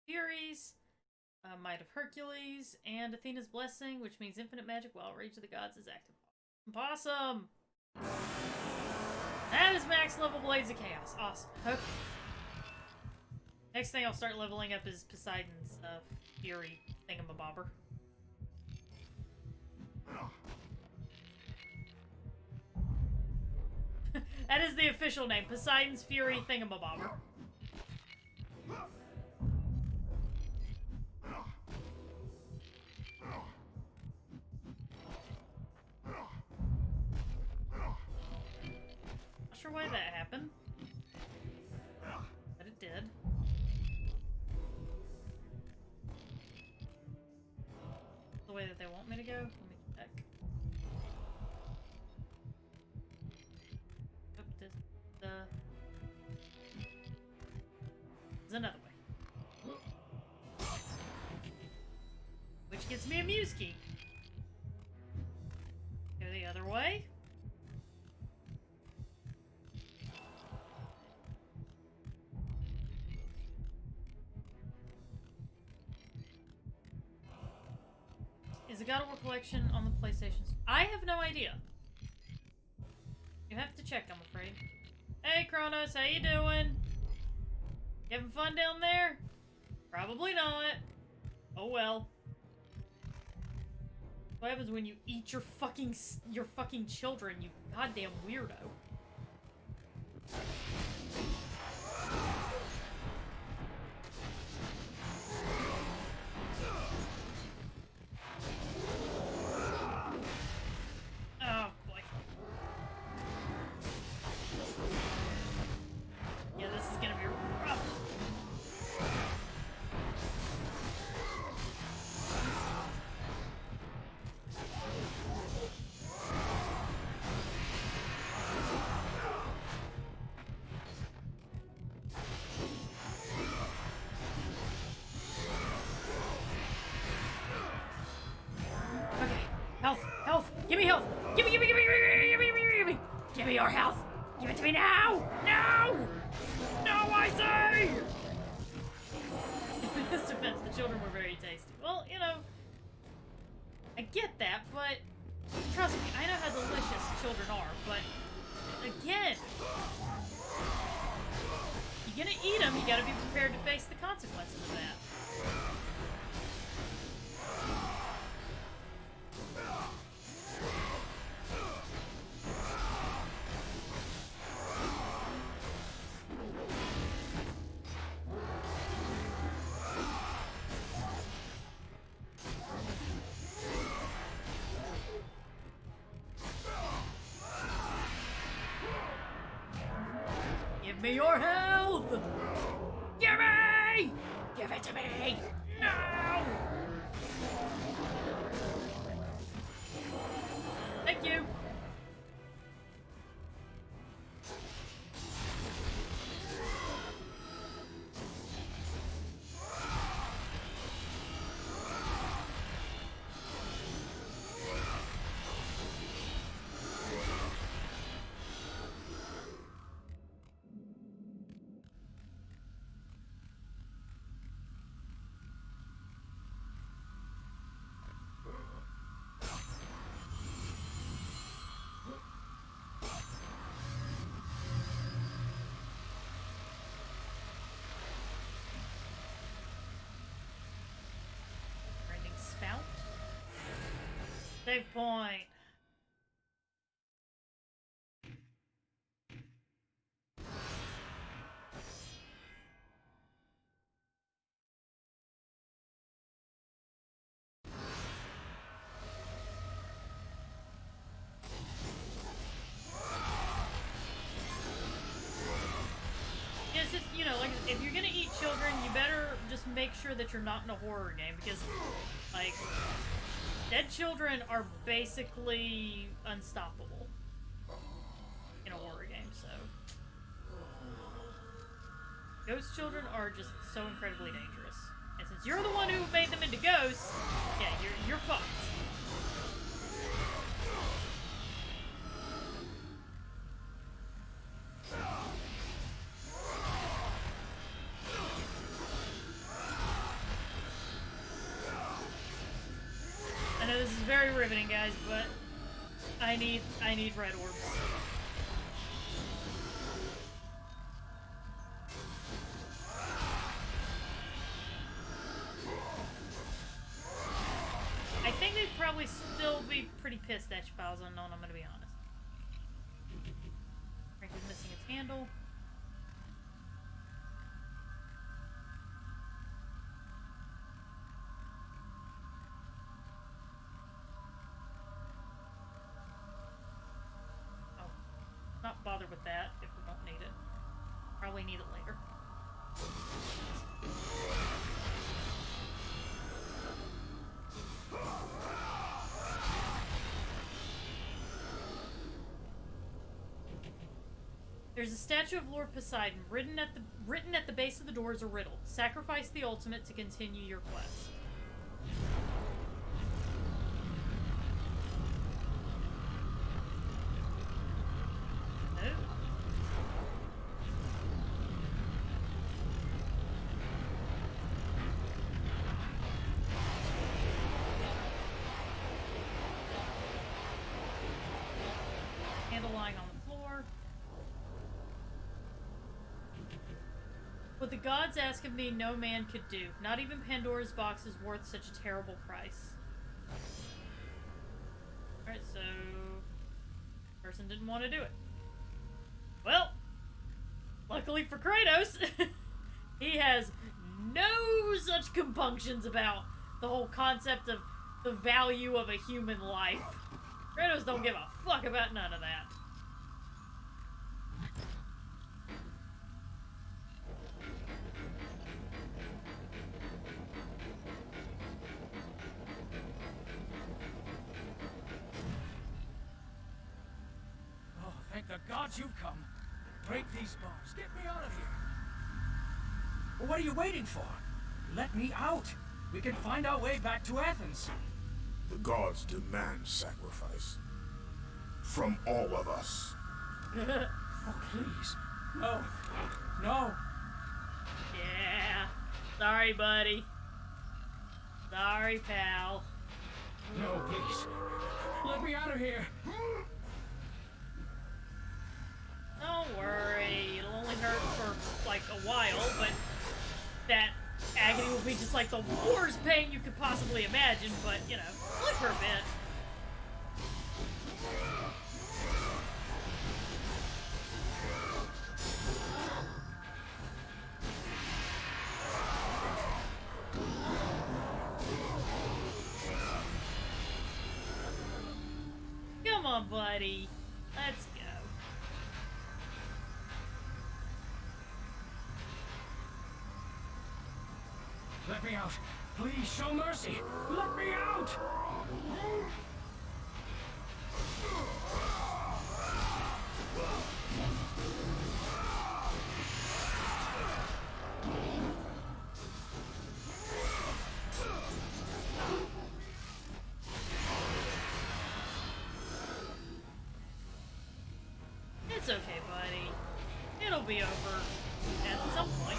Furies, Might of Hercules, and Athena's Blessing, which means infinite magic while Rage of the Gods is active. Awesome! That is max level Blades of Chaos. Awesome. Okay. Next thing I'll start leveling up is Poseidon's Fury thingamabobber. That is the official name. Poseidon's Fury thingamabobber. Not sure why that happened, but it did. The way that they want me to go? Let me check. Oh, this is another way. Which gets me a Muse key. Go the other way. Is the God of War collection on the PlayStation? I have no idea. You have to check, I'm afraid. Hey, Kronos, how you doing? You having fun down there? Probably not. Oh well. What happens when you eat your fucking children, you goddamn weirdo? Oh boy. Yeah, this is gonna be rough. Health! Give me health! Give me your health! Give it to me now! No! No, I say! In his defense, the children were very tasty. Well, you know, I get that, but trust me, I know how delicious children are, but again, you're gonna eat them, you gotta be prepared to face the consequences of that. Give me your health! Give me! Give it to me! No! Thank you. Spout. Save point. Yeah, it's just, you know, like, if you're gonna eat children, you better just make sure that you're not in a horror game, because, like, dead children are basically unstoppable in a horror game, so. Ghost children are just so incredibly dangerous. And since you're the one who made them into ghosts, yeah, you're fucked. I know this is very riveting, guys, but I need red orbs. I think they'd probably still be pretty pissed at you, Files Unknown, I'm gonna be honest. Frank is missing its handle. Not bother with that if we don't need it. Probably need it later. There's a statue of Lord Poseidon written at the base of the door is a riddle. Sacrifice the ultimate to continue your quest. Handle lying on the floor. What the gods ask of me, no man could do. Not even Pandora's box is worth such a terrible price. Alright, so... person didn't want to do it. Well, luckily for Kratos, he has no such compunctions about the whole concept of the value of a human life. Kratos don't give a fuck about none of that. Oh, thank the gods you've come. Break these bars. Get me out of here. Well, what are you waiting for? Let me out. We can find our way back to Athens. The gods demand sacrifice. From all of us. Oh, please. No. No. Yeah. Sorry, buddy. Sorry, pal. No, please. Let me out of here. Don't worry. It'll only hurt for, like, a while, but that agony will be just like the worst pain you could possibly imagine, but, you know, only for a bit. Come on, buddy. Let's go. out. Please show mercy. Let me out! It's okay, buddy. It'll be over at some point.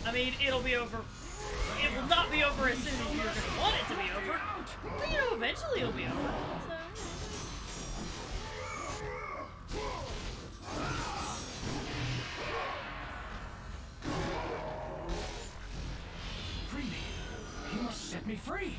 I mean, it'll be over. It will not be over as soon as you're going to want it to be over. But, you know, eventually it'll be over. So. Free me. He must set me free.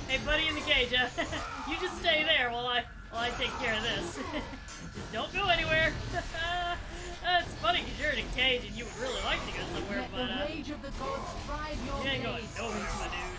Hey, buddy in the cage, you just stay there while I take care of this. Just don't go anywhere. It's funny because you're in a cage and you would really like to go somewhere, but the rage of the gods drive your you ain't going ways. nowhere, my dude.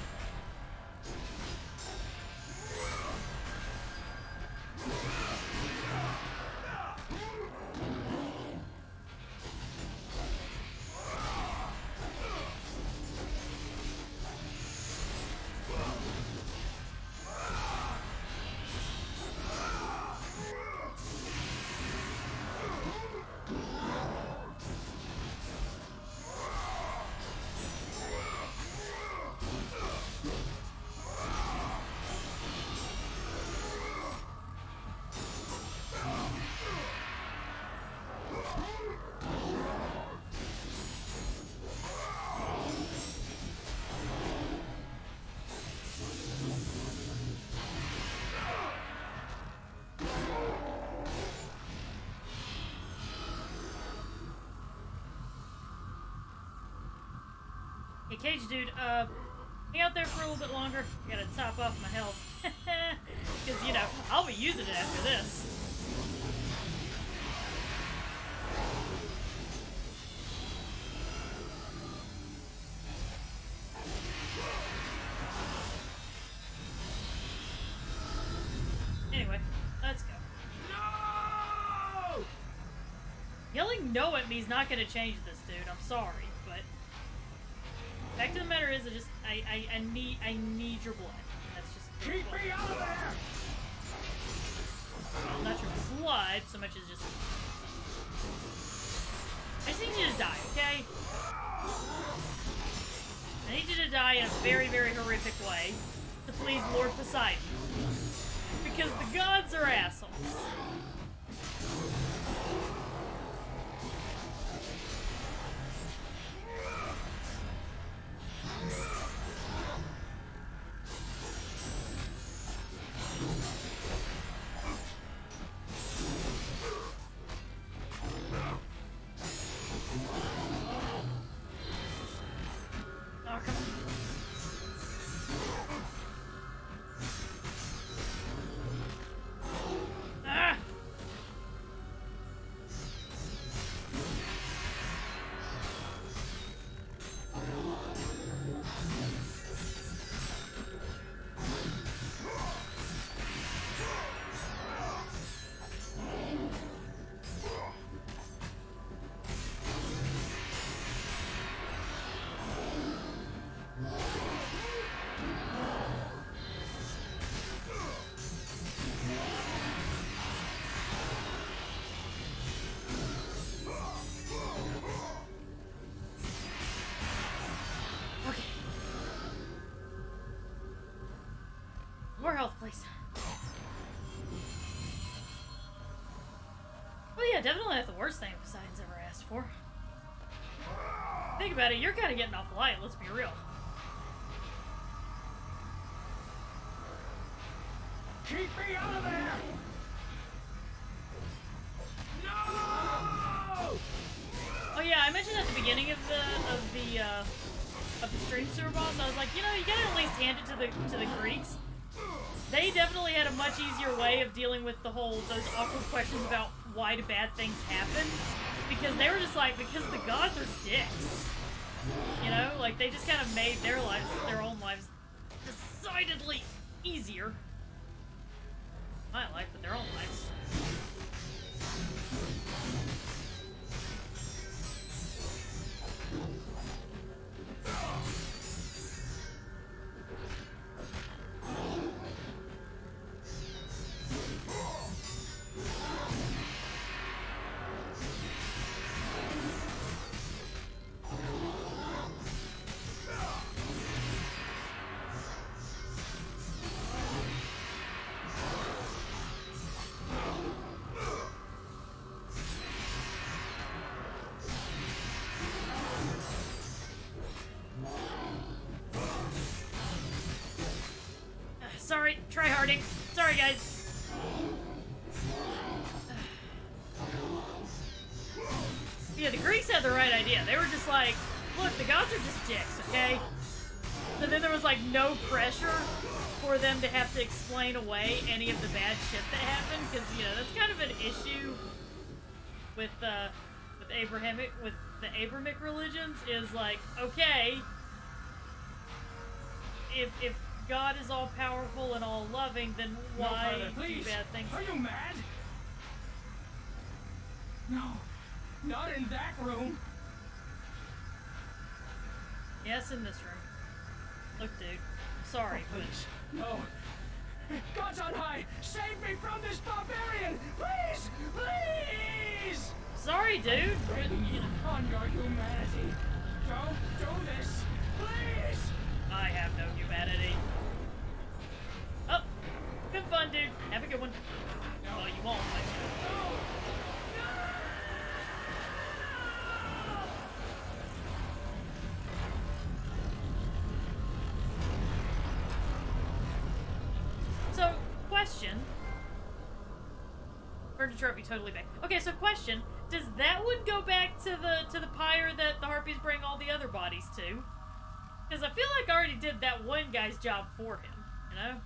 Hey, Cage Dude, hang out there for a little bit longer. I gotta top off my health. Because, you know, I'll be using it after this. Anyway, let's go. No! Yelling no at me is not gonna change this, dude. I'm sorry, but fact of the matter is, I need your blood. That's just Keep me out of there! well, not your blood so much as just. I just need you to die, okay? I need you to die in a very, very horrific way to please Lord Poseidon, because the gods are assholes. Oh, come on. Ah! health, please. Well, yeah, definitely not the worst thing Poseidon's ever asked for. Think about it, you're kind of getting off light, let's be real. Keep me out of there! No! Oh yeah, I mentioned at the beginning of the stream sewer boss, I was like, you know, you gotta at least hand it to the Greeks. They definitely had a much easier way of dealing with those awkward questions about why do bad things happen. Because they were just like, because the gods are dicks. You know, like they just kind of made their own lives decidedly easier. My life, but their own lives. Sorry, tryharding. Sorry, guys. Yeah, the Greeks had the right idea. They were just like, look, the gods are just dicks, okay? And then there was like no pressure for them to have to explain away any of the bad shit that happened, because you know that's kind of an issue with the Abrahamic religions. Is like, okay, if God is all powerful and all loving, then why no, do bad things? Are you mad? No, not in that room. Yes, in this room. Look, dude, I'm sorry, but no. Gods on high, save me from this barbarian, please, please. Sorry, dude. On your humanity, don't do this, please. I have no humanity. Oh, good fun, dude. Have a good one. No. Well, you won't. So, question. Earned a trophy, totally back. Okay, so question: does that one go back to the pyre that the harpies bring all the other bodies to? Because I feel like I already did that one guy's job for him, you know?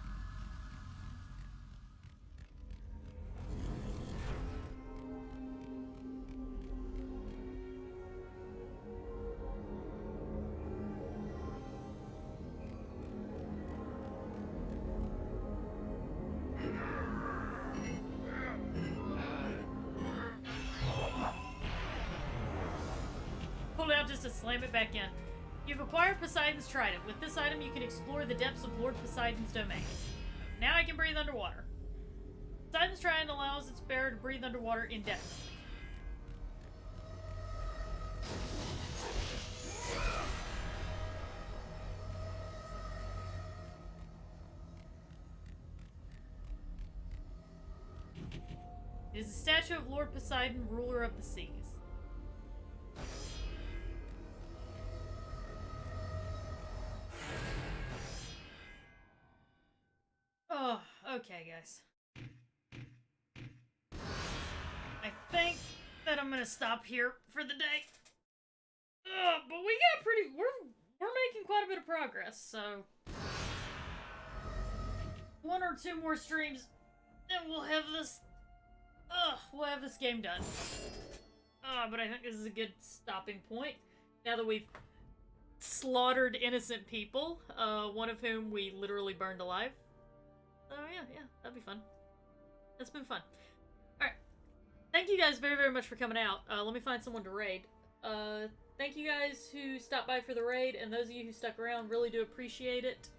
Pull it out just to slam it back in. You've acquired Poseidon's Trident. With this item, you can explore the depths of Lord Poseidon's domain. Now I can breathe underwater. Poseidon's Trident allows its bearer to breathe underwater indefinitely. It is a statue of Lord Poseidon, ruler of the seas. Oh, okay, guys. I think that I'm gonna stop here for the day. But we got we're making quite a bit of progress, so one or two more streams, and we'll have this game done. But I think this is a good stopping point now that we've slaughtered innocent people, one of whom we literally burned alive. Oh yeah, that'd be fun. It's been fun. Alright. Thank you guys very, very much for coming out. Let me find someone to raid. Thank you guys who stopped by for the raid, and those of you who stuck around, really do appreciate it.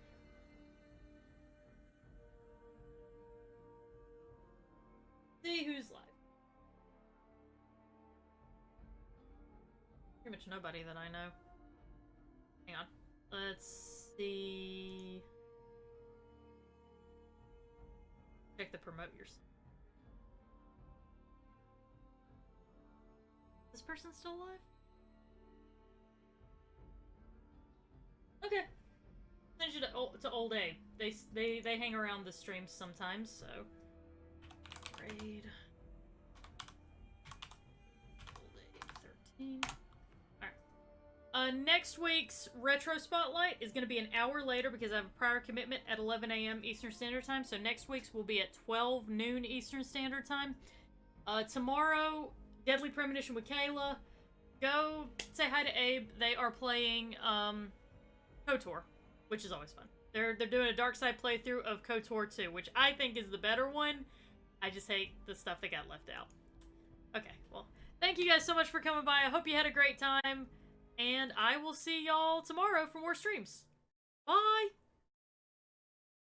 See who's live. Pretty much nobody that I know. Hang on. Let's see... Check the promote yourself. Is this person still alive? Okay. Change it to Old Abe. They hang around the streams sometimes, so raid Old Abe 13. Alright. Next week's Retro Spotlight is going to be an hour later because I have a prior commitment at 11 a.m. Eastern Standard Time. So next week's will be at 12 noon Eastern Standard Time. Tomorrow, Deadly Premonition with Kayla. Go say hi to Abe. They are playing KOTOR, which is always fun. They're doing a Dark Side playthrough of KOTOR 2, which I think is the better one. I just hate the stuff that got left out. Okay, well, thank you guys so much for coming by. I hope you had a great time. And I will see y'all tomorrow for more streams. Bye!